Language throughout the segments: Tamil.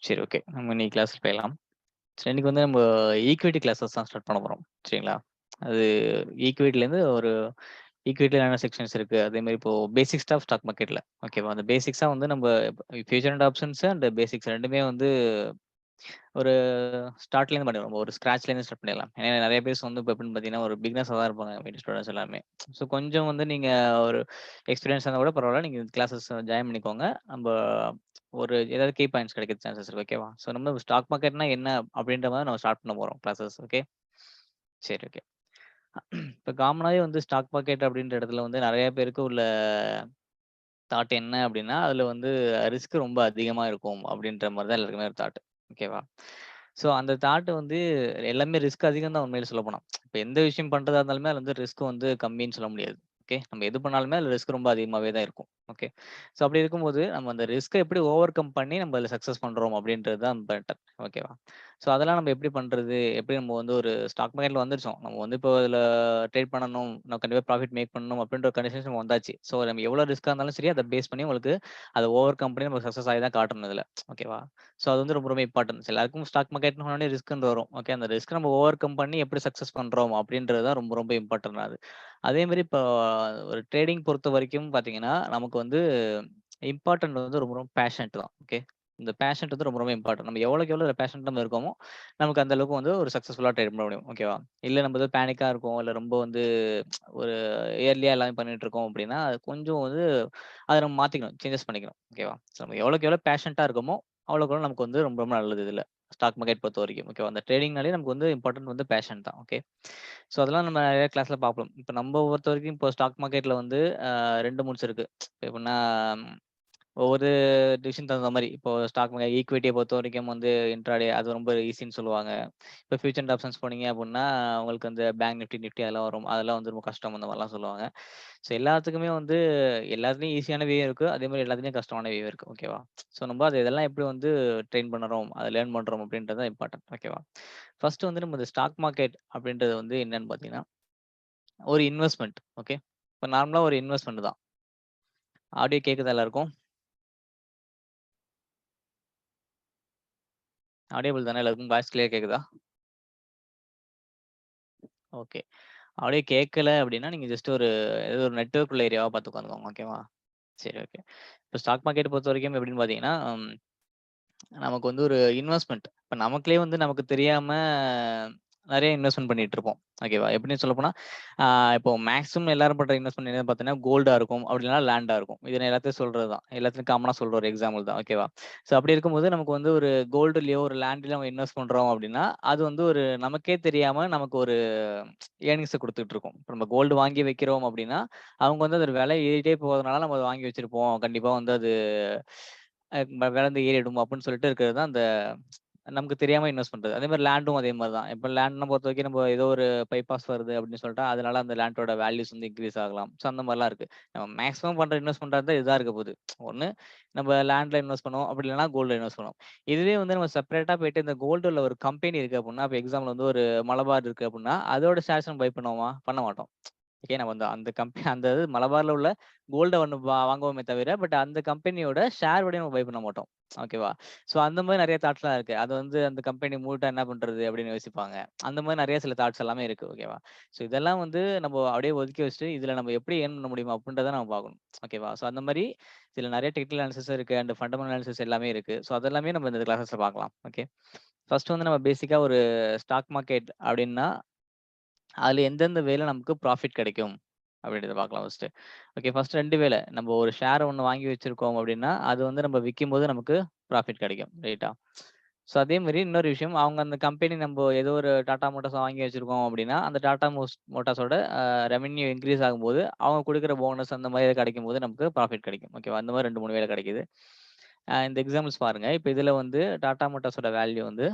சரி, ஓகே. நம்ம இன்னைக்கு கிளாஸ்ல போயிடலாம். சரி, இன்னைக்கு வந்து நம்ம ஈக்விட்டி கிளாஸஸ் தான் ஸ்டார்ட் பண்ண போறோம். சரிங்களா? அது ஈக்விட்டிலேருந்து ஒரு ஈக்விட்டில என்னென்ன செக்ஷன்ஸ் இருக்கு, அதேமாரி இப்போ பேசிக்ஸ் ஆஃப் ஸ்டாக் மார்க்கெட்ல ஓகேவா? அந்த பேசிக்ஸா வந்து நம்ம future and options and basics 2மே வந்து ஒரு ஸ்டார்ட்லேருந்து பண்ணிடுவோம். ஒரு ஸ்க்ராட்ச்லேருந்து ஸ்டார்ட் பண்ணிடலாம். ஏன்னா நெறைய பேர் வந்து இப்போ எப்படின்னு பார்த்தீங்கன்னா, ஒரு பிகினர்ஸா தான் இருப்பாங்க மீடியம் ஸ்டூடண்ட்ஸ் எல்லாருமே. ஸோ கொஞ்சம் வந்து நீங்க ஒரு எக்ஸ்பீரியன்ஸ் இருந்தா கூட பரவாயில்ல. நீங்க கிளாஸஸ் ஜாயின் பண்ணிக்கோங்க. நம்ப ஒரு ஏதாவது கீ பாயிண்ட்ஸ் கிடைக்க சான்சஸ் இருக்கு. ஓகேவா? ஸோ நம்ம ஸ்டாக் மார்க்கெட்னா என்ன அப்படின்ற மாரி நம்ம ஸ்டார்ட் பண்ண போறோம் கிளாஸஸ். ஓகே. சரி, ஓகே. இப்ப காமனாவே வந்து ஸ்டாக் மார்க்கெட் அப்படின்ற இடத்துல வந்து நெறைய பேருக்கு உள்ள தாட் என்ன அப்படின்னா, அதுல வந்து ரிஸ்க் ரொம்ப அதிகமா இருக்கும் அப்படின்ற மாரி தான் எல்லாருக்குமே ஒரு தாட். ஓகேவா? ஸோ அந்த தாட் வந்து எல்லாமே ரிஸ்க் அதிகம் தான் உண்மையிலே சொல்லப்போனா. இப்ப எந்த விஷயம் பண்றதா இருந்தாலுமே அதுல வந்து ரிஸ்க் வந்து கம்மின்னு சொல்ல முடியாது. ஓகே. நம்ம எது பண்ணாலுமே அதுல ரிஸ்க் ரொம்ப அதிகமாவே தான் இருக்கும். ஓகே. ஸோ அப்படி இருக்கும்போது நம்ம அந்த ரிஸ்க்க எப்படி ஓவர் கம் பண்ணி நம்ம அதுல சக்சஸ் பண்றோம் அப்படின்றது தான் இம்பார்ட்டன்ட். ஓகேவா? ஸோ அதெல்லாம் நம்ம எப்படி பண்றது? எப்படி நம்ம வந்து ஒரு ஸ்டாக் மார்க்கெட்ல வந்துருச்சோம். நம்ம வந்து இப்போ அதுல ட்ரேட் பண்ணணும். நம்ம கண்டிப்பா ப்ராஃபிட் மேக் பண்ணணும் அப்படின்ற ஒரு கண்டிஷன்ஸ் நம்ம வந்தாச்சு. ஸோ நம்ம எவ்வளோ ரிஸ்க்கா இருந்தாலும் சரி, அத பேஸ் பண்ணி உங்களுக்கு அத ஓவர் கம் பண்ணி நம்ம சக்சஸ் ஆகி தான் காட்டணும் இதுல. ஓகேவா? ஸோ அது வந்து ரொம்ப ரொம்ப இம்பார்ட்டன்ட். எல்லாருக்கும் ஸ்டாக் மார்க்கெட்னு சொன்னோனே ரிஸ்க்ன்னு வரும். ஓகே. அந்த ரிஸ்க் நம்ம ஓவர் கம் பண்ணி எப்படி சக்சஸ் பண்றோம் அப்படின்றது தான் ரொம்ப ரொம்ப இம்பார்ட்டன்ட் அது. அதே மாரி இப்போ ஒரு ட்ரேடிங் பொறுத்தவரைக்கும் பார்த்தீங்கன்னா, நமக்கு வந்து இம்பார்ட்டன்ட் வந்து ரொம்ப ரொம்ப பேஷன்ட் தான். ஓகே. இந்த பேஷன்ட் வந்து ரொம்ப ரொம்ப இம்பார்ட்டன்ட். நம்ம எவ்வளோக்கு எவ்வளோ பேஷன்ட்டா நம்ம இருக்கோமோ, நமக்கு அந்த அளவுக்கு வந்து ஒரு சக்சஸ்ஃபுல்லா ட்ரேட் பண்ண முடியும். ஓகேவா? இல்ல நம்ம ஏதோ பேனிக்கா இருக்கோம், இல்ல ரொம்ப வந்து ஒரு இயர்லியா எல்லாமே பண்ணிட்டு இருக்கோம் அப்படின்னா, அது கொஞ்சம் வந்து அத நம்ம மாத்திக்கணும். சேஞ்சஸ் பண்ணிக்கணும். ஓகேவா? ஸோ நம்ம எவ்வளோக்கு எவ்வளோ பேஷன்ட்டா இருக்கோமோ, அவ்வளோக்கு எவ்வளோ நமக்கு வந்து ரொம்ப ரொம்ப நல்லது இதுல. ஸ்டாக் மார்க்கெட் பொறுத்தவரைக்கும். ஓகேவா? அந்த ட்ரேடிங்னாலே நமக்கு வந்து இம்பார்ட்டன்ட் வந்து பேஷன் தான். ஓகே. ஸோ அதெல்லாம் நம்ம நெறைய கிளாஸ்ல பார்ப்போம். இப்ப நம்ம பொறுத்தவரைக்கும் இப்போ ஸ்டாக் மார்க்கெட்ல வந்து 2 மூட்ஸ் இருக்கு. எப்படின்னா ஒவ்வொரு டிசிஷன் தகுந்த மாரி. இப்போ ஸ்டாக் மார்க்கெட் ஈக்விட்டிய பொறுத்தவரைக்கும் வந்து இன்ட்ராடே அது ரொம்ப ஈஸின்னு சொல்லுவாங்க. இப்போ ஃபியூச்சர் அண்ட் ஆப்ஷன்ஸ் போனீங்க அப்புட்ன்னா, உங்களுக்கு அந்த பேங்க் நிஃப்டி அதெல்லாம் வரும். அதெல்லாம் வந்து ரொம்ப கஷ்டம் அந்த மாரிலாம் சொல்லுவாங்க. ஸோ எல்லாத்துக்குமே வந்து எல்லாத்துலயும் ஈஸியான வே இருக்கு. அதே மாரி எல்லாத்துலயும் கஷ்டமான வே இருக்கு. ஓகேவா? ஸோ நம்ம அது இதெல்லாம் எப்படி வந்து ட்ரெயின் பண்ணறோம், அத லேர்ன் பண்றோம் அப்படின்றது தான் இம்பார்ட்டன்ட். ஓகேவா? ஃபர்ஸ்ட் வந்து நம்ம இந்த ஸ்டாக் மார்க்கெட் அப்படின்றது வந்து என்னன்னு பார்த்தீங்கன்னா, ஒரு இன்வெஸ்ட்மென்ட். ஓகே. இப்ப நார்மலா ஒரு இன்வெஸ்ட்மென்ட் தான். ஆடியோ கேட்குதா எல்லாருக்கும்? ஆடியபிள் தானே எல்லாருக்கும்? வாய்ஸ் கிளியர் கேட்குதா? ஓகே. ஆடியோ கேட்கல அப்படின்னா, நீங்க ஜஸ்ட் ஒரு ஏதோ ஒரு நெட்வொர்க் உள்ள ஏரியாவா பார்த்து உட்காந்துக்கோங்க. ஓகேவா? சரி, ஓகே. இப்ப ஸ்டாக் மார்க்கெட் பொறுத்தவரைக்கும் எப்படின்னு பார்த்தீங்கன்னா, நமக்கு வந்து ஒரு இன்வெஸ்ட்மென்ட். இப்ப நமக்குள்ளே வந்து நமக்கு தெரியாம நெறைய இன்வெஸ்ட்மென்ட் பண்ணிட்டு இருப்போம். ஓகேவா? எப்படின்னு சொல்லப்போனா, ஆ இப்போ மேக்ஸிமம் எல்லாரும் பண்ற இன்வெஸ்ட்மென்ட் என்னன்னு பார்த்தீங்கன்னா, கோல்டா இருக்கும். அப்படி இல்லன்னா லேண்டா இருக்கும். இது நான் எல்லாத்தையும் சொல்றது தான். எல்லாத்துலயும் காமனா சொல்ற ஒரு எக்ஸாம்பிள் தான். ஓகேவா? ஸோ அப்படி இருக்கும்போது நமக்கு வந்து ஒரு கோல்டுலயோ, ஒரு லேண்ட்லயோ நம்ம இன்வெஸ்ட் பண்றோம் அப்படின்னா, அது வந்து ஒரு நமக்கே தெரியாம நமக்கு ஒரு ஏர்னிங்ஸ குடுத்துட்டு இருக்கும். இப்ப நம்ம கோல்டு வாங்கி வைக்கிறோம் அப்படின்னா, அவங்க வந்து அதோட விலை ஏறிட்டே போறதுனால நம்ம அத வாங்கி வச்சிருப்போம். கண்டிப்பா வந்து அது விலை வந்து ஏறிடும் அப்படின்னு சொல்லிட்டு இருக்கிறது தான் அந்த நமக்கு தெரியாம இன்வெஸ்ட் பண்றது. அதே மாரி லேண்டும் அதே மாரி தான். இப்ப லேண்ட்ன பொறுத்தவரைக்கும் நம்ம ஏதோ ஒரு பைபாஸ் வருது அப்படின்னு சொல்லிட்டா, அதனால அந்த லேண்டோட வேல்யூஸ் வந்து இன்கிரீஸ் ஆகலாம். ஸோ அந்த மாரிலாம் இருக்கு. நம்ம மேக்ஸிமம் பண்ற இன்வெஸ்ட்மெண்ட்டா இருந்தா இதா இருக்க போகுது. ஒண்ணு நம்ம லேண்ட்ல இன்வெஸ்ட் பண்ணுவோம். அப்படி இல்லன்னா கோல்ட்ல இன்வெஸ்ட் பண்ணுவோம். இதுவே வந்து நம்ம செப்பரேட்டா போயிட்டு இந்த கோல்டுல ஒரு கம்பெனி இருக்கு அப்படின்னா, இப்ப எக்ஸாம்பிள் வந்து ஒரு மலபார் இருக்கு அப்படின்னா, அதோட ஷேர்ஸ் நம்ம பை பண்ணுவோமா? பண்ண மாட்டோம். ஓகே. நம்ம அந்த அந்த அந்த இது மலபார்ல உள்ள கோல்ட ஒண்ணு வாங்குவோமே தவிர, பட் அந்த கம்பெனியோட ஷேர் உடைய நம்ம பை பண்ண மாட்டோம். ஓகேவா? ஸோ அந்த மாரி நெறைய தாட்ஸ்லாம் இருக்கு. அது வந்து அந்த கம்பெனி மூடிட்டா என்ன பண்றது? அப்படின்னு யோசிப்பாங்க. அந்த மாரி நெறைய சில தாட்ஸ் எல்லாமே இருக்கு. ஓகேவா? ஸோ இதெல்லாம் வந்து நம்ம அப்படியே ஒதுக்கி வச்சுட்டு, இதுல நம்ம எப்படி ஏர்ன் பண்ண முடியும்? அப்படின்றத நம்ம பார்க்கணும். ஓகேவா? ஸோ அந்த மாரி இதுல நெறைய டெக்னிக்கல் அனாலிசிஸ் இருக்கு. அண்ட் ஃபண்டமெண்டல் அனாலிசிஸ் எல்லாமே இருக்கு. ஸோ அதெல்லாமே நம்ம இந்த கிளாஸஸ்ல பார்க்கலாம். ஓகே. ஃபர்ஸ்ட் வந்து நம்ம பேசிக்கா ஒரு ஸ்டாக் மார்க்கெட் அப்படின்னா அதுல எந்தெந்த வேல நமக்கு ப்ராஃபிட் கிடைக்கும்? அப்படின்றத பார்க்கலாம் ஃபர்ஸ்ட்டு. ஓகே. ஃபர்ஸ்ட் 2 வேல. நம்ம ஒரு ஷேர் ஒண்ணு வாங்கி வச்சிருக்கோம் அப்படின்னா, அது வந்து நம்ம விக்கும்போது நமக்கு ப்ராஃபிட் கிடைக்கும். ரைட்டா? ஸோ அதே மாரி இன்னொரு விஷயம், அவங்க அந்த கம்பெனி நம்ப ஏதோ ஒரு டாடா மோட்டார்ஸ் வாங்கி வச்சிருக்கோம் அப்படின்னா, அந்த டாடா மோட்டார்ஸோட ரெவென்யூ இன்கிரீஸ் ஆகும்போது, அவங்க குடுக்குற போனஸ் அந்த மாரி கிடைக்கும்போது நமக்கு ப்ராஃபிட் கிடைக்கும். ஓகேவா? அந்த மாரி 2, 3 வேல கிடைக்குது. இந்த எக்ஸாம்பிள்ஸ் பாருங்க. இப்ப இதுல வந்து டாடா மோட்டார்ஸோட வேல்யூ வந்து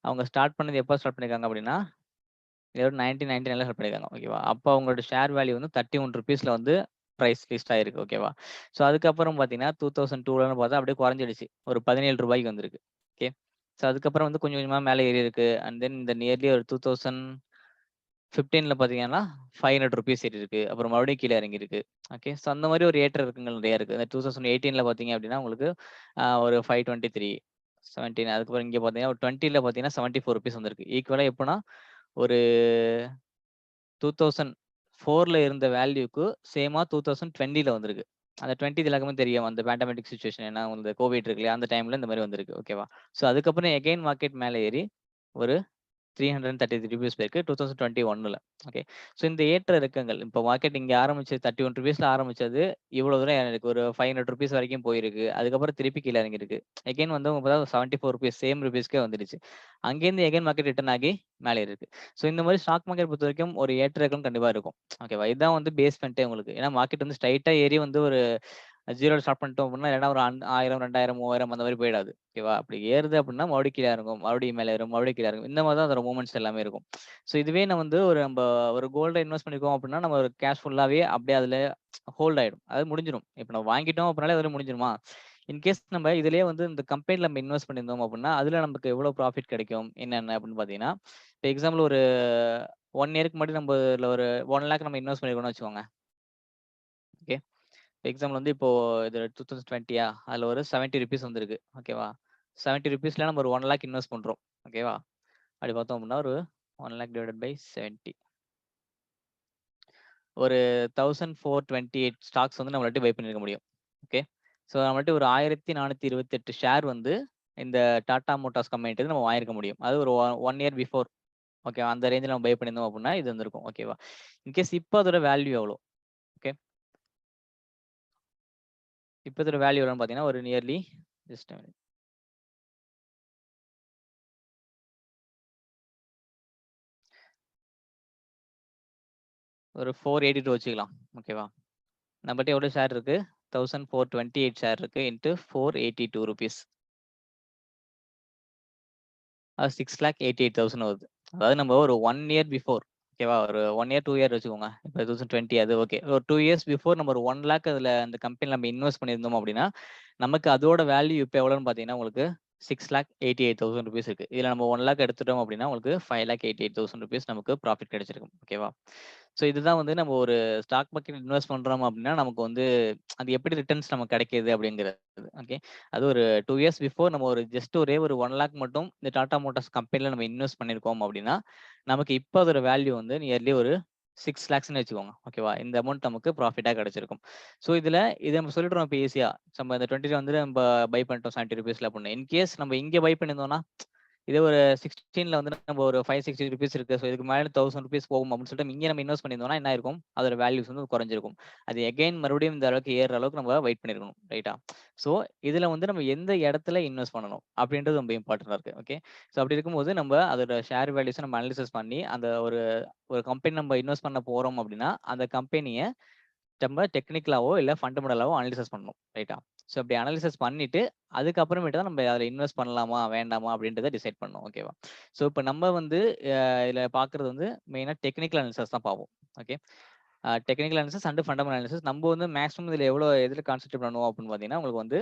அவங்க ஸ்டார்ட் பண்ணது எப்ப ஸ்டார்ட் பண்ணியிருக்காங்க அப்படின்னா, இதோட 1999ல ஸ்டார்ட் பண்ணியிருக்காங்க. ஓகேவா? அப்ப அவங்களோட ஷேர் வேல்யூ வந்து ₹31ல வந்து பிரைஸ் லிஸ்ட் ஆயிருக்கு. ஓகேவா? ஸோ அதுக்கப்புறம் பார்த்தீங்கன்னா, 2002லன்னு பார்த்தா அப்படியே குறைஞ்சிடுச்சு. ஒரு ₹17க்கு வந்திருக்கு. ஓகே. ஸோ அதுக்கப்புறம் வந்து கொஞ்சம் கொஞ்சமா மேல ஏறியிருக்கு. அண்ட் தென் இந்த நியர்லி ஒரு 2015ல பார்த்தீங்கன்னா, ₹500 ஏறியிருக்கு. அப்புறம் மறுபடியும் கீழ இறங்கியிருக்கு. ஓகே. ஸோ அந்த மாரி ஒரு ஏற்ற இறக்கங்கள் நிறைய இருக்கு. இந்த 2018ல பார்த்தீங்க அப்படின்னா, உங்களுக்கு ஒரு 523. 17 அதுக்கப்புறம் இங்க பார்த்தீங்கன்னா, ஒரு 20ல பார்த்தீங்கன்னா ₹74 வந்திருக்கு. ஈக்குவலா எப்பன்னா, ஒரு 2004ல இருந்த வேல்யூக்கு சேமா 2020ல வந்திருக்கு. அந்த 20 இது எல்லாருக்குமே தெரியும். அந்த பேண்டமிக் சிச்சுவேஷன் ஏன்னா, இந்த கோவிட் இருக்கு இல்லையா? அந்த டைம்ல இந்த மாரி வந்திருக்கு. ஓகேவா? ஸோ அதுக்கப்புறம் எகைன் மார்க்கெட் மேல ஏறி ஒரு ₹333 போயிருக்கு 2021ல. ஓகே. ஸோ இந்த ஏற்ற இறக்கங்கள் இப்போ மார்க்கெட் இங்க ஆரம்பிச்சு ₹31ல ஆரம்பிச்சது, இவ்வளோ தூரம் எனக்கு ஒரு ₹500 வரைக்கும் போயிருக்கு. அதுக்கப்புறம் திருப்பி கீழ இறங்கியிருக்கு. எகைன் வந்து பார்த்தா ₹74 சேம் ருபீஸ்க்கே வந்துருச்சு. அங்கேருந்து எகைன் மார்க்கெட் ரிட்டர்ன் ஆகி மேல ஏறிருக்கு. ஸோ இந்த மாரி ஸ்டாக் மார்க்கெட் பொறுத்தவரைக்கும் ஒரு ஏற்ற இறக்கம் கண்டிப்பா இருக்கும். ஓகேவா? இதுதான் வந்து பேஸ்மெண்ட்டே உங்களுக்கு. ஏன்னா மார்க்கெட் வந்து ஸ்ட்ரைட்டா ஏறி வந்து ஒரு 0ல ஸ்டார்ட் பண்ணிட்டோம் அப்படின்னா, இல்லன்னா ஒரு 1000, 2000, 3000 அந்த மாரி போயிடாது. ஓகேவா? அப்படி ஏறுது அப்படின்னா மறுபடியும் கீழ இறங்கும். மறுபடியும் மேல ஏறும். மறுபடியும் கீழ இறங்கும். இந்த மாரி தான் அதோட மூவ்மெண்ட்ஸ் எல்லாமே இருக்கும். ஸோ இதுவே நம்ம வந்து ஒரு கோல்ட இன்வெஸ்ட் பண்ணிருக்கோம் அப்படின்னா, நம்ம ஒரு கேஷ் ஃபுல்லாவே அப்படியே அதுல ஹோல்ட் ஆயிடும். அது முடிஞ்சிரும். இப்ப நம்ம வாங்கிட்டோம் அப்படின்னாலே அதோட முடிஞ்சிருமா? இன்கேஸ் நம்ம இதுலயே வந்து இந்த கம்பெனில நம்ம இன்வெஸ்ட் பண்ணியிருந்தோம் அப்படின்னா, அதுல நமக்கு எவ்வளவு ப்ராஃபிட் கிடைக்கும்? என்னென்ன அப்படின்னு பார்த்தீங்கன்னா, இப்ப எக்ஸாம்பிள் ஒரு 1 இயர்க்கு முன்னாடி நம்ம இதுல ஒரு 1,00,000 நம்ம இன்வெஸ்ட் பண்ணிருக்கோம்னு வச்சுக்கோங்க. ஓகே. எக்ஸாம்பிள் வந்து இப்போ இது 2020யா அதுல ஒரு ₹70 வந்திருக்கு. ஓகேவா? ₹70ல நம்ம ஒரு 1,00,000 இன்வெஸ்ட் பண்றோம். ஓகேவா? அப்படி பார்த்தோம் அப்படின்னா ஒரு 1,00,000 டிவைடட் பை 70 ஒரு 1428 ஸ்டாக்ஸ் வந்து நம்மளாட்டி பை பண்ணிருக்க முடியும். ஓகே. ஸோ நம்மள்ட்ட ஒரு 1428 ஷேர் வந்து இந்த டாடா மோட்டார்ஸ் கம்பெனிட்ட நம்ம வாங்கியிருக்க முடியும். அது ஒரு 1 இயர் பிஃபோர். ஓகே. அந்த ரேஞ்சில நம்ம பை பண்ணியிருந்தோம் அப்படின்னா இது வந்திருக்கும். ஓகேவா? இன்கேஸ் இப்ப அதோட வேல்யூ எவ்வளோ? ஓகே. இப்ப இதோட வேல்யூ எவ்வளோன்னு பார்த்தீங்கன்னா, ஒரு நியர்லி ஜஸ்ட் a minute. ஒரு 482 வச்சுக்கலாம். ஓகேவா? நம்மட்ட எவ்வளோ ஷேர் இருக்கு? 1428 ஷேர் இருக்கு. இன்டு ₹482. அது 6,88,000 வருது. அதாவது நம்ம ஒரு 1 இயர் பிஃபோர் ஓகேவா? ஒரு 1 இயர், 2 இயர் வச்சுக்கோங்க. இப்ப 2020 அது ஓகே. ஒரு 2 இயர்ஸ் பிஃபோர் நம்ம ஒரு 1,00,000 அதுல அந்த கம்பெனில நம்ம இன்வெஸ்ட் பண்ணியிருந்தோம் அப்படின்னா, நமக்கு அதோட வேல்யூ இப்ப எவ்வளோன்னு பார்த்தீங்கன்னா, உங்களுக்கு ₹6,88,000 இருக்கு. இதுல நம்ம 1,00,000 எடுத்துட்டோம் அப்படின்னா, உங்களுக்கு ₹5,88,000 நமக்கு ப்ராஃபிட் கிடைச்சிருக்கும். ஓகேவா? ஸோ இதுதான் வந்து நம்ம ஒரு ஸ்டாக் மார்க்கெட் இன்வெஸ்ட் பண்றோம் அப்படின்னா, நமக்கு வந்து அது எப்படி ரிட்டர்ன்ஸ் நமக்கு கிடைக்குது அப்படிங்கிறது. ஓகே. அது ஒரு 2 இயர்ஸ் பிஃபோர் நம்ம ஒரு ஜஸ்ட் ஒரே ஒரு 1,00,000 மட்டும் இந்த டாடா மோட்டார்ஸ் கம்பெனில நம்ம இன்வெஸ்ட் பண்ணியிருக்கோம் அப்படின்னா, நமக்கு இப்ப அதோட வேல்யூ வந்து நியர்லி ஒரு 6,00,000ன்னு வச்சுக்கோங்க. ஓகேவா? இந்த அமௌண்ட் நமக்கு ப்ராஃபிட்டா கிடைச்சிருக்கும். ஸோ இதுல இத நம்ம சொல்லிடுறோம் இப்ப ஈஸியா. நம்ம இந்த 20ல வந்து நம்ம பை பண்ணிட்டோம் ₹70 அப்படின்னு. இன் கேஸ் நம்ம இங்க பை பண்ணியிருந்தோம்னா, இதே ஒரு 16ல வந்து நம்ம ஒரு ₹560 இருக்கு. ஸோ இதுக்கு மேல ₹1,000 போகும் அப்படின்னு சொல்லிட்டு இங்க நம்ம இன்வெஸ்ட் பண்ணியிருந்தோம்னா என்ன ஆயிருக்கும்? அதோட வேல்யூஸ் வந்து குறைஞ்சிருக்கும். அது எகைன் மறுபடியும் இந்த அளவுக்கு ஏறுற அளவுக்கு நம்ம வெயிட் பண்ணியிருக்கணும். ரைட்டா? ஸோ இதுல வந்து நம்ம எந்த இடத்துல இன்வெஸ்ட் பண்ணணும்? அப்படின்றது ரொம்ப இம்பார்ட்டன்ட்டா இருக்கு. ஓகே. ஸோ அப்படி இருக்கும்போது நம்ம அதோட ஷேர் வேல்யூஸ நம்ம அனலைசிஸ் பண்ணி அந்த ஒரு ஒரு கம்பெனி நம்ம இன்வெஸ்ட் பண்ண போறோம் அப்படின்னா, அந்த கம்பெனிய நம்ம டெக்னிக்கலாவோ, இல்ல ஃபண்டமெண்டலாவோ அனலைசிஸ் பண்ணணும். ரைட்டா? ஸோ அப்படி அனலைசிஸ் பண்ணிட்டு, அதுக்கப்புறமேட்டு தான் நம்ம அதுல இன்வெஸ்ட் பண்ணலாமா? வேண்டாமா? அப்படின்றத டிசைட் பண்ணணும். ஓகேவா? ஸோ இப்ப நம்ம வந்து இதுல பார்க்குறது வந்து மெயினா டெக்னிக்கல் அனாலிசிஸ் தான் பார்ப்போம். Okay. Technical analysis and fundamental analysis. நம்ம வந்து மேக்ஸிமம் இதுல எதுல கான்சன்ட்ரேட் பண்ணுவோம் அப்படின்னு பார்த்தீங்கன்னா, உங்களுக்கு வந்து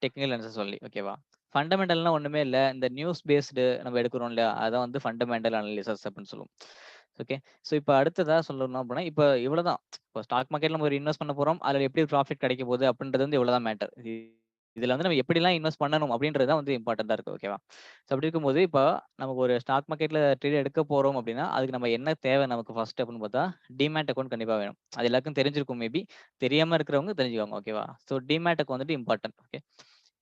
டெக்னிக்கல் அனாலிசிஸ் ஒன்லி. ஓகேவா? ஃபண்டமெண்டல்னா ஒண்ணுமே இல்ல. இந்த நியூஸ் பேஸ்டு நம்ம எடுக்கிறோம் இல்லையா? அதான் வந்து ஃபண்டமெண்டல் அனாலிசிஸ் அப்படின்னு சொல்லுவோம். ஓகே. ஸோ இப்ப அடுத்ததா சொல்லணும் அப்படின்னா, இப்ப இவ்வளவுதான். இப்போ ஸ்டாக் மார்க்கெட்ல நம்ம ஒரு இன்வெஸ்ட் பண்ண போறோம். அதுல எப்படி ப்ராஃபிட் கிடைக்க போகுது அப்படின்றது வந்து இவ்வளவுதான் மேட்டர். இதுல வந்து நம்ம எப்படிலாம் இன்வெஸ்ட் பண்ணணும் அப்படின்றது தான் வந்து இம்பார்ட்டன்ட்டா இருக்கு. ஓகேவா? ஸோ அப்படி இருக்கும்போது, இப்ப நமக்கு ஒரு ஸ்டாக் மார்க்கெட்ல ட்ரேட் எடுக்க போறோம் அப்படின்னா, அதுக்கு நம்ம என்ன தேவை நமக்கு ஃபர்ஸ்ட் அப்படின்னு பார்த்தா, டிமேட் அக்கவுண்ட் கண்டிப்பா வேணும். அது எல்லாருக்கும் தெரிஞ்சிருக்கும் மேபி. தெரியாம இருக்கிறவங்க தெரிஞ்சுக்கோங்க. ஓகேவா? ஸோ டிமேட் அக்கவுண்ட் வந்துட்டு இம்பார்ட்டன்ட். ஓகே.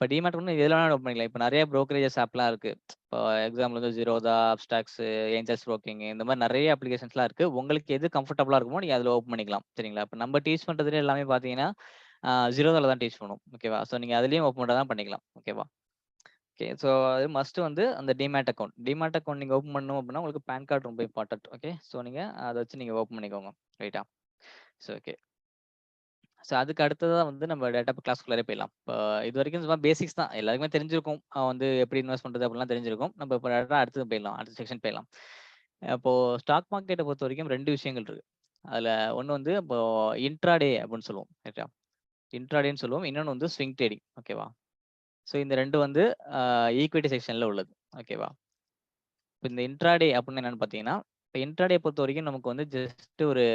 இப்ப டிமேட் அக்கவுண்ட் எதுல வேணாலும் ஓப்பன் பண்ணிக்கலாம். இப்ப நெறைய புரோக்கரேஜஸ் ஆப்லாம் இருக்கு. இப்போ எக்ஸாம்பிள் வந்து Zerodha, Upstocks, ஏஞ்சல்ஸ் புரோக்கிங் இந்த மாரி நெறைய அப்ளிகேஷன்ஸ்லாம் இருக்கு. உங்களுக்கு எது கம்ஃபர்டபுளா இருக்குமோ நீங்க அதுல ஓப்பன் பண்ணிக்கலாம். சரிங்களா? இப்ப நம்ம டீச் பண்றதுல எல்லாமே பார்த்தீங்கன்னா, Zerodhaல தான் டீச் பண்ணுவோம். ஓகேவா? ஸோ நீங்க அதிலயும் ஓப்பன் பண்றதா பண்ணிக்கலாம். ஓகேவா? ஓகே. ஸோ அது மஸ்ட் வந்து அந்த டிமேட் அக்கவுண்ட். டிமேட் அக்கவுண்ட் நீங்க ஓப்பன் பண்ணணும் அப்படின்னா, உங்களுக்கு பான் கார்ட் ரொம்ப இம்பார்ட்டன்ட். ஓகே. ஸோ நீங்க அத வச்சு நீங்க ஓப்பன் பண்ணிக்கோங்க. ரைட்டா? So okay. ஸோ அதுக்கு அடுத்ததா வந்து நம்ம டேட்டா கிளாஸ்க்குள்ளாரே போயிடலாம். இப்ப இதுவரைக்கும் சும்மா பேசிக்ஸ் தான். எல்லாருக்குமே தெரிஞ்சிருக்கும். வந்து எப்படி இன்வெஸ்ட் பண்றது அப்படிலாம் தெரிஞ்சிருக்கும். நம்ம இப்ப டேரக்ட்டா அடுத்தது போயிடலாம். அடுத்த செக்ஷன் போயிடலாம். இப்போ ஸ்டாக் மார்க்கெட்ட பொறுத்தவரைக்கும் 2 விஷயங்கள் இருக்கு. அதுல ஒண்ணு வந்து இப்போ இன்ட்ராடே அப்படின்னு சொல்லுவோம். ரைட்டா? இன்ட்ராடேன்னு சொல்லுவோம். இன்னொன்னு வந்து ஸ்விங் ட்ரேடிங். ஓகேவா? ஸோ இந்த 2 வந்து ஈக்விட்டி செக்ஷன்ல உள்ளது. ஓகேவா? இப்ப இந்த இன்ட்ராடே அப்படின்னு என்னன்னு பார்த்தீங்கன்னா, இப்ப இன்ட்ராடே பொறுத்தவரைக்கும் நமக்கு வந்து ஜஸ்ட் ஒரு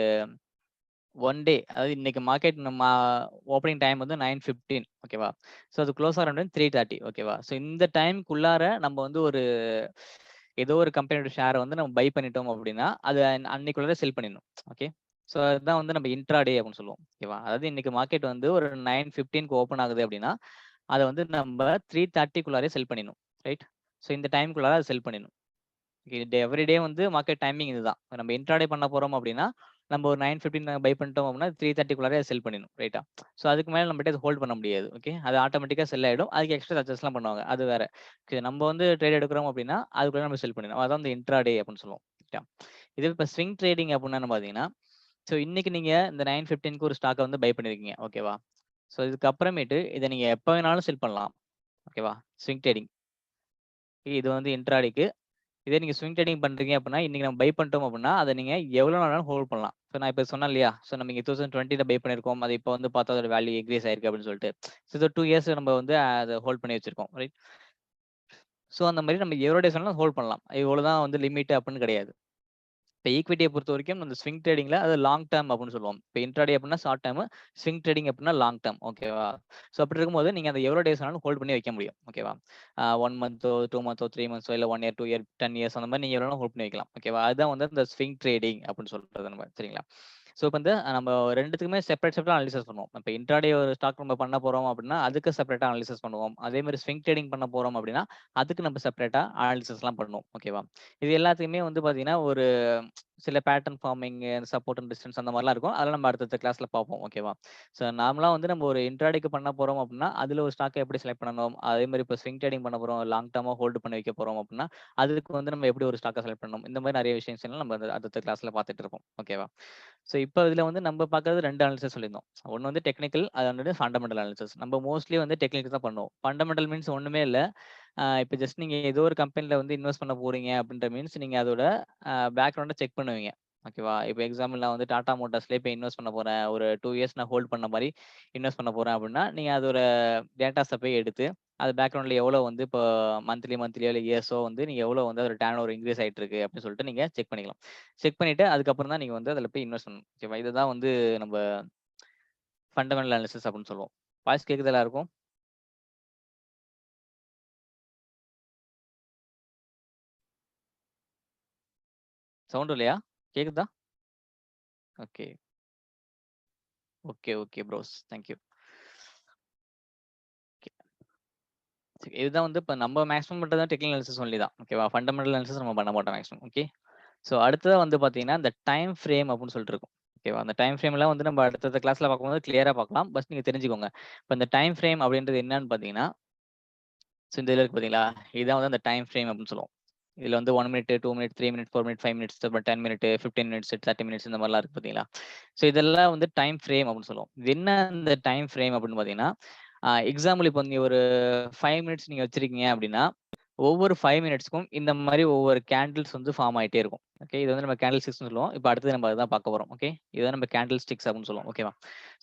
1 டே அதாவது இன்னைக்கு மார்க்கெட் நம்ம ஓப்பனிங் டைம் வந்து 9:15 ஓகேவா? ஸோ அது க்ளோஸ் ஆகுற டைம் 3:30 ஓகேவா? ஸோ இந்த டைம்க்குள்ளார நம்ம வந்து ஒரு ஏதோ ஒரு கம்பெனியோட ஷேர வந்து நம்ம பை பண்ணிட்டோம் அப்படின்னா, அது அன்னைக்குள்ளார செல் பண்ணிடணும். ஓகே. ஸோ அதுதான் வந்து நம்ம இன்ட்ராடே அப்படின்னு சொல்லுவோம். ஓகேவா? அதாவது இன்னைக்கு மார்க்கெட் வந்து ஒரு 9:15க்கு ஓப்பன் ஆகுது அப்படின்னா, அத வந்து நம்ம 3:30க்குள்ளாரே செல் பண்ணிடணும். ரைட்? ஸோ இந்த டைம்க்குள்ளார அத செல் பண்ணிடணும். எவ்ரி டே வந்து மார்க்கெட் டைமிங் இதுதான். நம்ம இன்ட்ராடே பண்ண போறோம் அப்படின்னா, நம்ம ஒரு 9:15 பை பண்ணிட்டோம் அப்படின்னா 3:30க்குள்ளாரே செல் பண்ணிடணும். ரைட்டா? ஸோ அதுக்கு மேல நம்மட்ட அத ஹோல்ட் பண்ண முடியாது. ஓகே. அது ஆட்டோமேட்டிக்கா செல் ஆயிடும். அதுக்கு எக்ஸ்ட்ரா சார்ஜஸ்லாம் பண்ணுவாங்க. அது வேற. ஓகே. நம்ம வந்து ட்ரேட் எடுக்கிறோம் அப்படின்னா, அதுக்குள்ள நம்ம செல் பண்ணிடணும். அதான் இந்த இன்ட்ராடே அப்படின்னு சொல்லுவோம். ரைட்டா? இதே இப்ப ஸ்விங் ட்ரேடிங் அப்படின்னா பார்த்தீங்கன்னா, ஸோ இன்னைக்கு நீங்க இந்த 9:15க்கு ஒரு ஸ்டாக்க வந்து பை பண்ணியிருக்கீங்க. ஓகேவா? ஸோ இதுக்கு அப்புறமேட்டு இத நீங்க எப்ப வேணாலும் செல் பண்ணலாம். ஓகேவா? Swing trading. இது வந்து இன்ட்ராடேக்கு. இதே நீங்க ஸ்விங் ட்ரேடிங் பண்றீங்க அப்படின்னா, இன்னைக்கு நம்ம பை பண்ணிட்டோம் அப்படின்னா, அத நீங்க எவ்வளவு நாள் வேணாலும் ஹோல்ட் பண்ணலாம். ஸோ நான் இப்ப சொன்னேன் இல்லையா? ஸோ நம்ம இங்க 2020ல பை பண்ணியிருக்கோம். அது இப்ப வந்து பார்த்தா அதோட வேல்யூ இன்கிரீஸ் ஆயிருக்கு அப்படின்னு சொல்லிட்டு. ஸோ இது 2 இயர்ஸ் நம்ம வந்து அத ஹோல்ட் பண்ணி வச்சிருக்கோம். ரைட்? ஸோ அந்த மாரி நம்ம எவ்வளோ டேஸ் வேணாலும் ஹோல்ட் பண்ணலாம். இவ்வளவுதான் வந்து லிமிட் அப்படின்னு கிடையாது. இப்ப ஈக்விட்டிய பொறுத்தவரைக்கும் அந்த ஸ்விங் ட்ரேடிங்ல அது லாங் டெர்ம் அப்படின்னு சொல்லுவோம். இப்ப இன்ட்ராடே அப்படின்னா ஷார்ட் டெர்ம், ஸ்விங் ட்ரேடிங் அப்படின்னா லாங் டெர்ம். ஓகேவா? ஸோ அப்படி இருக்கும்போது நீங்க அத எவ்வளோ டேஸ் வேணாலும் ஹோல்ட் பண்ணி வைக்க முடியும். ஓகேவா? 1 மந்த்தோ, 2 மந்த்தோ, 3 மந்த்ஸோ இல்ல 1 இயர், 2 இயர், 10 இயர்ஸ் அந்த மாரி நீங்க எவ்வளோ வேணாலும் ஹோல்ட் பண்ணி வைக்கலாம். ஓகேவா? அதுதான் வந்து இந்த ஸ்விங் ட்ரேடிங் அப்படின்னு சொல்றது நம்ம. சரிங்களா? ஸோ இப்ப வந்து நம்ம 2த்துக்குமே செப்பரேட்டா அனாலிசிஸ் பண்ணுவோம். இப்ப இன்ட்ராடே ஒரு ஸ்டாக் நம்ம பண்ண போறோம் அப்படின்னா, அதுக்கு செப்பரேட்டா அனாலிசிஸ் பண்ணுவோம். அதே மாரி ஸ்விங் ட்ரேடிங் பண்ண போறோம் அப்படின்னா, அதுக்கு நம்ம செப்பரேட்டா அனாலிசிஸ்லாம் பண்ணுவோம். ஓகேவா? இது எல்லாத்தையுமே வந்து பார்த்தீங்கன்னா, ஒரு சில pattern forming, support and resistance அந்த மாரிலாம் இருக்கும். அதெல்லாம் நம்ம அடுத்தடுத்த கிளாஸ்ல பார்ப்போம். ஓகேவா? ஸோ நார்மலா வந்து நம்ம ஒரு இன்ட்ராடேக்கு பண்ண போறோம் அப்படின்னா, அதுல ஒரு ஸ்டாக்க எப்படி செலக்ட் பண்ணணும்? அதே மாரி இப்ப ஸ்விங் ட்ரேடிங் பண்ண போறோம், லாங் டெர்மா ஹோல்ட் பண்ணி வைக்க போறோம் அப்படின்னா, அதுக்கு வந்து நம்ம எப்படி ஒரு ஸ்டாக்க செலக்ட் பண்ணணும்? இந்த மாரி நெறைய விஷயங்கள் நம்ம அடுத்த கிளாஸ்ல பார்த்துட்டு இருப்போம். ஓகேவா? ஸோ இப்ப இதுல வந்து நம்ம பார்க்கறது 2 அனாலிசிஸ் சொல்லியிருந்தோம். ஒண்ணு வந்து டெக்னிக்கல், அது வந்து ஃபண்டமெண்டல் அனாலிசிஸ். நம்ம மோஸ்ட்லி வந்து டெக்னிக்கல் தான் பண்ணுவோம். ஃபண்டமெண்டல் மீன்ஸ் ஒண்ணுமே இல்ல. இப்ப ஜஸ்ட் நீங்க ஏதோ ஒரு கம்பெனில வந்து இன்வெஸ்ட் பண்ண போறீங்க அப்படின்ற மீன்ஸ் நீங்க அதோட பேக்ரவுண்ட செக் பண்ணுவீங்க. ஓகேவா? இப்ப எக்ஸாம்பிள் நான் வந்து டாடா மோட்டார்ஸ்லயே இப்ப இன்வெஸ்ட் பண்ண போறேன். ஒரு 2 இயர்ஸ் நான் ஹோல்ட் பண்ண மாரி இன்வெஸ்ட் பண்ண போறேன் அப்படின்னா, நீங்க அதோட டேட்டாஸ போய் எடுத்து, அது பேக்ரவுண்ட்ல எவ்வளோ வந்து இப்போ மந்த்லியோ இல்ல இயர்ஸோ வந்து நீங்க எவ்வளோ வந்து அதோட டர்ன் ஓவர் இன்கிரீஸ் ஆயிட்டு இருக்கு அப்படின்னு சொல்லிட்டு நீங்க செக் பண்ணிக்கலாம். செக் பண்ணிட்டு அதுக்கப்புறம் தான் நீங்க வந்து அதுல போய் இன்வெஸ்ட் பண்ணணும். ஓகேவா? இதுதான் வந்து நம்ம ஃபண்டமெண்டல் அனாலிசிஸ் அப்படின்னு சொல்லுவோம். வாய்ஸ் கேக்குதா எல்லாருக்கும்? சவுண்ட் இல்லையா? கேக்குதா? Okay. Okay, okay bros. Thank you. Okay. சரி இதுதான் வந்து இப்ப நம்ம மேக்ஸிமம் பண்றது டெக்னிக்கல் அனாலிசிஸ் ஒன்லி தான். ஓகேவா? ஃபண்டமெண்டல் அனாலிசிஸ் நம்ம பண்ண மாட்டோம் மேக்ஸிமம். ஓகே. ஸோ அடுத்ததா வந்து பார்த்தீங்கன்னா, இந்த டைம் ஃப்ரேம் அப்படின்னு சொல்லிட்டு இருக்கும். ஓகேவா? அந்த டைம் ஃப்ரேம்லாம் வந்து நம்ம அடுத்தடுத்த கிளாஸ்ல பார்க்கும்போது கிளியரா பார்க்கலாம். பஸ் நீங்க தெரிஞ்சுக்கோங்க. இப்ப இந்த டைம் ஃப்ரேம் அப்படின்றது என்னன்னு பார்த்தீங்கன்னா, ஸோ இந்த இதுல இருக்கு பார்த்தீங்களா? இதுதான் வந்து அந்த டைம் ஃப்ரேம் அப்படின்னு சொல்லுவோம். இதுல வந்து 1 minute, 2 minute, 3 minute, 4 minute, 5 minutes, அப்புறம் 10 மினிட், 15 மினிட்ஸ், 30 மினிட்ஸ் இந்த மாரிலாம் இருக்கு பார்த்தீங்களா? ஸோ இதெல்லாம் வந்து டைம் ஃப்ரேம் அப்படின்னு சொல்லுவோம். இது என்ன இந்த டைம் ஃப்ரேம் அப்படின்னு பார்த்தீங்கன்னா, எக்ஸாம்பிள் இப்போ நீங்க ஒரு 5 மினிட்ஸ் நீங்க வச்சிருக்கீங்க அப்படின்னா, ஒவ்வொரு 5 மினிட்ஸ்க்கும் இந்த மாரி ஒவ்வொரு கேண்டில்ஸ் வந்து ஃபார்ம் ஆயிட்டே இருக்கும். ஓகே. இது வந்து நம்ம கேண்டில் ஸ்டிக்ஸ்ன்னு சொல்லுவோம். இப்ப அடுத்தது நம்ம அதுதான் பார்க்க போறோம். ஓகே. இதுதான் நம்ம கேண்டில் ஸ்டிக்ஸ் அப்படின்னு சொல்லுவோம். ஓகேவா?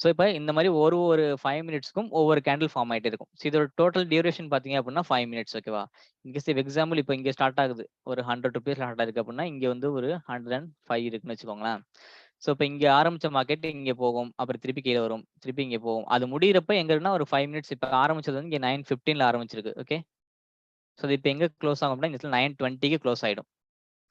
ஸோ இப்ப இந்த மாரி ஒரு 5 மினிட்ஸ்க்கும் ஒவ்வொரு கேண்டில் ஃபார்ம் ஆயிட்டே இருக்கும். ஸோ இதோட டோட்டல் டியூரேஷன் பார்த்தீங்க அப்படின்னா 5 மினிட்ஸ் ஓகேவா? இன்கேஸ் எக்ஸாம்பிள் இப்ப இங்க ஸ்டார்ட் ஆகுது. ஒரு ₹100 ஸ்டார்ட் ஆயிருக்கு அப்படின்னா, இங்க வந்து ஒரு 105 இருக்குன்னு வச்சுக்கோங்களேன். ஸோ இப்ப இங்க ஆரம்பிச்ச மார்க்கெட் இங்க போகும். அப்புறம் திருப்பி கீழ வரும். திருப்பி இங்க போகும். அது முடியிறப்ப எங்க இருக்குன்னா ஒரு 5 மினிட்ஸ் இப்ப ஆரம்பிச்சது வந்து இங்க 9:15ல ஆரம்பிச்சிருக்கு. ஓகே. ஸோ அது இப்ப எங்க குளோஸ் ஆகும் அப்படின்னா, இந்த இடத்துல 9:20க்கு குளோஸ் ஆயிடும்.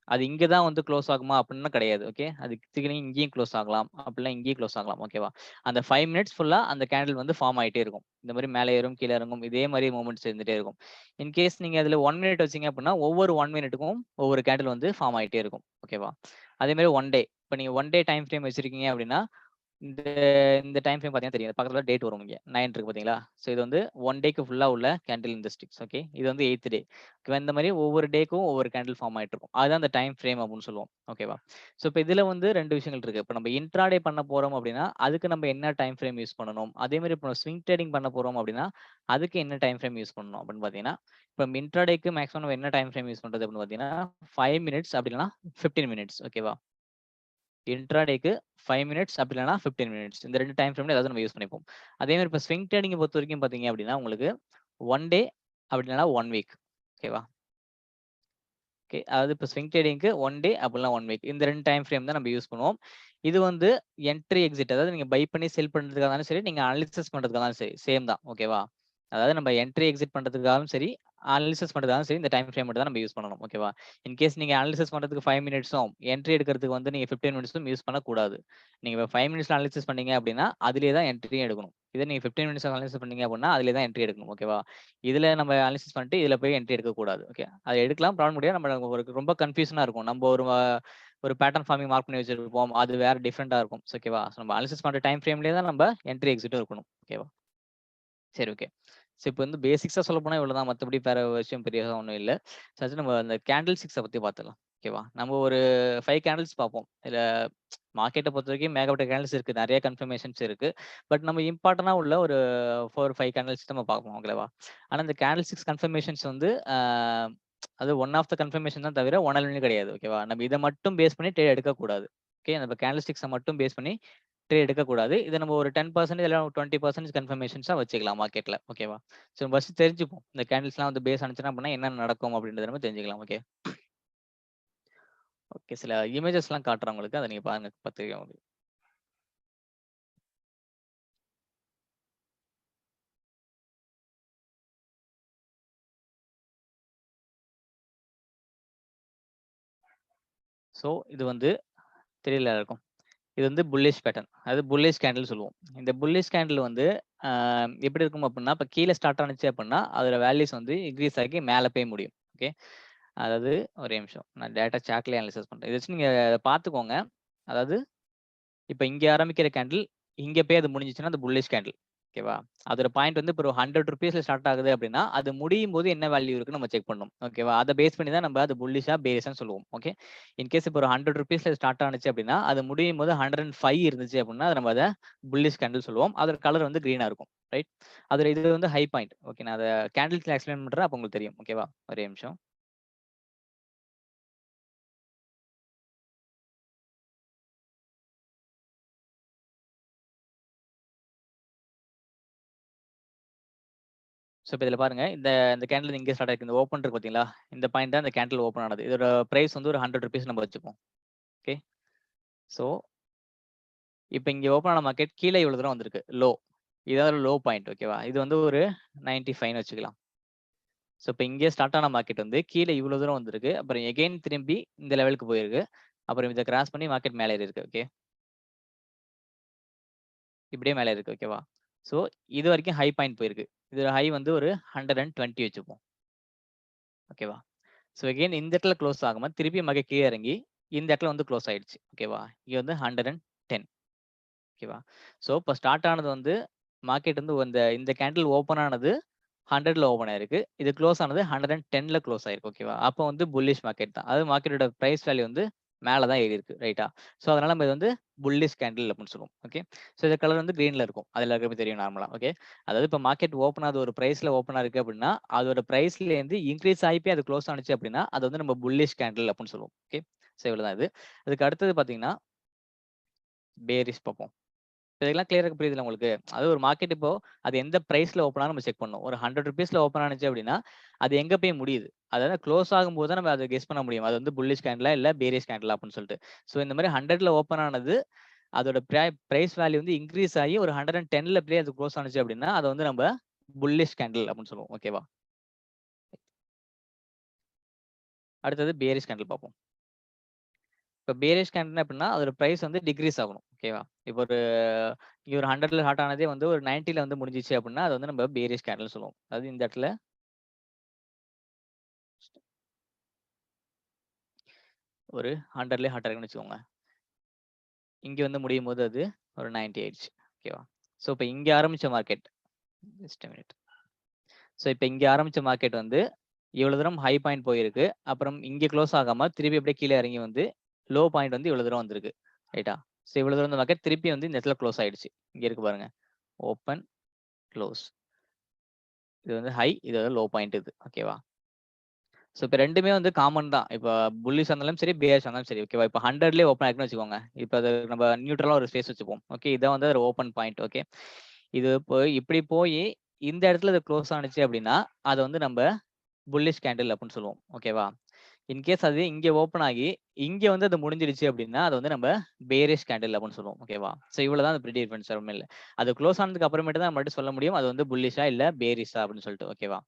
அது இங்க தான் வந்து குளோஸ் ஆகுமா அப்டின்னா கிடையாது. ஓகே. அது திடீர்னு இங்கேயும் குளோஸ் ஆகலாம். அப்படிலாம் இங்கேயும் குளோஸ் ஆகலாம். ஓகேவா? அந்த 5 மினிட்ஸ் ஃபுல்லா அந்த கேண்டில் வந்து ஃபார்ம் ஆயிட்டே இருக்கும். இந்த மாரி மேல ஏறும், கீழ இறங்கும். இதே மாரி மூவ்மெண்ட்ஸ் இருந்துட்டே இருக்கும். இன் கேஸ் நீங்க அதுல 1 மினிட் வச்சீங்க அப்டின்னா, ஒவ்வொரு 1 மினிட்டுக்கும் ஒவ்வொரு கேண்டில் வந்து ஃபார்ம் ஆயிட்டே இருக்கும். ஓகேவா? அதே மாரி 1 டே. இப்ப நீங்க 1 டே டைம் ஃப்ரேம் வச்சிருக்கீங்க அப்டின்னா, இந்த இந்த டைம் ஃப்ரேம் பார்த்தீங்கன்னா தெரியும். பக்கத்துல டேட் வரும் இங்க. 9 இருக்கு பார்த்தீங்களா? ஸோ இது வந்து 1 டேக்கு ஃபுல்லா உள்ள கேண்டில் இந்த ஸ்டிக்ஸ். ஓகே. இது வந்து 8த் டே. இந்த மாரி ஒவ்வொரு டேக்கும் ஒவ்வொரு கேண்டில் ஃபார்ம் ஆயிட்டு இருக்கும். அதுதான் அந்த டைம் ஃப்ரேம் அப்படின்னு சொல்லுவோம். ஓகேவா? ஸோ இப்ப இதுல வந்து 2 விஷயங்கள் இருக்கு. இப்ப நம்ம இன்ட்ராடே பண்ண போறோம் அப்படின்னா, அதுக்கு நம்ம என்ன டைம் ஃப்ரேம் யூஸ் பண்ணணும்? அதே மாரி இப்போ ஸ்விங் ட்ரேடிங் பண்ண போறோம் அப்படின்னா, அதுக்கு என்ன டைம் ஃப்ரேம் யூஸ் பண்ணணும் அப்படின்னு பார்த்தீங்கன்னா, இப்ப இன்ட்ராடேக்கு மேக்ஸிமம் நம்ம என்ன டைம் ஃப்ரேம் யூஸ் பண்றது அப்படின்னு பார்த்தீங்கன்னா, 5 மினிட்ஸ் அப்படி இல்லன்னா 15 மினிட்ஸ். ஓகேவா? இன்ட்ராடேக்கு 5 மினிட்ஸ் அப்படி இல்லன்னா 15 மினிட்ஸ். இந்த 2 டைம் ஃப்ரேம்ல ஏதாவது நம்ம யூஸ் பண்ணிப்போம். அதே மாரி இப்ப ஸ்விங் ட்ரேடிங்க பொறுத்தவரைக்கும் பார்த்தீங்க அப்படின்னா, உங்களுக்கு 1 டே அப்படி இல்லன்னா 1 வீக். ஓகேவா? ஓகே. அதாவது இப்போ ஸ்விங் ட்ரேடிங்க்கு 1 டே அப்படிலாம் 1 வீக். இந்த 2 டைம் ஃப்ரேம் தான் நம்ம யூஸ் பண்ணுவோம். இது வந்து என்ட்ரி, எக்ஸிட் அதாவது நீங்க பை பண்ணி செல் பண்றதுக்கா இருந்தாலும் சரி, நீங்க அனாலிசிஸ் பண்றதுக்கா இருந்தாலும் சரி, சேம் தான். ஓகேவா? அதாவது நம்ம என்ட்ரி, எக்ஸிட் பண்றதுக்காகவும் சரி, அனாலிசிஸ் பண்றதுக்காகவும் சரி, இந்த டைம் ஃப்ரேம் மட்டும் தான் நம்ம யூஸ் பண்ணணும். ஓகேவா? இன்கேஸ் நீங்க அனாலிசிஸ் பண்றதுக்கு 5 மினிட்ஸும், என்ட்ரி எடுக்கிறதுக்கு வந்து நீங்க 15 மினிட்ஸும் யூஸ் பண்ணக்கூடாது. நீங்க இப்ப 5 மினிட்ஸ்ல அனாலிசிஸ் பண்ணீங்க அப்படின்னா, அதிலேயே தான் என்ட்ரியும் எடுக்கணும். இதே நீங்க 15 மினிட்ஸ் அனாலிசிஸ் பண்ணீங்க அப்படின்னா, அதிலேயே தான் என்ட்ரி எடுக்கணும். ஓகேவா? இதுல நம்ம அனாலிசிஸ் பண்ணிட்டு, இதுல போய் என்ட்ரி எடுக்கக்கூடாது. ஓகே. அத எடுக்கலாம், ப்ராப்ளம் கிடையாது. நம்ம ஒரு ரொம்ப கன்ஃப்யூஷனா இருக்கும். நம்ம ஒரு பேட்டர்ன் ஃபார்மிங் மார்க் பண்ணி வச்சிருப்போம். அது வேற டிஃபரெண்ட்டா இருக்கும். ஓகேவா? நம்ம அனாலிசிஸ் பண்ற டைம் ஃப்ரேம்லயே தான் நம்ம என்ட்ரி, எக்ஸிட்டும் இருக்கணும். ஓகேவா? சரி, ஓகே. இப்ப வந்து பேசிக்ஸா சொல்லப்போனா இவ்வளவுதான். மத்தபடி வேற விஷயம் பெரியதா ஒண்ணும் இல்ல. நம்ம அந்த கேண்டில் ஸ்டிக்ஸ பத்தி பார்த்துடலாம். ஓகேவா? நம்ம ஒரு 5 கேண்டில்ஸ் பார்ப்போம். இதுல மார்க்கெட்ட பொறுத்தவரைக்கும் ஏகப்பட்ட கேண்டில்ஸ் இருக்கு. நெறைய கன்ஃபர்மேஷன்ஸ் இருக்கு. பட் நம்ம இம்பார்ட்டன்ட்டா உள்ள ஒரு 4, 5 கேண்டில்ஸ் நம்ம பார்ப்போம். ஓகேவா? ஆனா இந்த கேண்டில் ஸ்டிக்ஸ் கன்ஃபர்மேஷன்ஸ் வந்து அது ஒன் ஆஃப் த கன்ஃபர்மேஷன் தான் தவிர, ஒன் அண்ட் ஒன்லி கிடையாது. ஓகேவா? நம்ம இத மட்டும் பேஸ் பண்ணி ட்ரேட் எடுக்கக்கூடாது. ஓகே. நம்ம கேண்டில் ஸ்டிக்ஸ மட்டும் பேஸ் பண்ணி ட்ரேட் எடுக்கக்கூடாது. இத நம்ம ஒரு 10% இல்ல 20% கன்ஃபர்மேஷன்ஸா வச்சுக்கலாம் மார்க்கெட்ல. ஓகேவா? ஃபர்ஸ்ட் தெரிஞ்சுப்போம். இந்த கேண்டில்ஸ்லாம் வந்து பேஸ் ஆனுச்சுன்னா அப்படின்னா என்ன நடக்கும் அப்படின்றத நம்ம தெரிஞ்சுக்கலாம். ஓகே. ஓகே. சில இமேஜஸ்லாம் காட்டுறேன் உங்களுக்கு. அத நீங்க பாருங்க. தெரியும் உங்களுக்கு. இது வந்து தெரியல எல்லாருக்கும். இது வந்து புல்லிஷ் பேட்டர்ன். அதாவது புல்லிஷ் கேண்டில் சொல்லுவோம். இந்த புல்லிஷ் கேண்டில் வந்து அ எப்படி இருக்கும் அப்டின்னா, இப்ப கீழ ஸ்டார்ட் ஆனுச்சு அப்டின்னா, அதோட வேல்யூஸ் வந்து இன்கிரீஸ் ஆகி மேல போய் முடியும். ஓகே. அதாவது ஒரே நிமிஷம். நான் டேட்டா சார்ட்லயே அனலைசிஸ் பண்றேன். இத வச்சு நீங்க பார்த்துக்கோங்க. அதாவது இப்ப இங்க ஆரம்பிக்கிற கேண்டில், இங்க போய் அது முடிஞ்சுச்சுன்னா, அது புல்லிஷ் கேண்டில். ஓகேவா? அதோட பாயிண்ட் வந்து இப்போ ஒரு ₹100ல ஸ்டார்ட் ஆகுது அப்டின்னா, அது முடியும்போது என்ன வேல்யூ இருக்குன்னு நம்ம செக் பண்ணணும். ஓகேவா? அத பேஸ் பண்ணி தான் நம்ம அது புல்லிஷா, பேரிஷான்னு சொல்லுவோம். ஓகே. இன்கேஸ் இப்போ ஒரு ₹100ல ஸ்டார்ட் ஆனுச்சு அப்டின்னா, அது முடியும்போது 105 இருந்துச்சு அப்டின்னா, நம்ம அத புல்லிஷ் கேண்டில் சொல்லுவோம். அதோட கலர் வந்து கிரீனா இருக்கும். ரைட்? அதோட இது வந்து ஹை பாயிண்ட். ஓகே. நான் அத கேண்டில்ஸ்ல எக்ஸ்பிளைன் பண்றேன். அப்ப உங்களுக்கு தெரியும். ஓகேவா? ஒரே நிமிஷம். இப்ப இதுல பாருங்க. இந்த இந்த கேண்டில் இங்க ஸ்டார்ட் ஆயிருக்கு. இந்த ஓப்பன் இருக்கு பார்த்தீங்களா? இந்த பாயிண்ட் தான் இந்த கேண்டில் ஓப்பன் ஆனது. இதோட பிரைஸ் வந்து ஒரு ₹100 நம்ம வச்சுப்போம். ஓகே. ஸோ, இப்ப இங்க ஓப்பன் ஆன மார்க்கெட் கீழ இவ்வளவு தூரம் வந்திருக்கு. லோ. இதான் லோ பாயிண்ட். ஓகேவா? இது வந்து ஒரு 95ன்னு வச்சுக்கலாம். இப்ப இங்கே ஸ்டார்ட் ஆன மார்க்கெட் வந்து கீழ இவ்வளவு தூரம் வந்திருக்கு. அப்புறம் எகைன் திரும்பி இந்த லெவலுக்கு போயிருக்கு. அப்புறம் இத கிராஸ் பண்ணி மார்க்கெட் மேல ஏறிருக்கு. ஓகே. இப்படியே மேல ஏறிருக்கு. ஓகேவா? ஸோ, இது வரைக்கும் ஹை பாயிண்ட் போயிருக்கு. இதோட ஹை வந்து ஒரு 120 வச்சுப்போம். ஓகேவா? எகைன் இந்த இடத்துல குளோஸ் ஆகாம திருப்பி மார்க்கெட் கீழ இறங்கி இந்த இடத்துல வந்து குளோஸ் ஆயிடுச்சு. ஓகேவா? இங்க வந்து 110. ஓகேவா? இப்ப ஸ்டார்ட் ஆனது வந்து மார்க்கெட் வந்து இந்த கேண்டில் ஓப்பன் ஆனது 100ல ஓப்பன் ஆயிருக்கு. இது குளோஸ் ஆனது 110ல குளோஸ் ஆயிருக்கு. ஓகேவா? அப்ப வந்து புல்லிஷ் மார்க்கெட் தான். அதாவது மார்க்கெட்டோட பிரைஸ் வேல்யூ வந்து மேல தான் ஏறிருக்கு. ரைட்டா? அதனால நம்ம இது வந்து புல்லிஷ் கேண்டில் அப்படின்னு சொல்லுவோம். ஓகே. இந்த கலர் வந்து கிரீன்ல இருக்கும். அது எல்லாருக்குமே தெரியும் நார்மலா. ஓகே. அதாவது இப்ப மார்க்கெட் ஓப்பன் ஆகுது ஒரு பிரைஸ்ல ஓப்பன் ஆயிருக்கு அப்படின்னா, அதோட பிரைஸ்ல இருந்து இன்கிரீஸ் ஆகி போய் அது குளோஸ் ஆனுச்சு அப்படின்னா, அது வந்து நம்ம புல்லிஷ் கேண்டில் அப்படின்னு சொல்லுவோம். ஓகே. இவ்வளவுதான் இது. அதுக்கு அடுத்தது பார்த்தீங்கன்னா, பேரிஷ் பார்ப்போம். இதெல்லாம் கிளியரா புரியுதுல்ல உங்களுக்கு? அது ஒரு மார்க்கெட் இப்போ அது எந்த பிரைஸ்ல ஓப்பன் ஆகும்னு நம்ம செக் பண்ணணும். ஒரு ₹100ல ஓப்பன் ஆனுச்சு அப்படின்னா, அது எங்க போய் முடியுது? அதாவது குளோஸ் ஆகும்போது தான் நம்ம அத கெஸ் பண்ண முடியும். அது வந்து புல்லிஷ் கேண்டிலா இல்ல பேரிஷ் கேண்டிலா அப்படின்னு சொல்லிட்டு. இந்த மாரி 100ல ஓப்பன் ஆனது அதோட பிரைஸ் வேல்யூ வந்து இன்கிரீஸ் ஆகி ஒரு 110ல போய் அது குளோஸ் ஆனுச்சு அப்படின்னா, அத வந்து நம்ம புல்லிஷ் கேண்டில் அப்படின்னு சொல்லுவோம். ஓகேவா? அடுத்தது பேரிஷ் கேண்டில் பார்ப்போம். இப்ப பேரிஷ் கேண்டில்னா எப்படின்னா, அதோட பிரைஸ் வந்து டிக்ரீஸ் ஆகணும். ஓகேவா? இப்போ இங்க ஒரு 100ல ஸ்டார்ட் ஆனதே வந்து ஒரு 90ல வந்து முடிஞ்சுச்சு அப்படின்னா, அது வந்து நம்ம பேரிஷ் கேண்டில்னு சொல்லுவோம். அதாவது இந்த இடத்துல ஒரு 100லயே ஹார்ட் இருக்குன்னு வச்சுக்கோங்க. இங்க வந்து முடியும்போது அது ஒரு 90 ஆயிடுச்சு. ஓகேவா? இப்ப இங்க ஆரம்பிச்ச மார்க்கெட் ஜஸ்ட் அ மினிட். இப்ப இங்க ஆரம்பிச்ச மார்க்கெட் வந்து இவ்வளவு தூரம் ஹை பாயிண்ட் போயிருக்கு. அப்புறம் இங்க குளோஸ் ஆகாம திருப்பி அப்படியே கீழ இறங்கி வந்து லோ பாயிண்ட் வந்து இவ்வளவு தூரம் வந்திருக்கு. ரைட்டா? இவ்வளவு தூரம் இருந்த மார்க்கெட் திருப்பி வந்து இந்த இடத்துல குளோஸ் ஆயிடுச்சு. இங்க இருக்கு பாருங்க. Open, close. இது வந்து ஹை, இது வந்து லோ பாயிண்ட் இது. ஓகேவா? இப்ப 2மே வந்து காமன் தான். இப்ப புல்லிஷா இருந்தாலும் சரி, பேரிஷா இருந்தாலும் சரி. ஓகேவா? இப்ப 100லயே ஓப்பன் ஆயிருக்குன்னு வச்சுக்கோங்க. இப்ப அது நம்ம நியூட்ரலா ஒரு ஸ்பேஸ் வச்சுப்போம். ஓகே. இதான் வந்து ஒரு ஓப்பன் பாயிண்ட். ஓகே. இது இப்படி போயி இந்த இடத்துல இது குளோஸ் ஆனுச்சு அப்படின்னா, அத வந்து நம்ப புல்லிஷ் கேண்டில் அப்படின்னு சொல்லுவோம். ஓகேவா? இன்கேஸ் அது இங்க ஓப்பன் ஆகி, இங்க வந்து அது முடிஞ்சிடுச்சு அப்படின்னா, அது வந்து நம்ம பேரிஷ் கேண்டில் அப்படின்னு சொல்லுவோம். ஓகேவா? ஸோ இவ்வளவு தான் அந்த ப்ரீ டிஃபரன்ஸ் வேற ஒண்ணும் இல்ல. அது குளோஸ் ஆனதுக்கு அப்புறமேட்டு தான் நம்மள்ட்ட சொல்ல முடியும். அது வந்து புல்லிஷா இல்ல பேரிஷா அப்படின்னு சொல்லிட்டு. ஓகேவா?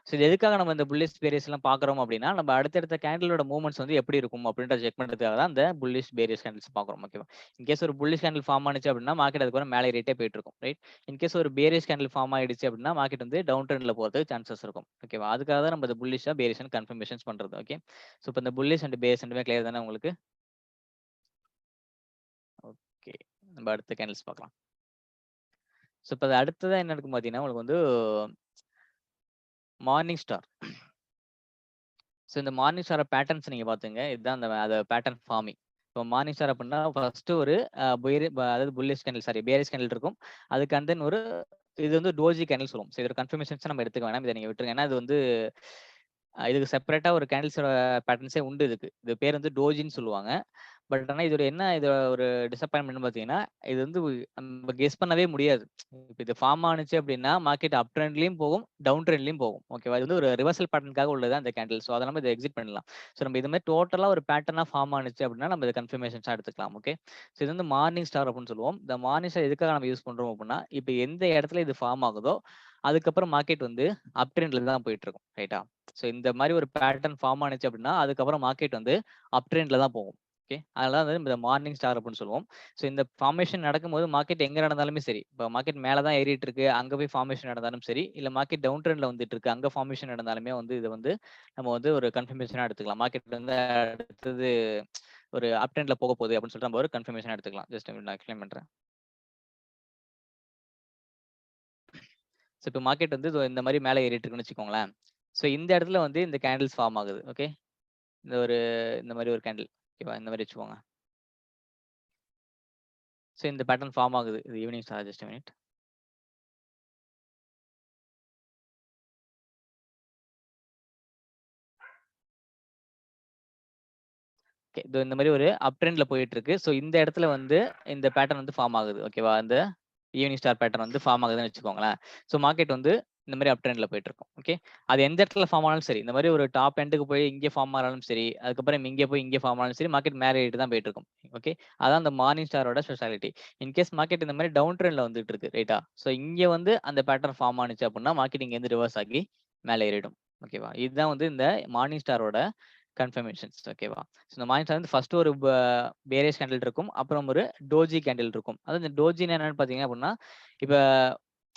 ஸோ இது எதுக்காக நம்ம இந்த புல்லிஷ், பேரிஷ்லாம் பார்க்குறோம் அப்படின்னா, நம்ம அடுத்தடுத்த கேண்டிலோட மூவ்மெண்ட்ஸ் வந்து எப்படி இருக்கும் அப்படின்றத செக் பண்றதுக்காக தான் இந்த புல்லிஷ், பேரிஷ் கேண்டில்ஸ் பார்க்குறோம். ஓகேவா? இன்கேஸ் ஒரு புல்லிஷ் கேண்டில் ஃபார்ம் ஆனுச்சு அப்படின்னா, மார்க்கெட் அதுக்கப்புறம் மேலே ஏறிட்டே போயிட்டு இருக்கும். ரைட்? இன்கேஸ் ஒரு பேரிஷ் கேண்டில் ஃபார்ம் ஆயிடுச்சு அப்படின்னா, மார்க்கெட் வந்து டவுன் ட்ரெண்ட்ல போறதுக்கு சான்சஸ் இருக்கும். ஓகேவா? அதுக்காக தான் நம்ம இந்த புல்லிஷா, பேரிஷ்ன்னு கன்ஃபர்மேஷன்ஸ் பண்றது. ஓகே. ஸோ இப்ப இந்த புல்லிஷ் அண்ட் பேரிஷ் 2மே கிளியர் தானே உங்களுக்கு? ஓகே. நம்ம அடுத்த கேண்டில்ஸ் பார்க்கலாம். ஸோ இப்ப அது அடுத்ததா என்ன இருக்கும் பார்த்தீங்கன்னா, உங்களுக்கு வந்து மார்னிங் ஸ்டார். ஸோ இந்த மார்னிங் ஸ்டார் பேட்டர்ன்ஸ் நீங்க பார்த்துங்க. இதுதான் அந்த அது பேட்டர்ன் ஃபார்மிங். இப்போ மார்னிங் ஸ்டார் அப்படின்னா ஃபர்ஸ்ட் ஒரு அதாவது bullish candle sorry bearish candle இருக்கும். அதுக்கு அண்ட் தென் ஒரு இது வந்து டோஜி கேண்டில் சொல்லுவோம். ஸோ இதோட கன்ஃபர்மேஷன்ஸ் நம்ம எடுத்துக்க வேணாம். இத நீங்க விட்டுருங்க. ஏன்னா இது வந்து இதுக்கு செப்பரேட்டா ஒரு கேண்டில்ஸோட பேட்டர்ன்ஸே உண்டு இதுக்கு. இது பேர் வந்து டோஜின்னு சொல்லுவாங்க. பட் ஆனா இதோட என்ன இதோட ஒரு டிசப்பாயின்ட்மென்ட்னு பார்த்தீங்கன்னா, இது வந்து நம்ம கெஸ் பண்ணவே முடியாது. இப்ப இது ஃபார்ம் ஆனுச்சு அப்படின்னா, மார்க்கெட் அப் ட்ரெண்ட்லயும் போகும், டவுன் ட்ரெண்ட்லயும் போகும். ஓகேவா? இது வந்து ஒரு ரிவர்சல் பேட்டர்னுக்காக உள்ளது அந்த கேண்டில். ஸோ அத நம்ம இத எக்ஸிட் பண்ணிடலாம். ஸோ நம்ம இது மாரி டோட்டலா ஒரு பேட்டர்னா ஃபார்ம் ஆனுச்சு அப்படின்னா, நம்ம இத கன்ஃபர்மேஷன்ஸா எடுத்துக்கலாம். ஓகே. ஸோ இது வந்து மார்னிங் ஸ்டார் அப்படின்னு சொல்லுவோம். இந்த மார்னிங் ஸ்டார் எதுக்காக நம்ம யூஸ் பண்றோம் அப்படின்னா, இப்ப எந்த இடத்துல இது ஃபார்ம் ஆகுதோ, அதுக்கப்புறம் மார்க்கெட் வந்து அப் ட்ரெண்ட்ல தான் போயிட்டு இருக்கும். ரைட்டா? ஸோ இந்த மாரி ஒரு பேட்டர்ன் ஃபார்ம் ஆனுச்சு அப்படின்னா, அதுக்கப்புறம் மார்க்கெட் வந்து அப் ட்ரெண்ட்ல தான் போகும். ஓகே. அதனால வந்து இந்த மார்னிங் ஸ்டார் அப்படின்னு சொல்லுவோம். ஸோ இந்த ஃபார்மேஷன் நடக்கும்போது மார்க்கெட் எங்க நடந்தாலுமே சரி, இப்போ மார்க்கெட் மேல தான் ஏறிட்டு இருக்கு, அங்க போய் ஃபார்மேஷன் நடந்தாலும் சரி, இல்ல மார்க்கெட் டவுன் ட்ரெண்ட்ல வந்துட்டு இருக்கு, அங்க ஃபார்மேஷன் நடந்தாலுமே வந்து இத வந்து நம்ம வந்து ஒரு கன்ஃபர்மேஷனா எடுத்துக்கலாம். மார்க்கெட் வந்து அடுத்தது ஒரு அப் ட்ரெண்ட்ல போக போகுது அப்படின்னு சொல்லிட்டு நம்ம ஒரு கன்ஃபர்மேஷனா எடுத்துக்கலாம். ஜஸ்ட் நான் எக்ஸ்பிளைன் பண்றேன். ஸோ இப்போ மார்க்கெட் வந்து இதோ இந்த மாரி மேல ஏறிட்டு இருக்குன்னு வச்சுக்கோங்களேன். ஸோ இந்த இடத்துல வந்து இந்த கேண்டில்ஸ் ஃபார்ம் ஆகுது. ஓகே. இந்த ஒரு இந்த மாரி ஒரு கேண்டில். ஓகேவா? இந்த மாரி வச்சுக்கோங்க. ஸோ இந்த பேட்டர்ன் ஃபார்ம் ஆகுது. இது evening star just minute. Okay. இதோ இந்த மாரி ஒரு அப் ட்ரெண்ட்ல போயிட்டு இருக்கு. ஸோ இந்த இடத்துல வந்து இந்த பேட்டர்ன் வந்து ஃபார்ம் ஆகுது. ஓகேவா? இந்த ஈவினிங் ஸ்டார் பேட்டர்ன் வந்து ஃபார்ம் ஆகுதுன்னு வச்சுக்கோங்களேன். ஸோ மார்க்கெட் வந்து இந்த மாரி அப் ட்ரெண்ட்ல போயிட்டு இருக்கும். ஓகே. அது எந்த இடத்துல ஃபார்ம் ஆனாலும் சரி, இந்த மாரி ஒரு டாப் எண்டுக்கு போய் இங்க ஃபார்ம் ஆனாலும் சரி, அதுக்கப்புறம் இங்க போய் இங்க ஃபார்ம் ஆனாலும் சரி, மார்க்கெட் மேல ஏறிட்டு தான் போயிட்டு இருக்கும். ஓகே. அதான் அந்த மார்னிங் ஸ்டாரோட ஸ்பெஷாலிட்டி. இன்கேஸ் மார்க்கெட் இந்த மாரி டவுன் ட்ரெண்ட்ல வந்துட்டு இருக்கு. ரைட்டா? ஸோ இங்க வந்து அந்த பேட்டர்ன் ஃபார்ம் ஆனுச்சு அப்படின்னா, மார்க்கெட் இங்கேருந்து ரிவர்ஸ் ஆகி மேல ஏறிடும். ஓகேவா? இதுதான் வந்து இந்த மார்னிங் ஸ்டாரோட கன்ஃபர்மேஷன்ஸ். ஓகேவா? ஸோ இந்த மார்னிங் ஸ்டார் வந்து ஃபர்ஸ்ட் ஒரு பேரிஷ் கேண்டில் இருக்கும். அப்புறம் ஒரு டோஜி கேண்டில் இருக்கும். அதாவது இந்த டோஜின்னா என்னன்னு பார்த்தீங்க அப்படின்னா, இப்ப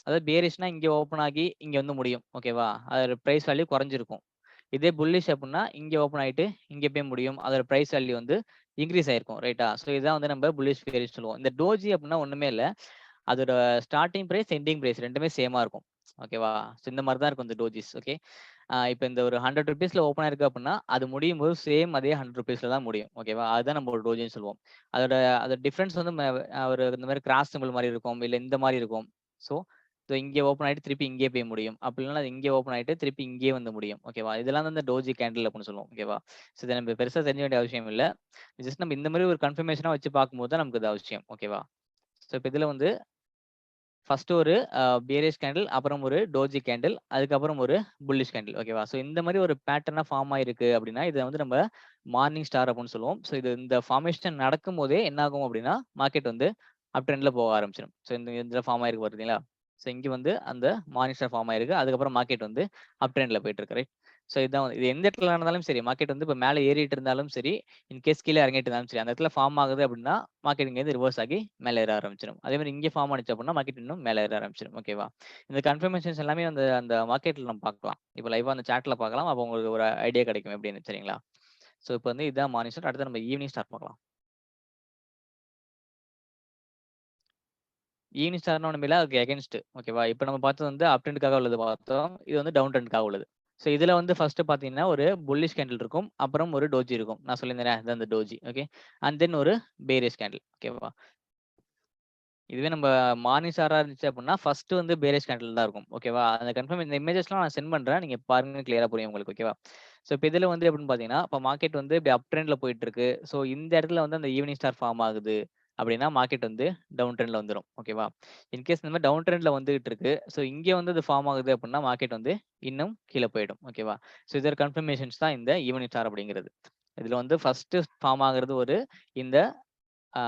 அதாவது பேரிஷ்னா இங்க ஓப்பன் ஆகி இங்க வந்து முடியும். ஓகேவா? அதோட பிரைஸ் வேல்யூ குறைஞ்சிருக்கும். இதே புல்லிஷ் அப்டின்னா, இங்க ஓப்பன் ஆயிட்டு, இங்க போய் முடியும். அதோட பிரைஸ் வேல்யூ வந்து இன்கிரீஸ் ஆயிருக்கும். ரைட்டா? ஸோ இதான் வந்து நம்ம புல்லிஷ், பேரிஷ் சொல்லுவோம். இந்த டோஜி அப்டின்னா ஒண்ணுமே இல்ல. அதோட ஸ்டார்ட்டிங் பிரைஸ், எண்டிங் பிரைஸ் 2மே சேமா இருக்கும். ஓகேவா? ஸோ இந்த மாரி தான் இருக்கும் இந்த டோஜிஸ். ஓகே. இப்ப இந்த ஒரு ₹100ல ஓப்பன் ஆயிருக்கு அப்டின்னா, அது முடியும்போது சேம் அதே ₹100ல தான் முடியும். ஓகேவா? அதுதான் நம்ம ஒரு டோஜின்னு சொல்லுவோம். அதோட அதோட டிஃபரன்ஸ் வந்து ஒரு இந்த மாரி கிராஸ் சிம்பல் மாரி இருக்கும். இல்ல இந்த மாரி இருக்கும். ஸோ இங்க ஓப்பன் ஆயிட்டு திருப்பி இங்கேயே போய் முடியும். அப்படி இல்லன்னா அது இங்கே ஓப்பன் ஆயிட்டு திருப்பி இங்கேயே வந்து முடியும். ஓகேவா? இதெல்லாம் தான் இந்த டோஜி கேண்டில் அப்படின்னு சொல்லுவோம். ஓகேவா? ஸோ இத நம்ம பெருசா தெரிஞ்சுக்க வேண்டிய அவசியம் இல்ல. ஜஸ்ட் நம்ம இந்த மாரி ஒரு கன்ஃபர்மேஷனா வச்சு பார்க்கும்போது தான் நமக்கு இது அவசியம். ஓகேவா? ஸோ இப்ப இதுல வந்து ஃபர்ஸ்ட் ஒரு பியரிஷ் கேண்டில், அப்புறம் ஒரு டோஜி கேண்டில், அதுக்கப்புறம் ஒரு புல்லிஷ் கேண்டில். ஓகேவா? ஸோ இந்த மாரி ஒரு பேட்டர்னா ஃபார்ம் ஆயிருக்கு அப்படின்னா, இத வந்து நம்ம மார்னிங் ஸ்டார் அப்படின்னு சொல்லுவோம். ஸோ இது இந்த ஃபார்மேஷன் நடக்கும்போதே என்ன ஆகும் அப்படின்னா, மார்க்கெட் வந்து அப் ட்ரெண்ட்ல போக ஆரம்பிச்சிடும். ஸோ இந்த இதுல ஃபார்ம் ஆயிருக்கு பார்த்தீங்களா? ஸோ இங்க வந்து அந்த மார்னிங் ஸ்டார் ஃபார்ம் ஆயிருக்கு. அதுக்கப்புறம் மார்க்கெட் வந்து அப் ட்ரெண்ட்ல போயிட்டு இருக்கு. ரைட்? ஸோ இதான் இது எந்த இடத்துல நடந்தாலும் சரி, மார்க்கெட் வந்து இப்ப மேல ஏறிட்டு இருந்தாலும் சரி, இன்கேஸ் கீழ இறங்கிட்டு இருந்தாலும் சரி, அந்த இடத்துல ஃபார்ம் ஆகுது அப்படின்னா, மார்க்கெட் இங்கேருந்து ரிவர்ஸ் ஆகி மேல ஏற ஆரம்பிச்சிடும். அதே மாரி இங்க ஃபார்ம் ஆனுச்சு அப்படின்னா, மார்க்கெட் இன்னும் மேல ஏற ஆரம்பிச்சிடும். ஓகேவா? இந்த கன்ஃபர்மேஷன்ஸ் எல்லாமே அந்த அந்த மார்க்கெட்ல நம்ம பார்க்கலாம். இப்ப லைவா அந்த சார்ட்ல பார்க்கலாம். அப்ப உங்களுக்கு ஒரு ஐடியா கிடைக்கும் எப்படின்னு. சரிங்களா? ஸோ இப்ப வந்து இதான் மார்னிங் ஸ்டார். அடுத்து நம்ம ஈவினிங் ஸ்டார் பார்க்கலாம். ஈவினிங் ஸ்டார்னா ஒண்ணுமே இல்ல. அதுக்கு எகைன்ஸ்ட். ஓகேவா? இப்ப நம்ம பார்த்தது வந்து அப் ட்ரெண்ட்க்காக உள்ளது பார்த்தோம். இது வந்து டவுன் ட்ரெண்ட்க்காக உள்ளது. ஸோ இதுல வந்து ஃபர்ஸ்ட் பார்த்தீங்கன்னா, ஒரு புல்லிஷ் கேண்டில் இருக்கும். அப்புறம் ஒரு டோஜி இருக்கும். நான் சொல்லியிருந்தேனே அதான் அந்த டோஜி. ஓகே. அண்ட் தென் ஒரு பேரிஷ் கேண்டில். ஓகேவா? இதுவே நம்ம மார்னிங் ஸ்டாரா இருந்துச்சு அப்படின்னா, ஃபர்ஸ்ட் வந்து பேரிஷ் கேண்டில் தான் இருக்கும். ஓகேவா? அந்த கன்ஃபர்ம் இந்த இமேஜஸ்லாம் நான் சென்ட் பண்றேன். நீங்க பாருங்க கிளியரா புரியும் உங்களுக்கு. ஓகேவா? ஸோ இப்ப இதுல வந்து எப்படின்னு பார்த்தீங்கன்னா, இப்ப மார்க்கெட் வந்து இப்படி அப் ட்ரெண்ட்ல போயிட்டு இருக்கு. ஸோ இந்த இடத்துல வந்து அந்த ஈவினிங் ஸ்டார் ஃபார்ம் ஆகுது. அப்படின்னா மார்க்கெட் வந்து டவுன் ட்ரெண்ட்ல வந்துரும். ஓகேவா? இன்கேஸ் இந்த மாரி டவுன் ட்ரெண்ட்ல வந்துகிட்டு இருக்கு. ஸோ இங்க வந்து அது ஃபார்ம் ஆகுது அப்படின்னா மார்க்கெட் வந்து இன்னும் கீழ போயிடும். ஓகேவா? ஸோ இதோட கன்ஃபர்மேஷன்ஸ் தான் இந்த ஈவனிங் ஸ்டார் அப்படிங்கிறது. இதுல வந்து ஃபர்ஸ்ட் ஃபார்ம் ஆகுறது இந்த ஆ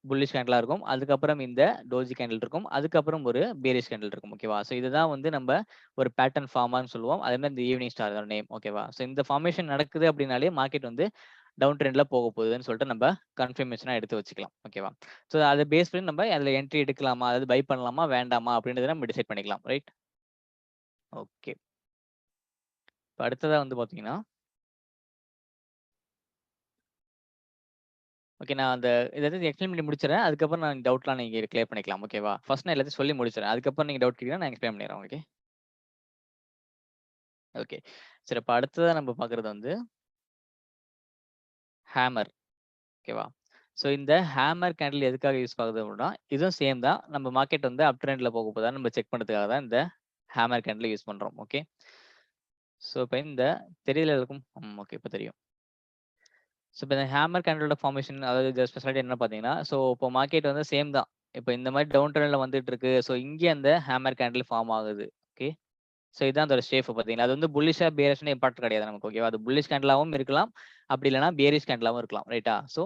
புல்லிஷ் கேண்டிலா இருக்கும். அதுக்கப்புறம் இந்த டோஜி கேண்டில் இருக்கும். அதுக்கப்புறம் ஒரு பேரிஷ் கேண்டில் இருக்கும். ஓகேவா? ஸோ இதுதான் வந்து நம்ப ஒரு பேட்டர்ன் ஃபார்மான்னு சொல்லுவோம். அதே மாரி இந்த ஈவனிங் ஸ்டார் அதோட நேம். ஓகேவா? ஸோ இந்த ஃபார்மேஷன் நடக்குது அப்படின்னாலே மார்க்கெட் வந்து டவுன் ட்ரெண்ட்ல போக போகுதுன்னு சொல்லிட்டு நம்ப கன்ஃபர்மேஷனா எடுத்து வச்சுக்கலாம். ஓகேவா? ஸோ அத பேஸ் பண்ணி நம்ம அதுல என்ட்ரி எடுக்கலாமா? அதாவது பை பண்ணலாமா? வேண்டாமா? அப்படின்றத நம்ம டிசைட் பண்ணிக்கலாம். ரைட்? ஓகே. இப்ப அடுத்ததா வந்து பார்த்தீங்கன்னா, ஓகே நான் அந்த எல்லாத்தையும் எக்ஸ்பிளைன் பண்ணி முடிச்சுர்றேன். அதுக்கப்புறம் நான் டவுட்லாம் நீங்க கிளியர் பண்ணிக்கலாம். ஓகேவா? ஃபர்ஸ்ட் நான் எல்லாத்தையும் சொல்லி முடிச்சுர்றேன். அதுக்கப்புறம் நீங்க டவுட் கேட்டீங்கன்னா நான் எக்ஸ்பிளைன் பண்ணிர்றேன். ஓகே? ஓகே. சரி அப்ப அடுத்ததா நம்ம பார்க்குறது வந்து ஹேமர். ஓகேவா? ஸோ இந்த ஹேமர் கேண்டில் எதுக்காக யூஸ் ஆகுது அப்படின்னா, இதுவும் சேம் தான். நம்ம மார்க்கெட் வந்து அப் ட்ரெண்ட்ல போக போதான்னு நம்ம செக் பண்றதுக்காக தான் இந்த ஹேமர் கேண்டில் யூஸ் பண்றோம். ஓகே. ஸோ இப்ப இந்த தெரியல எல்லாருக்கும்? ஓகே இப்ப தெரியும். ஸோ இப்ப இந்த ஹேமர் கேண்டிலோட ஃபார்மேஷன் அதாவது இந்த ஸ்பெஷாலிட்டி என்னன்னு பார்த்தீங்கன்னா, ஸோ இப்போ மார்க்கெட் வந்து சேம் தான். இப்ப இந்த மாரி டவுன் ட்ரெண்ட்ல வந்துட்டு இருக்கு. ஸோ இங்கே அந்த ஹேமர் கேண்டில் ஃபார்ம் ஆகுது. ஓகே. ஸோ இதான் அதோட ஷேப் பார்த்தீங்களா? அது வந்து புல்லிஷா, பியரிஷ்ன்னு இம்பார்ட்டன்ட் கிடையாது நமக்கு. ஓகேவா? அது புல்லிஷ் கேண்டிலாவும் இருக்கலாம். அப்படி இல்லன்னா பியரிஷ் கேண்டிலாவும் இருக்கலாம். ரைட்டா? ஸோ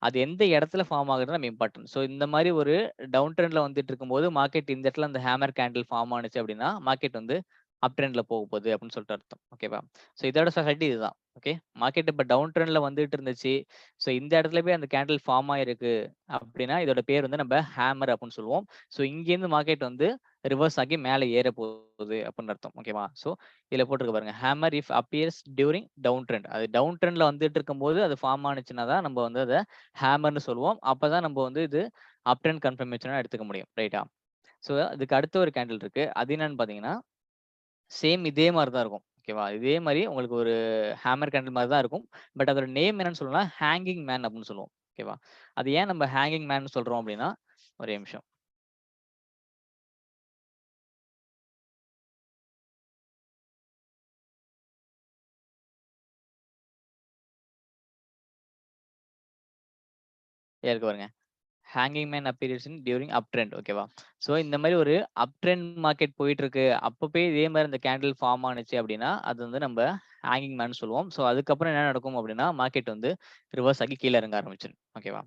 அது எந்த இடத்துல ஃபார்ம் ஆகுதுன்னு நம்ம இம்பார்ட்டன்ட். ஸோ இந்த மாரி ஒரு டவுன் ட்ரெண்ட்ல வந்துட்டு இருக்கும்போது, மார்க்கெட் இந்த இடத்துல அந்த ஹேமர் கேண்டில் ஃபார்ம் ஆனுச்சு அப்படின்னா, மார்க்கெட் வந்து அப் ட்ரெண்ட்ல போக போகுது அப்படின்னு சொல்லிட்டு அர்த்தம். ஓகேவா? ஸோ இதோட ஸ்பெஷாலிட்டி இதுதான். ஓகே. மார்க்கெட் இப்ப டவுன் ட்ரெண்ட்ல வந்துட்டு இருந்துச்சு. ஸோ இந்த இடத்துல போய் அந்த கேண்டில் ஃபார்ம் ஆயிருக்கு அப்படின்னா, இதோட பேர் வந்து நம்ம ஹேமர் அப்படின்னு சொல்லுவோம். ஸோ இங்கேருந்து மார்க்கெட் வந்து ரிவர்ஸ் ஆகி மேல ஏற போகுது அப்படின்னு அர்த்தம். ஓகேவா? ஸோ இதுல போட்டிருக்கு பாருங்க. Hammer if appears during down trend. அது டவுன் ட்ரெண்ட்ல வந்துட்டு இருக்கும்போது அது ஃபார்ம் ஆனுச்சுன்னா தான் நம்ம வந்து அத ஹேமர்ன்னு சொல்லுவோம். அப்பதான் நம்ம வந்து இது அப் ட்ரெண்ட் கன்ஃபர்மேஷனா எடுத்துக்க முடியும். ரைட்டா? ஸோ அதுக்கு அடுத்த ஒரு கேண்டில் இருக்கு. அது என்னன்னு பார்த்தீங்கன்னா, சேம் இதே மாரி தான் இருக்கும். ஓகேவா? இதே மாரி உங்களுக்கு ஒரு ஹேமர் கேண்டில் மாரி தான் இருக்கும். பட் அதோட நேம் என்னன்னு சொல்லணும்னா, ஹேங்கிங் மேன் அப்படின்னு சொல்லுவோம். ஓகேவா? அது ஏன் நம்ம ஹேங்கிங் மேன் சொல்றோம் அப்படின்னா, ஒரே நிமிஷம். இருக்கு பாருங்க. ஹேங்கிங் மேன் அப்பியர்ஸ் இன் டியூரிங் அப் ட்ரெண்ட். ஓகேவா? ஸோ இந்த மாரி ஒரு அப் ட்ரெண்ட் மார்க்கெட் போயிட்டு இருக்கு. அப்ப போய் இதே மாரி இந்த கேண்டில் ஃபார்ம் ஆனுச்சு அப்படின்னா, அது வந்து நம்ப ஹேங்கிங் மேன் சொல்லுவோம். ஸோ அதுக்கப்புறம் என்ன நடக்கும் அப்படின்னா, மார்க்கெட் வந்து ரிவர்ஸ் ஆகி கீழ இறங்க ஆரம்பிச்சுரும். ஓகேவா?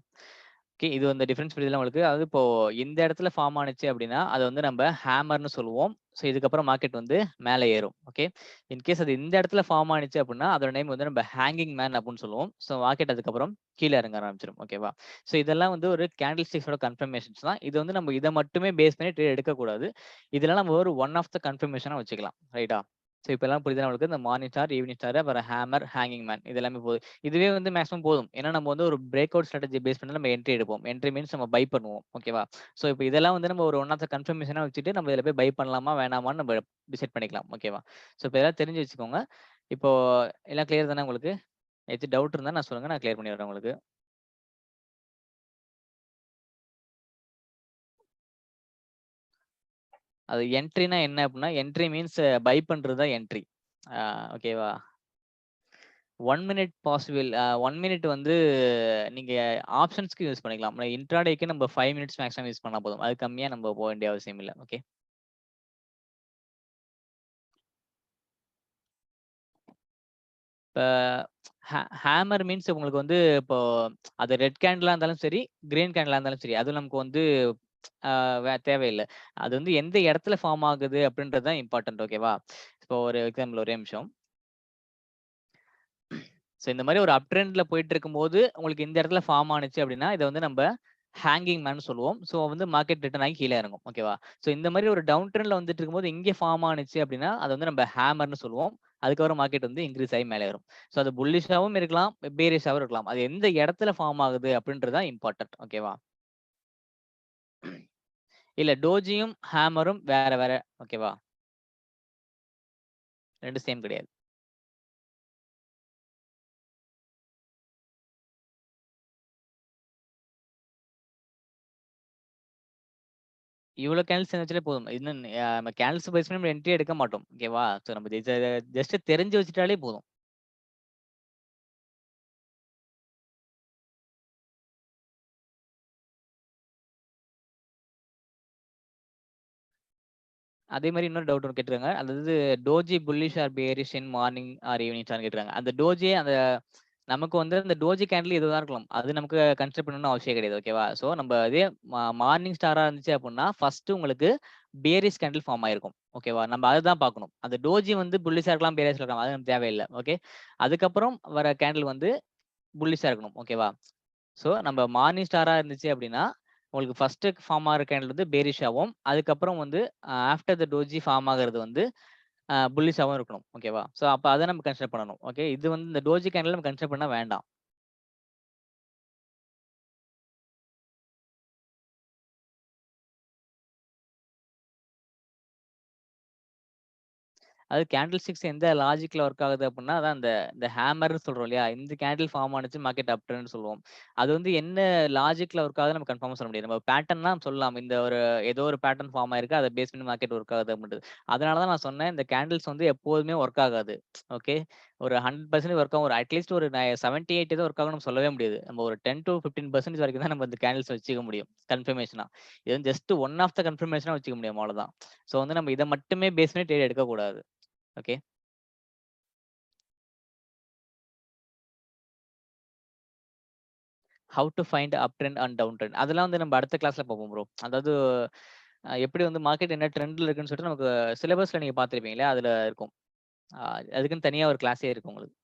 ஓகே. இது அந்த டிஃபரன்ஸ் புரியுதுல்ல உங்களுக்கு? அதாவது இப்போ இந்த இடத்துல ஃபார்ம் ஆனுச்சு அப்படின்னா, அத வந்து நம்ப ஹேமர்ன்னு சொல்லுவோம். ஸோ இதுக்கப்புறம் மார்க்கெட் வந்து மேல ஏறும். ஓகே. இன்கேஸ் அது இந்த இடத்துல ஃபார்ம் ஆனுச்சு அப்படின்னா, அதோட நேம் வந்து நம்ம ஹேங்கிங் மேன் அப்படின்னு சொல்லுவோம். ஸோ மார்க்கெட் அதுக்கப்புறம் கீழ இறங்க ஆரம்பிச்சுரும். ஓகேவா? ஸோ இதெல்லாம் வந்து ஒரு கேண்டில் ஸ்டிக்ஸோட கன்ஃபர்மேஷன்ஸ் தான். இது வந்து நம்ம இத மட்டுமே பேஸ் பண்ணி ட்ரேட் எடுக்கக்கூடாது. இதெல்லாம் நம்ம ஒரு ஒன் ஆஃப் த கன்ஃபர்மேஷனா வச்சுக்கலாம். ரைட்டா? ஸோ இப்ப எல்லாம் புரியுதா உங்களுக்கு? இந்த மார்னிங் ஸ்டார், ஈவினிங் ஸ்டார், அப்புறம் ஹேமர், ஹேங்கிங் மேன் இது எல்லாமே போதும். இதுவே வந்து மேக்ஸிமம் போதும். ஏன்னா நம்ம வந்து ஒரு பிரேக் அவுட் ஸ்ட்ராட்டஜி பேஸ் பண்ணி நம்ம என்ட்ரி எடுப்போம். என்ட்ரி மீன்ஸ் நம்ம பை பண்ணுவோம். ஓகேவா? ஸோ இப்ப இதெல்லாம் வந்து நம்ம ஒரு ஒன் ஆஃப் த கன்ஃபர்மேஷனா வச்சுட்டு நம்ம இதுல போய் பை பண்ணலாமா? வேணாமான்னு நம்ம டிசைட் பண்ணிக்கலாம். ஓகேவா? ஸோ இப்ப இதெல்லாம் தெரிஞ்சு வச்சுக்கோங்க. இப்போ எல்லாம் கிளியர் தானே உங்களுக்கு? ஏதாச்சும் டவுட் இருந்தா நான் சொல்லுங்க. நான் கிளியர் பண்ணி விடுறேன் உங்களுக்கு. அது என்ட்ரினா என்ன அப்டின்னா, என்ட்ரி மீன்ஸ் பை பண்றது தான் என்ட்ரி. ஆ ஓகேவா? 1 மினிட் பாசிபிள் 1 மினிட் வந்து நீங்க ஆப்ஷன்ஸ்க்கு யூஸ் பண்ணிக்கலாம். இன்ட்ராடேக்கு நம்ம 5 மினிட்ஸ் மேக்ஸிமம் யூஸ் பண்ணா போதும். அதுக்கு கம்மியா நம்ம போ வேண்டிய அவசியம் இல்ல. ஓகே. இப்ப ஹேமர் மீன்ஸ் உங்களுக்கு வந்து இப்போ அது ரெட் கேண்டிலா இருந்தாலும் சரி, கிரீன் கேண்டிலா இருந்தாலும் சரி, அது நமக்கு வந்து அ தேவையில்ல. அது வந்து எந்த இடத்துல ஃபார்ம் ஆகுது அப்படின்றது தான் இம்பார்ட்டன்ட். ஓகேவா? இப்போ ஒரு எக்ஸாம்பிள் ஒரே நிமிஷம். ஸோ இந்த மாரி ஒரு அப் ட்ரெண்ட்ல போயிட்டு இருக்கும்போது, உங்களுக்கு இந்த இடத்துல ஃபார்ம் ஆனுச்சு அப்டின்னா, இத வந்து நம்ப ஹேங்கிங் மேன் சொல்லுவோம். ஸோ வந்து மார்க்கெட் ரிட்டர்ன் ஆகி கீழ இறங்கும். ஓகேவா? ஸோ இந்த மாரி ஒரு டவுன் ட்ரெண்ட்ல வந்துட்டு இருக்கும்போது, இங்க ஃபார்ம் ஆனுச்சு அப்டின்னா, அத வந்து நம்ப ஹேமர்ன்னு சொல்லுவோம். அதுக்கப்புறம் மார்க்கெட் வந்து இன்கிரீஸ் ஆகி மேல ஏறும். ஸோ அது புல்லிஷாவும் இருக்கலாம், பேரிஷாவும் இருக்கலாம். அது எந்த இடத்துல ஃபார்ம் ஆகுது அப்டின்றது தான் இம்பார்ட்டன்ட். ஓகேவா? இல்ல டோஜியும், ஹேமரும் வேற வேற. ஓகேவா? 2 சேம் கிடையாது. இவ்வளோ கேண்டில்ஸ் இருந்துச்சுலே போதும். இன்னும் நம்ம கேண்டில்ஸ் பேஸ் பண்ணி நம்ம என்ட்ரி எடுக்க மாட்டோம். ஓகேவா? ஸோ நம்ம ஜஸ்ட் தெரிஞ்சு வச்சுட்டாலே போதும். அதே மாரி இன்னொரு டவுட் ஒண்ணு கேட்டிருக்காங்க. அதாவது doji bullish or bearish in morning or evening ஸ்டார்ன்னு கேட்டிருக்காங்க. அந்த டோஜி அந்த நமக்கு வந்து அந்த டோஜி கேண்டில் எதுவா இருக்கலாம். அது நமக்கு கன்சிடர் பண்ணணும்னு அவசியம் கிடையாது. ஓகேவா? ஸோ நம்ம அதே மார்னிங் ஸ்டாரா இருந்துச்சு அப்புட்ன்னா, ஃபர்ஸ்ட்டு உங்களுக்கு பேரிஷ் கேண்டில் ஃபார்ம் ஆயிருக்கும். ஓகேவா? நம்ம அததான் பார்க்கணும். அந்த டோஜி வந்து புல்லிஷா இருக்கலாம், பேரிஷா இருக்கலாம். அது நமக்கு தேவையில்ல. ஓகே. அதுக்கப்புறம் வர கேண்டில் வந்து புல்லிஷா இருக்கணும். ஓகேவா? ஸோ நம்ம மார்னிங் ஸ்டாரா இருந்துச்சு அப்டின்னா, உங்களுக்கு ஃபர்ஸ்ட்டு ஃபார்ம் ஆகுற கேண்டில் வந்து பேரிஷாவும், அதுக்கப்புறம் வந்து ஆஃப்டர் த டோஜி ஃபார்ம் ஆகுறது வந்து புல்லிஷாவும் இருக்கணும். ஓகேவா? ஸோ அப்ப அத நம்ம கன்சிடர் பண்ணணும். ஓகே. இது வந்து இந்த டோஜி கேண்டில் நம்ம கன்சிடர் பண்ண வேண்டாம். அது கேண்டில் ஸ்டிக்ஸ் எந்த லாஜிக்ல ஒர்க் ஆகுது அப்டின்னா, அதான் இந்த ஹேமர்ன்னு சொல்றோம் இல்லையா? இந்த கேண்டில் ஃபார்ம் ஆனுச்சு மார்க்கெட் அப் ட்ரெண்ட்ன்னு சொல்லுவோம். அது வந்து என்ன லாஜிக்ல ஒர்க் ஆகுதுன்னு நம்ம கன்ஃபார்மா சொல்ல முடியாது. நம்ம பேட்டர்ன்னா சொல்லலாம். இந்த ஒரு ஏதோ ஒரு பேட்டர்ன் ஃபார்ம் ஆயிருக்கு. அத பேஸ் பண்ணி மார்க்கெட் ஒர்க் ஆகுது அப்டின்றது. அதனால தான் நான் சொன்னேன், இந்த கேண்டில்ஸ் வந்து எப்போதுமே ஒர்க் ஆகாது. ஓகே. ஒரு 100% ஒர்க் ஆகும். ஒரு அட்லீஸ்ட் ஒரு 78 ஏதோ ஒர்க் ஆகும்னு நம்ம சொல்லவே முடியாது. நம்ம ஒரு 10 டூ 15% வரைக்கும் தான் நம்ம இந்த கேண்டில்ஸ் வச்சுக்க முடியும். கன்ஃபர்மேஷனா. இது வந்து ஜஸ்ட் ஒன் ஆஃப் த கன்ஃபர்மேஷனா வச்சுக்க முடியும். அவ்வளோதான். ஸோ வந்து நம்ம இத மட்டுமே பேஸ் பண்ணி ட்ரேட் எடுக்கக்கூடாது. Okay. How to find up trend and down trend. அதெல்லாம் வந்து நம்ம அடுத்த கிளாஸ்ல பார்ப்போம் ப்ரோ. அதாவது எப்படி வந்து மார்க்கெட் என்ன ட்ரெண்ட்ல இருக்குன்னு சொல்லிட்டு நமக்கு சிலபஸ்ல நீங்க பார்த்திருப்பீங்களா? அதுல இருக்கும். அ அதுக்குன்னு தனியா ஒரு கிளாஸே இருக்கு உங்களுக்கு.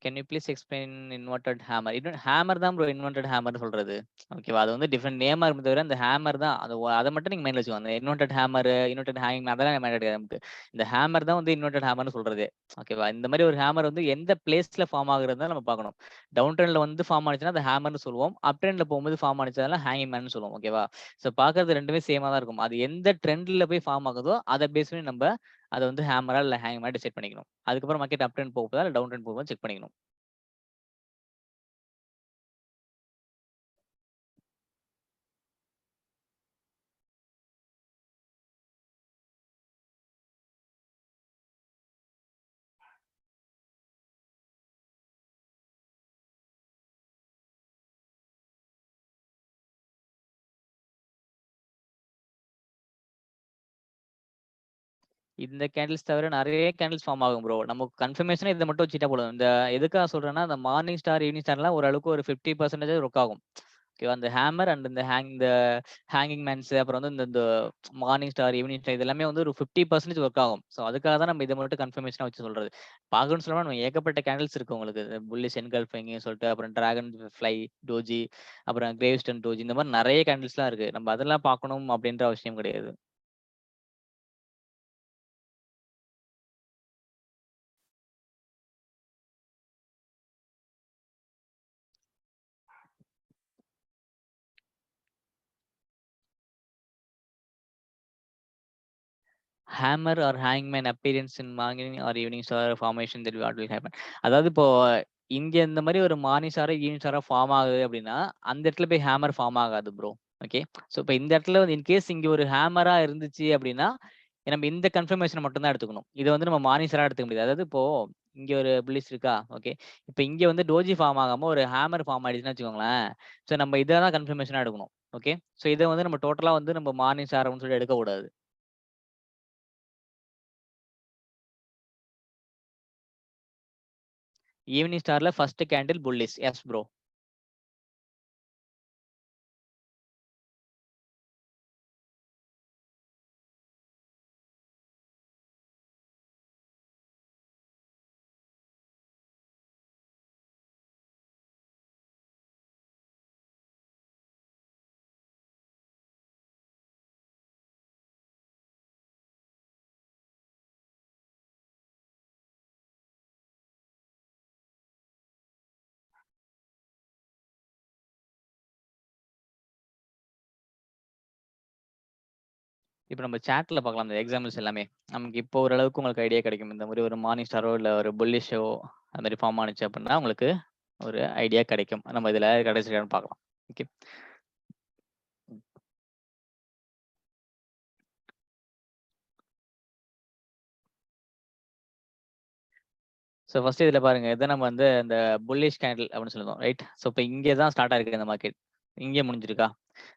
Can you please explain inverted hammer? Hammer தான் ப்ரோ இன்வெர்ட்டட் ஹேமர்ன்னு சொல்றது. ஓகேவா? அது வந்து டிஃபரெண்ட் நேமா இருக்குமே தவிர, அந்த ஹேமர் தான். அத மட்டும் நீங்க மைண்ட்ல வச்சுக்கோங்க. அந்த இன்வெர்ட்டட் ஹேமரு, இன்வெர்ட்டட் ஹேங்கிங் அதெல்லாம் மைண்ட்ல கிடையாது நமக்கு. இந்த ஹேமர் தான் வந்து இன்வெர்ட்டட் ஹேமர்ன்னு சொல்றதே. ஓகேவா? இந்த மாரி ஒரு ஹேமர் வந்து எந்த பிளேஸ்ல ஃபார்ம் ஆகுறது தான் நம்ம பார்க்கணும். டவுன் ட்ரெண்ட்ல வந்து ஃபார்ம் ஆனுச்சுன்னா, அது ஹேமர்ன்னு சொல்லுவோம். அப் ட்ரெண்ட்ல போகும்போது ஃபார்ம் ஆனுச்சு அதெல்லாம் ஹேங்கிங் மேன்னு சொல்லுவோம். ஓகேவா? ஸோ பார்க்கறது 2மே சேமா தான் இருக்கும். அது எந்த ட்ரெண்ட்ல போய் ஃபார்ம் ஆகுதோ, அத பேஸ் பண்ணி நம்ப அத வந்து ஹேமரா இல்ல ஹேங் மாரி டிசைட் பண்ணிக்கணும். அதுக்கப்புறம் மார்க்கெட் அப் ட்ரெண்ட் போகுதா, இல்ல டவுன் ட்ரெண்ட் போகுதான்னு செக் பண்ணிக்கணும். இந்த கேண்டில்ஸ் தவிர நெறைய கேண்டில்ஸ் ஃபார்ம் ஆகும் ப்ரோ. நமக்கு கன்ஃபர்மேஷனா இத மட்டும் வச்சுட்டா போதும். இந்த எதுக்காக சொல்றேன்னா, இந்த மார்னிங் ஸ்டார், ஈவினிங் ஸ்டார்லாம் ஓரளவுக்கு ஒரு 50% ஒர்க் ஆகும். ஓகேவா? அந்த ஹேமர் அண்ட் இந்த ஹேங்கிங் மேன்ஸ் அப்புறம் வந்து இந்த இந்த மார்னிங் ஸ்டார், ஈவினிங் ஸ்டார் இது எல்லாமே வந்து ஒரு 50% ஒர்க் ஆகும். ஸோ அதுக்காக தான் நம்ம இத மட்டும் கன்ஃபர்மேஷனா வச்சு சொல்றது. பார்க்கணும்னு சொன்னா நம்ம ஏகப்பட்ட கேண்டில்ஸ் இருக்கு உங்களுக்கு. புல்லிஷ் என்கல்ஃபிங்ன்னு சொல்லிட்டு, அப்புறம் டிராகன் ஃப்ளை, டோஜி, அப்புறம் கிரேவ்ஸ்டன் டோஜி இந்த மாரி நெறைய கேண்டில்ஸ்லாம் இருக்கு. நம்ம அதெல்லாம் பார்க்கணும் அப்படின்ற அவசியம் கிடையாது. ஹேமர் ஆர் ஹேங்மேன் appearance in morning or evening star formation that what will happen. அதாவது இப்போ இங்க இந்த மாரி ஒரு மார்னிங் ஸ்டாரோ, ஈவினிங் ஸ்டாரோ ஃபார்ம் ஆகுது அப்டின்னா, அந்த இடத்துல போய் ஹேமர் ஃபார்ம் ஆகாது ப்ரோ. ஓகே. ஸோ இப்ப இந்த இடத்துல வந்து இன்கேஸ் இங்க ஒரு ஹேமரா இருந்துச்சு அப்டின்னா, நம்ம இந்த கன்ஃபர்மேஷன மட்டும் தான் எடுத்துக்கணும். இத வந்து நம்ம மார்னிங் ஸ்டாரா எடுத்துக்க முடியாது. அதாவது இப்போ இங்க ஒரு புல்லிஷ் இருக்கா? ஓகே. இப்ப இங்க வந்து டோஜி ஃபார்ம் ஆகாம ஒரு ஹேமர் ஃபார்ம் ஆயிடுச்சுன்னு வச்சுக்கோங்களேன். ஸோ நம்ம இத தான் கன்ஃபர்மேஷனா எடுக்கணும். ஓகே. ஸோ இத வந்து நம்ம டோட்டலா வந்து நம்ம மார்னிங் ஸ்டார் அப்டின்னு சொல்லி எடுக்கக்கூடாது. ஈவினிங் ஸ்டார்ல first candle bullish. Yes bro. இப்ப நம்ம சாட்ல பார்க்கலாம். இந்த எக்ஸாம்பிள்ஸ் எல்லாமே. நமக்கு இப்போ ஓரளவுக்கு உங்களுக்கு ஐடியா கிடைக்கும். இந்த மாரி ஒரு மார்னிங் ஸ்டாரோ, இல்ல ஒரு புல்லிஷோ அது மாரி ஃபார்ம் ஆனுச்சு அப்டின்னா, உங்களுக்கு ஒரு ஐடியா கிடைக்கும். நம்ம இதுல கடைசியா பார்க்கலாம். ஓகே. ஸோ ஃபர்ஸ்ட் இதுல பாருங்க. இத நம்ம வந்து அந்த புல்லிஷ் கேண்டில் அப்படின்னு சொல்லுவோம். ரைட்? ஸோ இப்ப இங்க தான் ஸ்டார்ட் ஆயிருக்கு இந்த மார்க்கெட். இங்கே முடிஞ்சிருக்கா?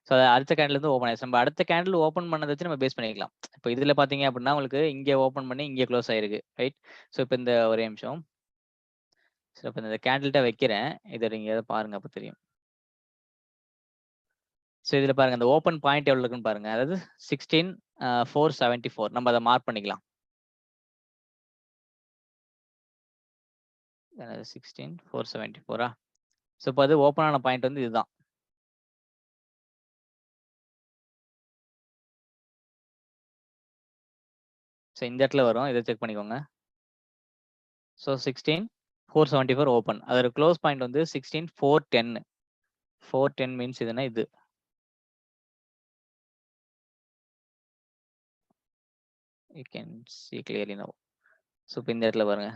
ஸோ அடுத்த கேண்டில் இருந்து ஓப்பன் ஆயிடுச்சு. நம்ம அடுத்த கேண்டில் ஓப்பன் பண்ணத வச்சு நம்ம பேஸ் பண்ணிக்கலாம். இப்ப இதுல பார்த்தீங்க அப்படின்னா, உங்களுக்கு இங்க ஓப்பன் பண்ணி இங்க க்ளோஸ் ஆயிருக்கு. ரைட்? ஸோ இப்ப இந்த ஒரே நிமிஷம். ஸோ இப்ப இந்த கேண்டில்ட்ட வைக்கிறேன். இத நீங்க பாருங்க அப்ப தெரியும். ஸோ இதுல பாருங்க அந்த ஓப்பன் பாயிண்ட் எவ்வளவு இருக்குன்னு பாருங்க. அதாவது 16,474 நம்ம அத மார்க் பண்ணிக்கலாம். 16,474 ஸோ இப்ப அது ஓப்பன் ஆன பாயிண்ட் வந்து இதுதான். ஸோ இந்த இடத்துல வரும். இத செக் பண்ணிக்கோங்க. So 16,474 open. அதோட க்ளோஸ் பாயிண்ட் வந்து 16,410. 410 மீன்ஸ் இதுன்னா இது. You can see clearly now. So இப்ப இந்த இடத்துல பாருங்க.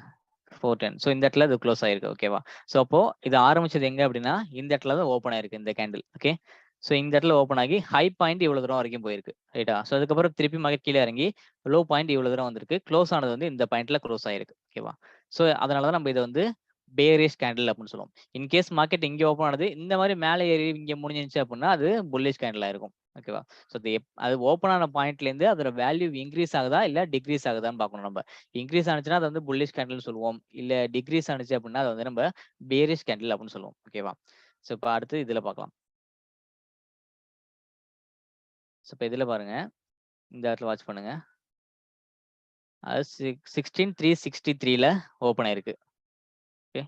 410. ஸோ இந்த இடத்துல அது க்ளோஸ் ஆயிருக்கு. ஓகேவா? ஸோ அப்போ இது ஆரம்பிச்சது எங்க அப்படின்னா, இந்த இடத்துல தான் ஓப்பன் ஆயிருக்கு இந்த கேண்டில். ஓகே. ஸோ இந்த இடத்துல ஓப்பன் ஆகி ஹை பாயிண்ட் இவ்வளவு தூரம் வரைக்கும் போயிருக்கு. ரைட்டா? ஸோ அதுக்கப்புறம் திருப்பி மார்க்கெட் கீழ இறங்கி லோ பாயிண்ட் இவ்வளவு தூரம் வந்திருக்கு. க்ளோஸ் ஆனது வந்து இந்த பாயிண்ட்ல க்ளோஸ் ஆயிருக்கு. ஓகேவா? ஸோ அதனால தான் நம்ம இத வந்து பேரிஷ் கேண்டில் அப்படின்னு சொல்லுவோம். இன்கேஸ் மார்க்கெட் இங்க ஓப்பன் ஆனது இந்த மாதிரி மேலே ஏறி இங்க முடிஞ்சிருச்சு அப்படின்னா, அது புல்லிஷ் கேண்டிலா இருக்கும். ஓகேவா? ஸோ அது ஓப்பன் ஆன பாயிண்ட்லேருந்து அதோட வேல்யூ இன்கிரீஸ் ஆகுதா இல்ல டிக்ரீஸ் ஆகுதான்னு பார்க்கணும் நம்ம. இன்கிரீஸ் ஆனுச்சுன்னா அது வந்து புல்லிஷ் கேண்டில்னு சொல்லுவோம். இல்ல டிக்ரீஸ் ஆனுச்சு அப்படின்னா அது வந்து நம்ம பேரிஷ் கேண்டில் அப்படின்னு சொல்லுவோம். ஓகேவா? ஸோ இப்ப அடுத்து இதுல பார்க்கலாம். ஸோ இப்ப இதுல பாருங்க. இந்த இடத்துல வாட்ச் பண்ணுங்க. அது 16,363ல ஓப்பன் ஆயிருக்கு. ஓகே.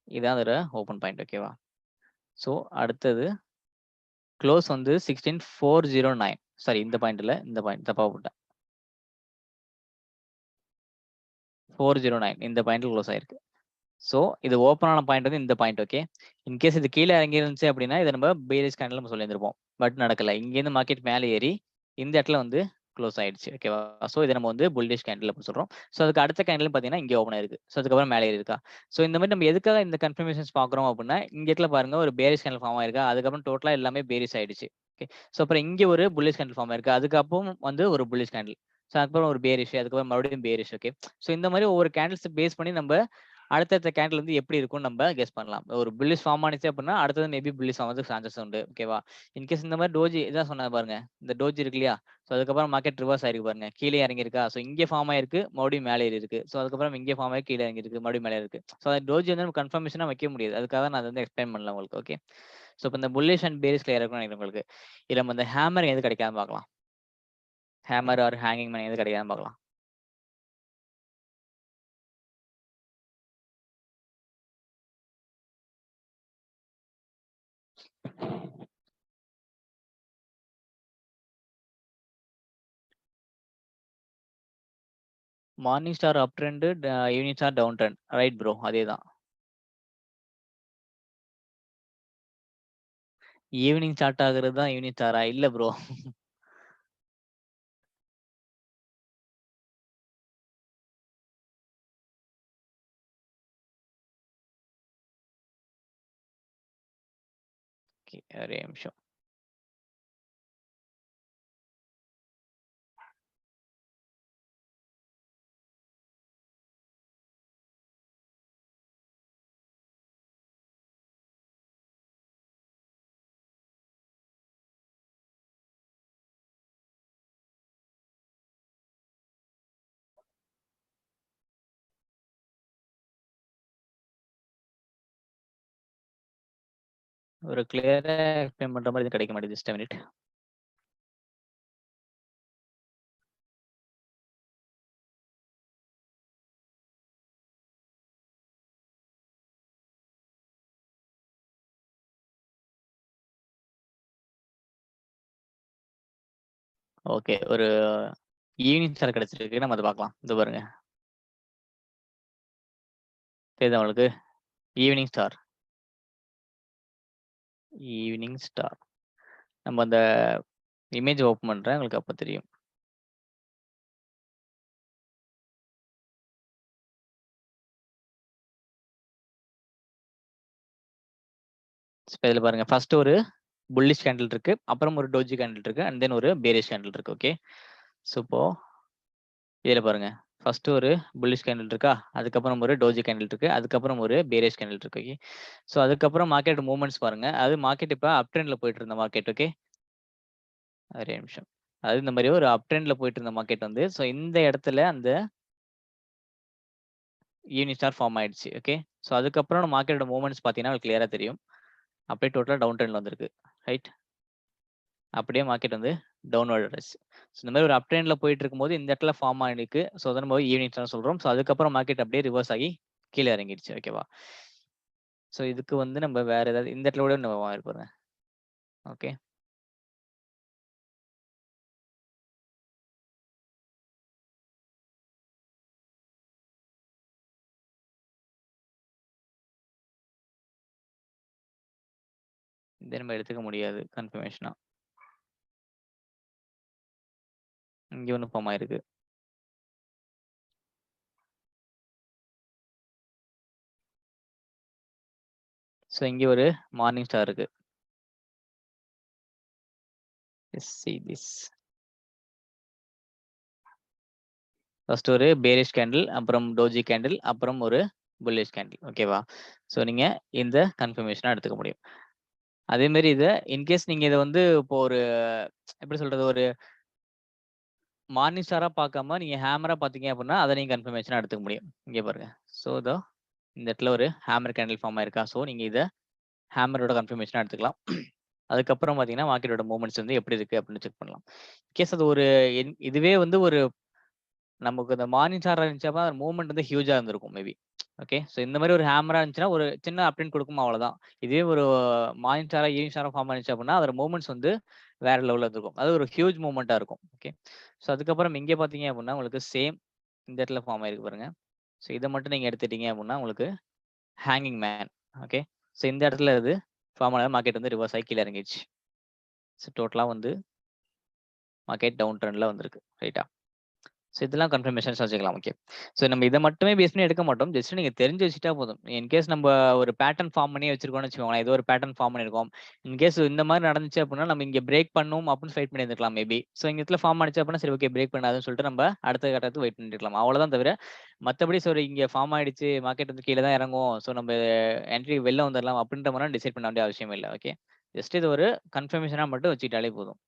இதான் அதோட ஓப்பன் பாயிண்ட். ஓகேவா? ஸோ அடுத்தது க்ளோஸ் வந்து 16,409. சாரி இந்த பாயிண்ட் இல்ல. இந்த பாயிண்ட் தப்பா போட்டேன். 409 இந்த பாயிண்ட்ல க்ளோஸ் ஆயிருக்கு. ஸோ இது ஓப்பன் ஆன பாயிண்ட் வந்து இந்த பாயிண்ட். ஓகே. இன்கேஸ் இது கீழ இறங்கி இருந்துச்சு அப்படின்னா, இத நம்ம பேரிஷ் கேண்டில் நம்ம சொல்லியிருந்திருப்போம். பட் நடக்கல. இங்கேருந்து மார்க்கெட் மேல ஏறி இந்த இடத்துல வந்து க்ளோஸ் ஆயிடுச்சு. ஓகேவா? ஸோ இத நம்ம வந்து புல்லிஷ் கேண்டில் அப்படின்னு சொல்றோம். ஸோ அதுக்கு அடுத்த கேண்டில் பார்த்தீங்கன்னா, இங்க ஓப்பன் ஆயிருக்கு. ஸோ அதுக்கப்புறம் மேல ஏறி இருக்கா? ஸோ இந்த மாதிரி நம்ம எதுக்காக இந்த கன்ஃபர்மேஷன்ஸ் பார்க்குறோம் அப்படின்னா, இங்க இடத்துல பாருங்க ஒரு பேரிஷ் கேண்டில் ஃபார்ம் ஆயிருக்கா? அதுக்கப்புறம் டோட்டலா எல்லாமே பேரிஷ் ஆயிடுச்சு. ஓகே. ஸோ அப்புறம் இங்க ஒரு புல்லிஷ் கேண்டில் ஃபார்ம் ஆயிருக்கு. அதுக்கப்புறம் வந்து ஒரு புல்லிஷ் கேண்டில். ஸோ அதுக்கப்புறம் ஒரு பேரிஷ். அதுக்கப்புறம் மறுபடியும் பேரிஷ். ஓகே. ஸோ இந்த மாதிரி ஒவ்வொரு கேண்டில்ஸ் பேஸ் பண்ணி நம்ம அடுத்தடுத்த கேண்டில் வந்து எப்படி இருக்கும்னு நம்ம கெஸ் பண்ணலாம். ஒரு புல்லிஷ் ஃபார்ம் ஆனிச்சு அப்படின்னா, அடுத்தது மேபி புல்லிஷ் ஆவறதுக்கு சான்சஸ் உண்டு. ஓகேவா? இன்கேஸ் இந்த மாதிரி டோஜி இதான் சொன்னேன் பாருங்க. இந்த டோஜி இருக்கு இல்லையா? ஸோ அதுக்கப்புறம் மார்க்கெட் ரிவர்ஸ் ஆயிருக்கு பாருங்க. கீழ இறங்கியிருக்கா? ஸோ இங்க ஃபார்ம் ஆயிருக்கு. மறுபடியும் மேல ஏறி இருக்கு. ஸோ அதுக்கப்புறம் இங்க ஃபார்ம் ஆகி கீழ இறங்கியிருக்கு. மறுபடியும் மேல இருக்கு. ஸோ டோஜி வந்து நம்ம கன்ஃபர்மேஷனா வைக்க முடியாது. அதுக்காக தான் நான் அத வந்து எக்ஸ்பிளைன் பண்ணல உங்களுக்கு. ஓகே. ஸோ இப்ப இந்த புல்லிஷ் அண்ட் பேரிஷ் கிளியரா இருக்கும்னு நினைக்கிறேன் உங்களுக்கு. இதுல நம்ம இந்த ஹேமர் எது கிடைக்காதுன்னு பார்க்கலாம். ஹேமர் ஆர் ஹேங்கிங் மேன் எது கிடைக்காதுன்னு பார்க்கலாம். Morning star up trend, evening star down trend. Right bro. அதேதான். ஈவினிங் ஸ்டார்ட் ஆகுறது தான் ஈவினிங் ஸ்டாரா? இல்ல ப்ரோ. ஓகே. ஒரே நிமிஷம். ஒரு கிளியரா எக்ஸ்பிளைன் பண்ற மாரி எதுவும் கிடைக்க மாட்டேங்குது. Just a minute. ஓகே. ஒரு ஈவினிங் ஸ்டார் கிடைச்சிருக்கு. நம்ம அத பார்க்கலாம். இதோ பாருங்க. தெரியுதா உங்களுக்கு? Evening star. Evening star. நம்ம அந்த இமேஜ் ஓப்பன் பண்றேன். உங்களுக்கு அப்ப தெரியும். இப்ப இதுல பாருங்க. ஃபர்ஸ்ட் ஒரு புல்லிஷ் கேண்டில் இருக்கு. அப்புறம் ஒரு டோஜி கேண்டில் இருக்கு. அண்ட் தென் ஒரு பேரிஷ் கேண்டில் இருக்கு. ஓகே. ஸோ இப்போ இதுல பாருங்க. ஃபர்ஸ்ட் ஒரு புல்லிஷ் கேண்டில் இருக்கா? அதுக்கப்புறம் ஒரு டோஜி கேண்டில் இருக்கு. அதுக்கப்புறம் ஒரு பேரிஷ் கேண்டில் இருக்கு. ஓகே. ஸோ அதுக்கப்புறம் மார்க்கெட் மூவ்மெண்ட்ஸ் பாருங்க. அது மார்க்கெட் இப்ப அப் ட்ரெண்ட்ல போயிட்டு இருந்த மார்க்கெட். ஓகே. ஒரே நிமிஷம். அது இந்த மாரி ஒரு அப் ட்ரெண்ட்ல போயிட்டு இருந்த மார்க்கெட் வந்து ஸோ இந்த இடத்துல அந்த ஈவினிங் ஸ்டார் ஃபார்ம் ஆயிடுச்சு. ஓகே. ஸோ அதுக்கப்புறம் மார்க்கெட்டோட மூவ்மெண்ட்ஸ் பார்த்தீங்கன்னா உங்களுக்கு கிளியரா தெரியும். அப்படியே டோட்டலா டவுன் ட்ரெண்ட்ல வந்திருக்கு. ரைட். அப்படியே மார்க்கெட் வந்து டவுன்வர்ட் ஆயிடுச்சு. ஸோ இந்த மாரி ஒரு அப் ட்ரெண்ட்ல போயிட்டு இருக்கும்போது இந்த இடத்துல ஃபார்ம் ஆயிருக்கு. ஸோ அத நம்ம ஈவினிங் ஸ்டார் சொல்றோம். ஸோ அதுக்கப்புறம் மார்க்கெட் அப்படியே ரிவர்ஸ் ஆகி கீழ இறங்கிடுச்சு. ஓகேவா? ஸோ இதுக்கு வந்து நம்ம வேற ஏதாவது இந்த இடத்துல கூட நம்ம வாங்கிருப்பாருங்க. ஓகே. இத நம்ம எடுத்துக்க முடியாது கன்ஃபர்மேஷனா. இங்க ஒண்ணு ஃபார்ம் ஆயிருக்கு. ஸோ இங்க ஒரு மார்னிங் ஸ்டார் இருக்கு. Let's see this. ஃபர்ஸ்ட் ஒரு பேரிஷ் கேண்டில், அப்புறம் டோஜி கேண்டில், அப்புறம் ஒரு புல்லிஷ் கேண்டில். ஓகேவா? ஸோ நீங்க இந்த கன்ஃபர்மேஷனா எடுத்துக்க முடியும். அதே மாரி இத இன்கேஸ் நீங்க இத வந்து இப்போ ஒரு எப்படி சொல்றது? ஒரு மார்னிங் ஸ்டாரா பார்க்காம நீங்க ஹேமரா பார்த்தீங்க அப்படின்னா, அத நீங்க கன்ஃபர்மேஷனா எடுத்துக்க முடியும். இங்க பாருங்க. ஸோ இதோ இந்த இடத்துல ஒரு ஹேமர் கேண்டில் ஃபார்ம் ஆயிருக்கா? ஸோ நீங்க இத ஹேமரோட கன்ஃபர்மேஷனா எடுத்துக்கலாம். அதுக்கப்புறம் பார்த்தீங்கன்னா, மார்க்கெட்டோட மூவ்மெண்ட்ஸ் வந்து எப்படி இருக்கு அப்படின்னு செக் பண்ணலாம். இன்கேஸ் அது ஒரு இதுவே வந்து ஒரு நமக்கு இந்த மார்னிங் ஸ்டாரா இருந்துச்சுன்னா, மூவ்மெண்ட் வந்து ஹியூஜா இருந்திருக்கும் மேபி. ஓகே. ஸோ இந்த மாரி ஒரு ஹேமரா இருந்துச்சுன்னா, ஒரு சின்ன அப்டின் குடுக்கும் அவ்வளோதான். இதுவே ஒரு மார்னிங் ஸ்டாரா, ஈவினிங் ஸ்டாரா ஃபார்ம் ஆனுச்சு அப்படின்னா, அதோட மூவ்மெண்ட்ஸ் வந்து வேற லெவல்ல இருந்திருக்கும். அது ஒரு ஹியூஜ் மூவ்மெண்ட்டா இருக்கும். ஓகே. ஸோ அதுக்கப்புறம் இங்க பார்த்தீங்க அப்படின்னா, உங்களுக்கு சேம் இந்த இடத்துல ஃபார்ம் ஆயிருக்கு பாருங்க. ஸோ இத மட்டும் நீங்க எடுத்துட்டீங்க அப்படின்னா, உங்களுக்கு ஹேங்கிங் மேன். ஓகே. ஸோ இந்த இடத்துல இது ஃபார்ம் ஆன மார்க்கெட் வந்து ரிவர்ஸ் ஆகி கீழ இறங்கிருச்சு. ஸோ டோட்டலா வந்து மார்க்கெட் டவுன் ட்ரெண்ட்ல வந்திருக்கு. ரைட்டா? ஸோ இதெல்லாம் கன்ஃபர்மேஷன்ஸ் வச்சுக்கலாம். ஓகே. ஸோ நம்ம இத மட்டுமே பேஸ் பண்ணி எடுக்க மாட்டோம். ஜஸ்ட் நீங்க தெரிஞ்சு வச்சுட்டா போதும். இன்கேஸ் நம்ப ஒரு பேட்டர்ன் ஃபார்ம் பண்ணி வச்சிருக்கோம்னு வச்சுக்கோங்களேன். ஏதோ ஒரு பேட்டர்ன் ஃபார்ம் பண்ணியிருக்கோம். இன்கேஸ் இந்த மாரி நடந்துச்சு அப்டின்னா, நம்ம இங்க பிரேக் பண்ணும் அப்டின்னு வெயிட் பண்ணியிருந்துக்கலாம் மேபி. ஸோ இந்த இடத்துல ஃபார்ம் ஆனுச்சு அப்டின்னா, சரி ஓகே பிரேக் பண்ணாதுன்னு சொல்லிட்டு நம்ம அடுத்த கட்டத்துக்கு வெயிட் பண்ணிருக்கலாம். அவ்வளோதான் தவிர, மத்தபடி சரி இங்க ஃபார்ம் ஆயிடுச்சு, மார்க்கெட் வந்து கீழ தான் இறங்கும். ஸோ நம்ம என்ட்ரி வெளில வந்துரலாம் அப்டின்ற மாரிலாம் டிசைட் பண்ண வேண்டிய அவசியம் இல்ல. ஓகே. ஜஸ்ட் இது ஒரு கன்ஃபர்மேஷனா மட்டும் வச்சுக்கிட்டாலே போதும்.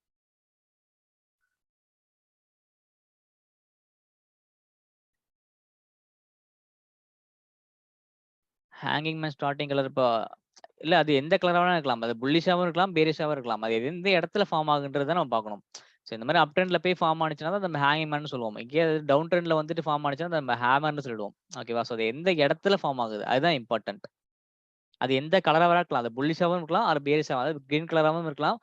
ஹேங்கிங் மேன் ஸ்டார்ட்டிங் கலர் இப்போ இல்ல அது எந்த கலரா வேணா இருக்கலாம். அது புல்லிஷாவும் இருக்கலாம், பேரிஷாவும் இருக்கலாம். அது எந்த இடத்துல ஃபார்ம் ஆகுன்றத நம்ம பார்க்கணும். ஸோ இந்த மாரி அப் ட்ரெண்ட்ல போய் ஃபார்ம் ஆனுச்சுன்னா தான் நம்ம ஹேங்கிங் மேன்னு சொல்லுவோம். இங்கேயே டவுன் ட்ரெண்ட்ல வந்துட்டு ஃபார்ம் ஆனுச்சுன்னா நம்ம ஹேமர்ன்னு சொல்லிடுவோம். ஓகேவா? ஸோ அது எந்த இடத்துல ஃபார்ம் ஆகுது அதுதான் இம்பார்ட்டன்ட். அது எந்த கலரா வேணா இருக்கலாம். அது புல்லிஷாவும் இருக்கலாம், ஆர் பேரிஷாவும் அதாவது கிரீன் கலராவும் இருக்கலாம்,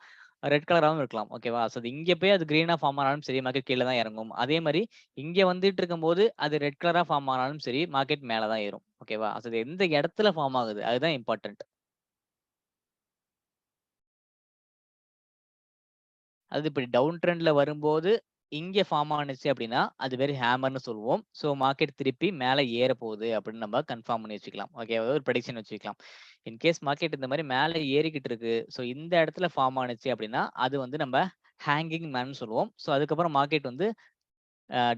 ரெட் கலராவும் இருக்கலாம். ஓகேவா? ஸோ அது இங்க போய் அது கிரீனா ஃபார்ம் ஆனாலும் சரி, மார்க்கெட் கீழ தான் இறங்கும். அதே மாரி இங்க வந்துட்டு இருக்கும்போது அது ரெட் கலரா ஃபார்ம் ஆனாலும் சரி, மார்க்கெட் மேல தான் ஏறும். ஓகேவா? ஸோ அது எந்த இடத்துல ஃபார்ம் ஆகுது அதுதான் இம்பார்ட்டன்ட். அது இப்படி டவுன் ட்ரெண்ட்ல வரும்போது, இங்க ஃபார்ம் ஆனுச்சு அப்படின்னா, அது பேரு ஹேமர்ன்னு சொல்லுவோம். ஸோ மார்க்கெட் திருப்பி மேல ஏறப்போகுது அப்படின்னு நம்ம கன்ஃபார்ம் பண்ணி வச்சுக்கலாம். ஓகே. ஒரு ப்ரெடிக்ஷன் வச்சுக்கலாம். இன்கேஸ் மார்க்கெட் இந்த மாரி மேல ஏறிக்கிட்டு இருக்கு. ஸோ இந்த இடத்துல ஃபார்ம் ஆனுச்சு அப்படின்னா, அது வந்து நம்ம ஹேங்கிங் மேன்னு சொல்லுவோம். ஸோ அதுக்கப்புறம் மார்க்கெட் வந்து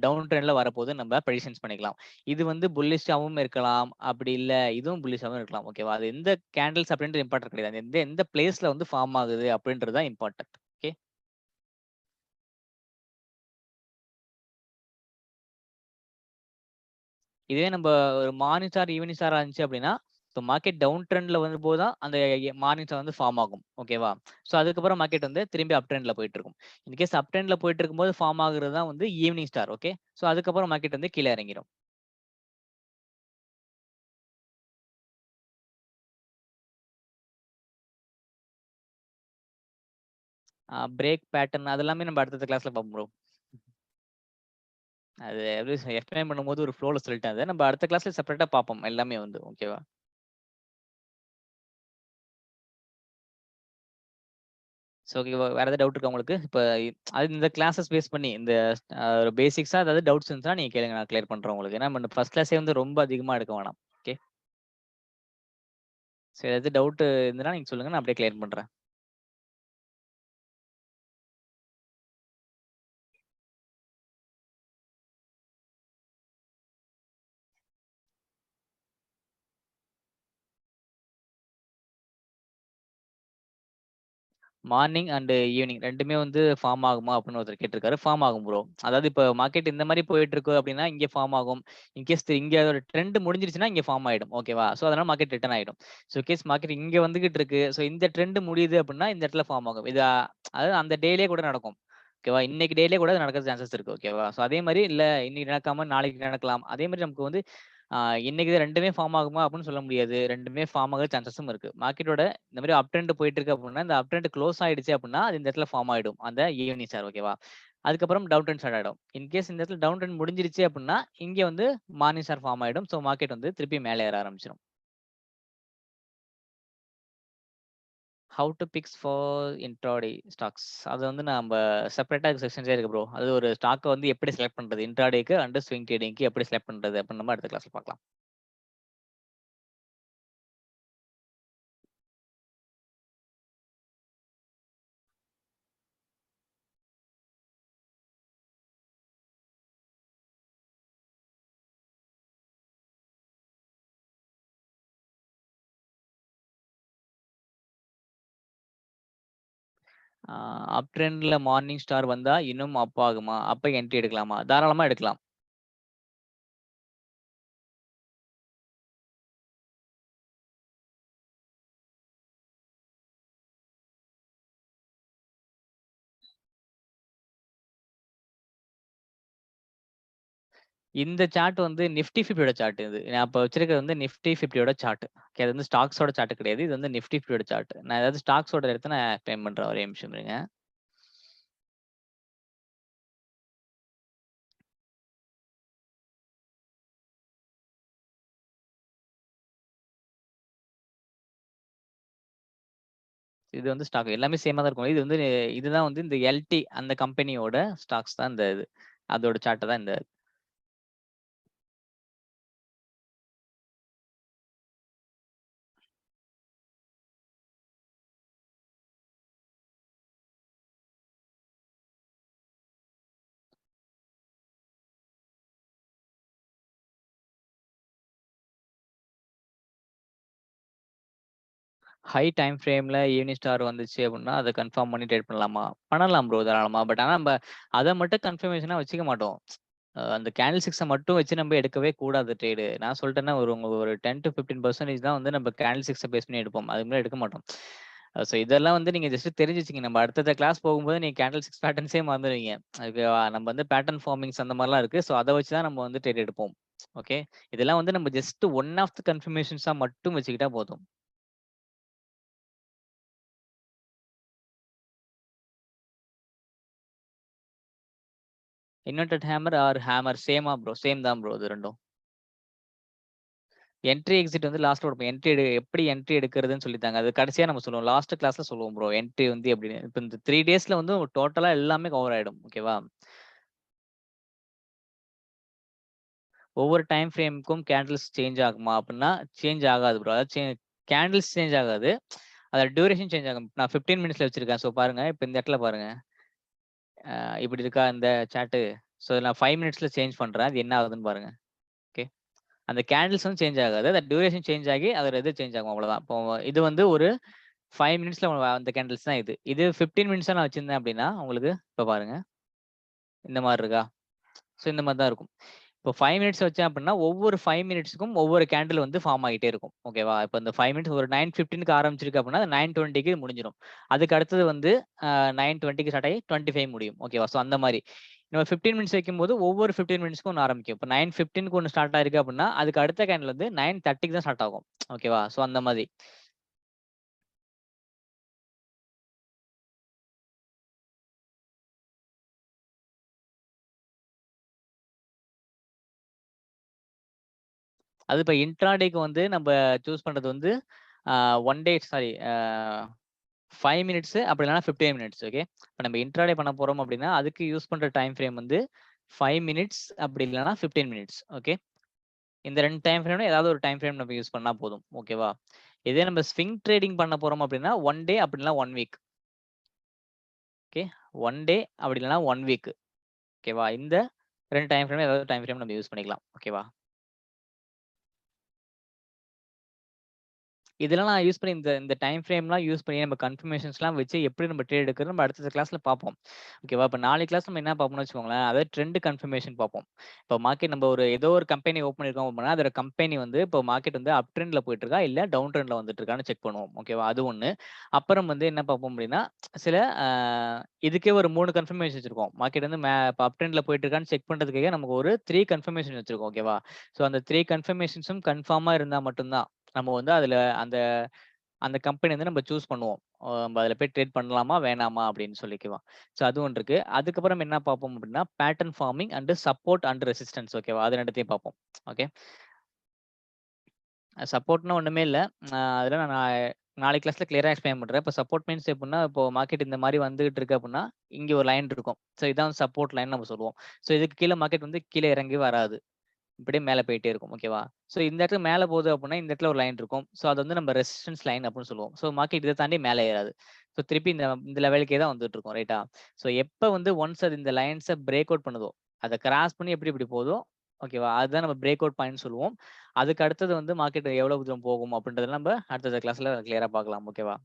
டவுன் ட்ரெண்ட்ல வரப்போகுதுன்னு நம்ம ப்ரெடிக்ஷன்ஸ் பண்ணிக்கலாம். இது வந்து புல்லிஷாவும் இருக்கலாம். அப்படி இல்ல இதுவும் புல்லிஷாவும் இருக்கலாம். ஓகேவா? அது எந்த கேண்டில்ஸ் அப்படின்றது இம்பார்ட்டன்ட் கிடையாது. எந்த எந்த பிளேஸ்ல வந்து ஃபார்ம் ஆகுது அப்படின்றது தான் இம்பார்ட்டன்ட். ஓகே. இதுவே நம்ப ஒரு மார்னிங் ஸ்டார், ஈவினிங் ஸ்டாரா இருந்துச்சு அப்படின்னா, இப்போ மார்க்கெட் டவுன் ட்ரெண்ட்ல வரும்போது தான் அந்த மார்னிங் ஸ்டார் வந்து ஃபார்ம் ஆகும். ஓகேவா? ஸோ அதுக்கப்புறம் மார்க்கெட் வந்து திரும்பி அப் ட்ரெண்ட்ல போயிட்டு இருக்கும். இன்கேஸ் அப் ட்ரெண்ட்ல போயிட்டு இருக்கும்போது ஃபார்ம் ஆகுறது தான் வந்து ஈவினிங் ஸ்டார். ஓகே. ஸோ அதுக்கப்புறம் மார்க்கெட் வந்து கீழ இறங்கிரும். பிரேக் பேட்டர்ன் அது எல்லாமே நம்ம அடுத்தடுத்த கிளாஸ்ல பார்ப்போம் ப்ரோ. அது எப்படி எக்ஸ்பிளைன் பண்ணும்போது ஒரு ஃப்ளோல சொல்லிட்டேன் அத. நம்ம அடுத்த கிளாஸ்ல செப்பரேட்டா பார்ப்போம் எல்லாமே வந்து. ஓகேவா? ஸோ ஓகேவா? வேற ஏதாவது டவுட் இருக்கா உங்களுக்கு? இப்ப அது இந்த கிளாஸஸ் பேஸ் பண்ணி இந்த பேசிக்ஸா ஏதாவது டவுட்ஸ் இருந்துச்சுன்னா நீங்க கேளுங்க. நான் கிளியர் பண்றேன் உங்களுக்கு. ஏன்னா நம்ம ஃபர்ஸ்ட் கிளாஸே வந்து ரொம்ப அதிகமா எடுக்க வேணாம். ஓகே. சரி ஏதாவது டவுட் இருந்ததுன்னா நீங்க சொல்லுங்க. நான் அப்படியே கிளியர் பண்றேன். மார்னிங் அண்ட் ஈவினிங் 2மே வந்து ஃபார்ம் ஆகுமா அப்படின்னு ஒருத்தர் கேட்டிருக்காரு. ஃபார்ம் ஆகும் ப்ரோ. அதாவது இப்ப மார்க்கெட் இந்த மாரி போயிட்டு இருக்கு அப்படின்னா, இங்க ஃபார்ம் ஆகும். இன்கேஸ் இங்க ஒரு ட்ரெண்ட் முடிஞ்சிருச்சுன்னா, இங்க ஃபார்ம் ஆயிடும். ஓகேவா? ஸோ அதனால மார்க்கெட் ரிட்டர்ன் ஆயிடும். ஸோ கேஸ் மார்க்கெட் இங்க வந்துகிட்டு இருக்கு. ஸோ இந்த ட்ரெண்ட் முடியுது அப்படின்னா, இந்த இடத்துல ஃபார்ம் ஆகும். இது அதாவது அந்த டேலயே கூட நடக்கும். ஓகேவா? இன்னைக்கு டேலயே கூட நடக்க சான்சஸ் இருக்கு. ஓகேவா? ஸோ அதே மாரி இல்ல இன்னைக்கு நடக்காம நாளைக்கு நடக்கலாம். அதே மாரி நமக்கு வந்து இன்னைக்கு 2மே ஃபார்ம் ஆகுமா அப்படின்னு சொல்ல முடியாது. 2மே ஃபார்ம் ஆக சான்சஸும் இருக்கு. மார்க்கெட்டோட இந்த மாரி அப் ட்ரெண்ட் போயிட்டு இருக்கு அப்படின்னா, இந்த அப் ட்ரெண்ட் குளோஸ் ஆயிடுச்சு அப்படின்னா, அது இந்த இடத்துல ஃபார்ம் ஆயிடும். அந்த ஈவினிங் ஸ்டார் ஓகேவா? அதுக்கப்புறம் டவுன் ட்ரெண்ட் ஸ்டார்ட் ஆயிடும். இன்கேஸ் இந்த இடத்துல டவுன் ட்ரெண்ட் முடிஞ்சிருச்சு அப்படின்னா, இங்க வந்து மார்னிங் ஸ்டார் ஃபார்ம் ஆயிடும். ஸோ மார்க்கெட் வந்து திருப்பி மேல ஏற ஆரம்பிச்சிரும். How to picks for intraday stocks. அது வந்து நம்ப செப்பரேட்டா செக்ஷன்ஸே இருக்கு ப்ரோ. அது ஒரு ஸ்டாக்க வந்து எப்படி செலக்ட் பண்றது? இன்ட்ராடேக்கு அண்ட் ஸ்விங் ட்ரேடிங்க்கு எப்படி செலக்ட் பண்றது? அப்படின்னு நம்ம அடுத்த கிளாஸ்ல பார்க்கலாம். அப் ட்ரெண்ட்ல மார்னிங் ஸ்டார் வந்தா இன்னும் அப் ஆகுமா? அப்ப என்ட்ரி எடுக்கலாமா? தாராளமா எடுக்கலாம். இந்த சார்ட் வந்து நிஃப்டி 50யோட சார்ட் இது. நான் இப்ப வச்சிருக்கிறது வந்து நிஃப்டி 50யோட சார்ட். ஓகே. அது வந்து ஸ்டாக்ஸோட சார்ட் கிடையாது. இது வந்து நிஃப்டி 50யோட சார்ட். நான் ஏதாவது ஸ்டாக்ஸோட எடுத்து நான் எக்ஸ்பிளைன் பண்றேன். ஒரே நிமிஷம் இருங்க. இது வந்து ஸ்டாக் எல்லாமே சேமா தான் இருக்கும். இது வந்து இதுதான் வந்து இந்த எல்டி அந்த கம்பெனியோட ஸ்டாக்ஸ் தான் இந்த இது. அதோட சார்ட் தான் இந்த ஹை டைம் ஃப்ரேம்ல ஈவினிங் ஸ்டார் வந்துச்சு அப்படின்னா, அத கன்ஃபார்ம் பண்ணி ட்ரேட் பண்ணலாமா? பண்ணலாம் ப்ரோ தாராளமா. பட் ஆனா நம்ப அத மட்டும் கன்ஃபர்மேஷனா வச்சுக்க மாட்டோம். அந்த கேண்டில் ஸ்டிக்ஸ மட்டும் வச்சு நம்ம எடுக்கவே கூடாது ட்ரேடு. நான் சொல்ட்டேன்னா ஒரு 10 to 15% தான் வந்து நம்ம கேண்டில் ஸ்டிக்ஸ பேஸ் பண்ணி எடுப்போம். அதுக்கு மேல எடுக்க மாட்டோம். ஸோ இதெல்லாம் வந்து நீங்க ஜஸ்ட் தெரிஞ்சு வச்சுக்கங்க. நம்ம அடுத்தடுத்த கிளாஸ் போகும்போது நீங்க கேண்டில் ஸ்டிக்ஸ் பேட்டர்ன்ஸே மறந்துருவீங்க. ஓகேவா? நம்ம வந்து பேட்டர்ன் ஃபார்மிங்ஸ் அந்த மாரிலாம் இருக்கு. ஸோ அத வச்சு தான் நம்ம வந்து ட்ரேட் எடுப்போம். ஓகே. இதெல்லாம் வந்து நம்ம ஜஸ்ட் ஒன் ஆஃப் த கன்ஃபர்மேஷன்ஸா மட்டும் வச்சுக்கிட்டா போதும். இன்வெர்டட் ஹேமர் ஆர் ஹேமர் சேமா ப்ரோ. சேம் தான் ப்ரோ இது 2ம். என்ட்ரி, எக்ஸிட் வந்து லாஸ்ட்ல கொடுப்போம். எப்படி என்ட்ரி எடுக்கிறதுன்னு சொல்லித்தாங்க. அது கடைசியா நம்ம சொல்லுவோம். லாஸ்ட் கிளாஸ்ல சொல்லுவோம் ப்ரோ. என்ட்ரி வந்து எப்படின்னு. இப்ப இந்த 3 டேஸ்ல வந்து டோட்டலா எல்லாமே கவர் ஆயிடும். ஓகேவா? ஒவ்வொரு டைம் ஃப்ரேம்க்கும் கேண்டில்ஸ் சேஞ்ச் ஆகுமா? அப்படின்னா சேஞ்ச் ஆகாது ப்ரோ. அதாவது கேண்டில்ஸ் சேஞ்ச் ஆகாது. அதோட டியூரேஷன் சேஞ்ச் ஆகும். நான் 15 மினிட்ஸ்ல வச்சிருக்கேன். ஸோ பாருங்க. இப்ப இந்த இடத்துல பாருங்க. இப்படி இருக்கா இந்த சார்ட். ஸோ நான் 5 மினிட்ஸ்ல சேஞ்ச் பண்றேன். அது என்ன ஆகுதுன்னு பாருங்க. ஓகே. அந்த கேண்டில்ஸ் வந்து சேஞ்ச் ஆகாது. அந்த டியூரேஷன் சேஞ்ச் ஆகி அதோட இது சேஞ்ச் ஆகும் அவ்வளவுதான். இப்போ இது வந்து ஒரு 5 மினிட்ஸ்ல அந்த கேண்டில்ஸ் தான் இது. இது 15 மினிட்ஸா நான் வச்சிருந்தேன் அப்படின்னா, உங்களுக்கு இப்ப பாருங்க. இந்த மாரி இருக்கா? ஸோ இந்த மாரி தான் இருக்கும். இப்போ 5 மினிட்ஸ் வச்சேன் அப்படின்னா, ஒவ்வொரு 5 மினிட்ஸ்க்கும் ஒவ்வொரு கேண்டில் வந்து ஃபார்ம் ஆகிட்டே இருக்கும். ஓகேவா? இப்ப இந்த 5 மினிட்ஸ் ஒரு 9:15க்கு ஆரம்பிச்சிருக்கு அப்படின்னா, அது 9:20க்கு முடிஞ்சிரும். அதுக்கு அடுத்தது வந்து 9:20க்கு ஸ்டார்ட் ஆகி 25 முடியும். ஓகேவா? ஸோ அந்த மாரி. நம்ம 15 மினிட்ஸ் வைக்கும்போது ஒவ்வொரு 15 மினிட்ஸ்க்கும் ஒண்ணு ஆரம்பிக்கும். இப்ப 9:15க்கு ஒண்ணு ஸ்டார்ட் ஆயிருக்கு அப்படின்னா, அதுக்கு அடுத்த கேண்டில் வந்து 9:30க்கு தான் ஸ்டார்ட் ஆகும். ஓகேவா? ஸோ அந்த மாரி. அது இப்ப இன்ட்ராடேக்கு வந்து நம்ப சூஸ் பண்றது வந்து அ 1 டே சாரி 5 மினிட்ஸ் அப்படி இல்லன்னா 15 மினிட்ஸ் ஓகே. இப்ப நம்ம இன்ட்ராடே பண்ண போறோம் அப்படின்னா, அதுக்கு யூஸ் பண்ற டைம் ஃப்ரேம் வந்து 5 மினிட்ஸ் அப்படி இல்லன்னா 15 மினிட்ஸ் ஓகே. இந்த 2 டைம் ஃப்ரேம்ல ஏதாவது ஒரு டைம் ஃப்ரேம் நம்ம யூஸ் பண்ணா போதும். ஓகேவா? இதே நம்ம ஸ்விங் ட்ரேடிங் பண்ண போறோம் அப்படின்னா, 1 டே அப்படி இல்லன்னா 1 வீக். ஓகே. 1 டே அப்படி இல்லன்னா 1 வீக். ஓகேவா? இந்த 2 டைம் ஃப்ரேம் ஏதாவது டைம் ஃப்ரேம் நம்ம யூஸ் பண்ணிக்கலாம். ஓகேவா? இதெல்லாம் நான் யூஸ் பண்ணி இந்த டைம் ஃப்ரேம்லாம் யூஸ் பண்ணி நம்ம கன்ஃபர்மேஷன்ஸ்லாம் வச்சு எப்படி நம்ம ட்ரேட் எடுக்கிறது நம்ம அடுத்த கிளாஸ்ல பார்ப்போம். ஓகேவா? இப்ப நாளைக்கு கிளாஸ் நம்ம என்ன பார்ப்போம்னு வச்சுக்கோங்களேன். அதாவது ட்ரெண்ட் கன்ஃபர்மேஷன் பார்ப்போம். இப்போ மார்க்கெட் நம்ம ஏதோ ஒரு கம்பெனி ஓப்பன் பண்ணியிருக்கோம் அப்படின்னா, அதோட கம்பெனி வந்து இப்போ மார்க்கெட் வந்து அப் ட்ரெண்ட்ல போயிட்டு இருக்கா, இல்ல டவுன் ட்ரெண்ட்ல வந்துட்டு இருக்கான்னு செக் பண்ணுவோம். ஓகேவா? அது ஒண்ணு. அப்புறம் வந்து என்ன பார்ப்போம் அப்படின்னா, சில இதுக்கே ஒரு 3 கன்ஃபர்மேஷன் வச்சிருக்கோம். மார்க்கெட் வந்து இப்போ அப் ட்ரெண்ட்ல போயிட்டு இருக்கான்னு செக் பண்றதுக்காக நமக்கு ஒரு 3 கன்ஃபர்மேஷன் வச்சிருக்கோம். ஓகேவா? ஸோ அந்த 3 கன்ஃபர்மேஷன்ஸும் கன்ஃபார்மா இருந்தா மட்டும் தான் நம்ம வந்து அதுல அந்த அந்த கம்பெனி வந்து நம்ம சூஸ் பண்ணுவோம். நம்ம அதில போய் ட்ரேட் பண்ணலாமா? வேணாமா? அப்படின்னு சொல்லிக்குவோம். ஸோ அது ஒண்ணு இருக்கு. அதுக்கப்புறம் என்ன பார்ப்போம் அப்படின்னா, pattern forming and support and resistance ஓகேவா? அது 2த்தையும் பார்ப்போம். ஓகே. சப்போர்ட்னா ஒண்ணுமே இல்ல. அதெல்லாம் நான் நாளைக்கு கிளாஸ்ல கிளியரா எக்ஸ்பிளைன் பண்றேன். இப்ப சப்போர்ட் மீன்ஸ் எப்படின்னா, இப்போ மார்க்கெட் இந்த மாரி வந்துகிட்டு இருக்கு அப்படின்னா, இங்க ஒரு லைன் இருக்கும். ஸோ இதான் சப்போர்ட் லைன் நம்ம சொல்லுவோம். ஸோ இதுக்கு கீழ மார்க்கெட் வந்து கீழ இறங்கி வராது. இப்படியே மேல போயிட்டே இருக்கும். ஓகேவா? ஸோ இந்த இடத்துல மேல போகுது அப்படின்னா, இந்த இடத்துல ஒரு லைன் இருக்கும். ஸோ அது வந்து நம்ம ரெசிஸ்டன்ஸ் லைன் அப்படின்னு சொல்லுவோம். ஸோ மார்க்கெட் இத தாண்டி மேல ஏறாது. ஸோ திருப்பி இந்த லெவலுக்கே தான் வந்துட்டு இருக்கும். ரைட்டா? ஸோ எப்ப வந்து ஒன்ஸ் அது இந்த லைன்ஸ பிரேக் அவுட் பண்ணுதோ, அத கிராஸ் பண்ணி எப்படி இப்படி போதோ, ஓகேவா? அதுதான் நம்ம பிரேக் அவுட் பாயிண்ட்னு சொல்லுவோம். அதுக்கு அடுத்தது வந்து மார்க்கெட் எவ்வளவு தூரம் போகும் அப்படின்றத நம்ம அடுத்த கிளாஸ்ல கிளியரா பார்க்கலாம். ஓகேவா?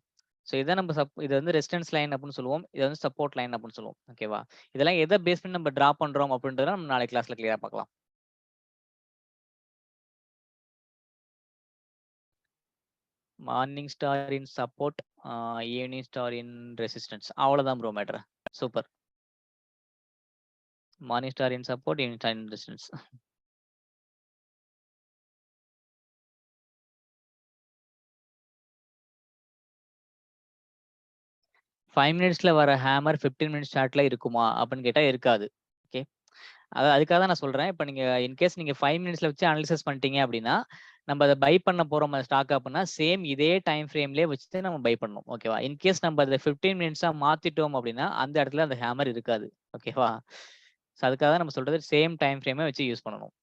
ஸோ இதான் நம்ம இது வந்து ரெசிஸ்டன்ஸ் லைன் அப்படின்னு சொல்லுவோம். இத வந்து சப்போர்ட் லைன் அப்படின்னு சொல்லுவோம். ஓகேவா? இதெல்லாம் எத பேஸ் பண்ணி நம்ம டிரா பண்றோம் அப்படின்றத நம்ம நாளைக்கு கிளாஸ்ல கிளியரா பார்க்கலாம். Morning star in support, evening star in resistance. அவ்வளோதான் bro matter. Super. Morning star in support, evening star in resistance. 5 மினிட்ஸ்ல வர ஹேமர் 15 மினிட்ஸ் சார்ட்ல இருக்குமா? அப்படின்னு கேட்டா இருக்காது. ஓகே. அதுக்காக தான் நான் சொல்றேன். இப்ப நீங்க இன்கேஸ் நீங்க 5 மினிட்ஸ்ல வச்சு அனலைசிஸ் பண்ணிட்டீங்க அப்படின்னா, நம்ம அத பை பண்ண போறோம் ஸ்டாக் அப்படின்னா, சேம் இதே டைம் ஃப்ரேம்லயே வச்சு நம்ம பை பண்ணணும். ஓகேவா? இன்கேஸ் நம்ம அத 15 மினிட்ஸா மாத்திட்டோம் அப்படின்னா, அந்த இடத்துல அந்த ஹேமர் இருக்காது. ஓகேவா? ஸோ அதுக்காக தான் நம்ம சொல்றது சேம் டைம் ஃப்ரேமே வச்சு யூஸ் பண்ணணும்.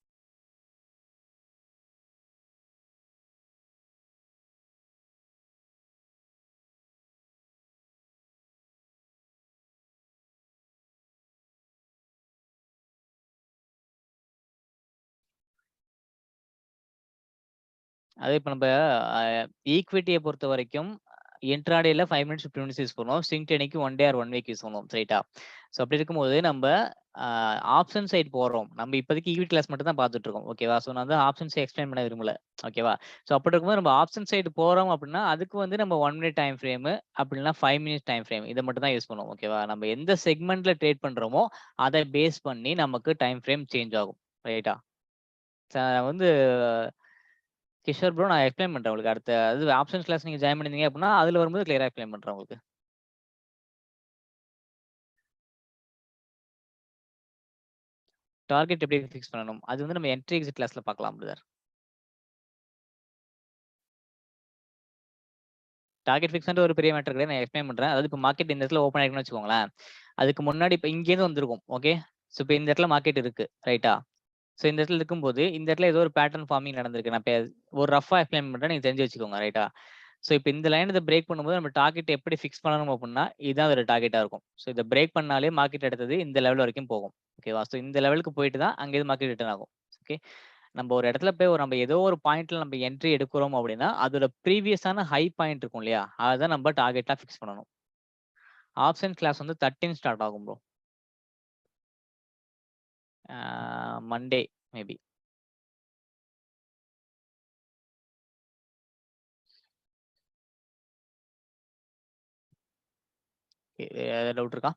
அது இப்ப நம்ப அ ஈக்விட்டிய பொறுத்தவரைக்கும் இன்ட்ராடேல 5 மினிட்ஸ் 15 மினிட்ஸ் யூஸ் பண்ணுவோம். Swing ட்ரேடிங்க்கு 1 day or 1 week use பண்ணுவோம். ரைட்டா? ஸோ அப்படி இருக்கும்போது நம்ப அ ஆப்ஷன் சைட் போறோம். நம்ம இப்போதைக்கு ஈக்விட்டி கிளாஸ் மட்டும் தான் பார்த்துட்டு இருக்கோம். ஓகேவா? ஸோ நான் வந்து ஆப்ஷன்ஸ எக்ஸ்பிளைன் பண்ண விரும்பல. ஓகேவா? ஸோ அப்படி இருக்கும்போது நம்ம ஆப்ஷன் சைடு போறோம் அப்படின்னா, அதுக்கு வந்து நம்ம 1 மினிட் டைம் ஃப்ரேமு அப்படி இல்லன்னா 5 மினிட்ஸ் டைம் ஃப்ரேம் இத மட்டும் தான் யூஸ் பண்ணுவோம். ஓகேவா? நம்ம எந்த செக்மென்ட்ல ட்ரேட் பண்றோமோ, அத பேஸ் பண்ணி நமக்கு டைம் ஃப்ரேம் சேஞ்ச் ஆகும். ரைட்டா? வந்து கிஷோர் ப்ரோ நான் எக்ஸ்பிளைன் பண்றேன் உங்களுக்கு. அது ஆப்ஷன்ஸ் கிளாஸ் நீங்க ஜாயின் பண்ணியிருந்தீங்க அப்படின்னா, அதுல வரும்போது கிளியரா எக்ஸ்பிளைன் பண்றேன் உங்களுக்கு. டார்கெட் எப்படி ஃபிக்ஸ் பண்ணணும்? அது வந்து நம்ம என்ட்ரி எக்ஸிட் கிளாஸ்ல பார்க்கலாம் பிரதர். டார்கெட் ஃபிக்ஸ்ன்ற ஒரு பெரிய மேட்டர் கிடையாது. நான் எக்ஸ்பிளைன் பண்றேன். அதாவது இப்ப மார்க்கெட் இந்த இடத்துல ஓப்பன் ஆயிருக்குன்னு வச்சுக்கோங்களேன். அதுக்கு முன்னாடி இப்ப இங்கேருந்து வந்திருக்கும். ஓகே. ஸோ இப்ப இந்த இடத்துல மார்க்கெட் இருக்கு. ரைட்டா? ஸோ இந்த இடத்துல இருக்கும்போது, இந்த இடத்துல ஏதோ ஒரு பேட்டர்ன் ஃபார்மிங் நடந்திருக்கு. நான் இப்ப ஒரு ரஃப்பா எக்ஸ்பிளைன் பண்றேன். நீங்க தெரிஞ்சு வச்சுக்கோங்க. ரைட்டா? ஸோ இப்ப இந்த லைன் இத பிரேக் பண்ணும்போது நம்ம டார்கெட் எப்படி ஃபிக்ஸ் பண்ணணும் அப்டின்னா, இதுதான் அதோட டார்கெட்டா இருக்கும். ஸோ இத பிரேக் பண்ணாலே மார்க்கெட் அடுத்தது இந்த லெவல் வரைக்கும் போகும். ஓகேவா? ஸோ இந்த லெவலுக்கு போயிட்டு தான் அங்கேருந்து மார்க்கெட் ரிட்டர்ன் ஆகும். ஓகே. நம்ம ஒரு இடத்துல போய் நம்ம ஏதோ ஒரு பாயிண்ட்ல நம்ம என்ட்ரி எடுக்கிறோம் அப்டின்னா, அதோட ப்ரீவியஸான ஹை பாயிண்ட் இருக்கும் இல்லையா? அத நம்ம டார்கெட்டா ஃபிக்ஸ் பண்ணணும். ஆப்ஷன் கிளாஸ் வந்து 13 ஸ்டார்ட் ஆகும் ப்ரோ. Monday maybe. ஏதாவது டவுட் இருக்கா?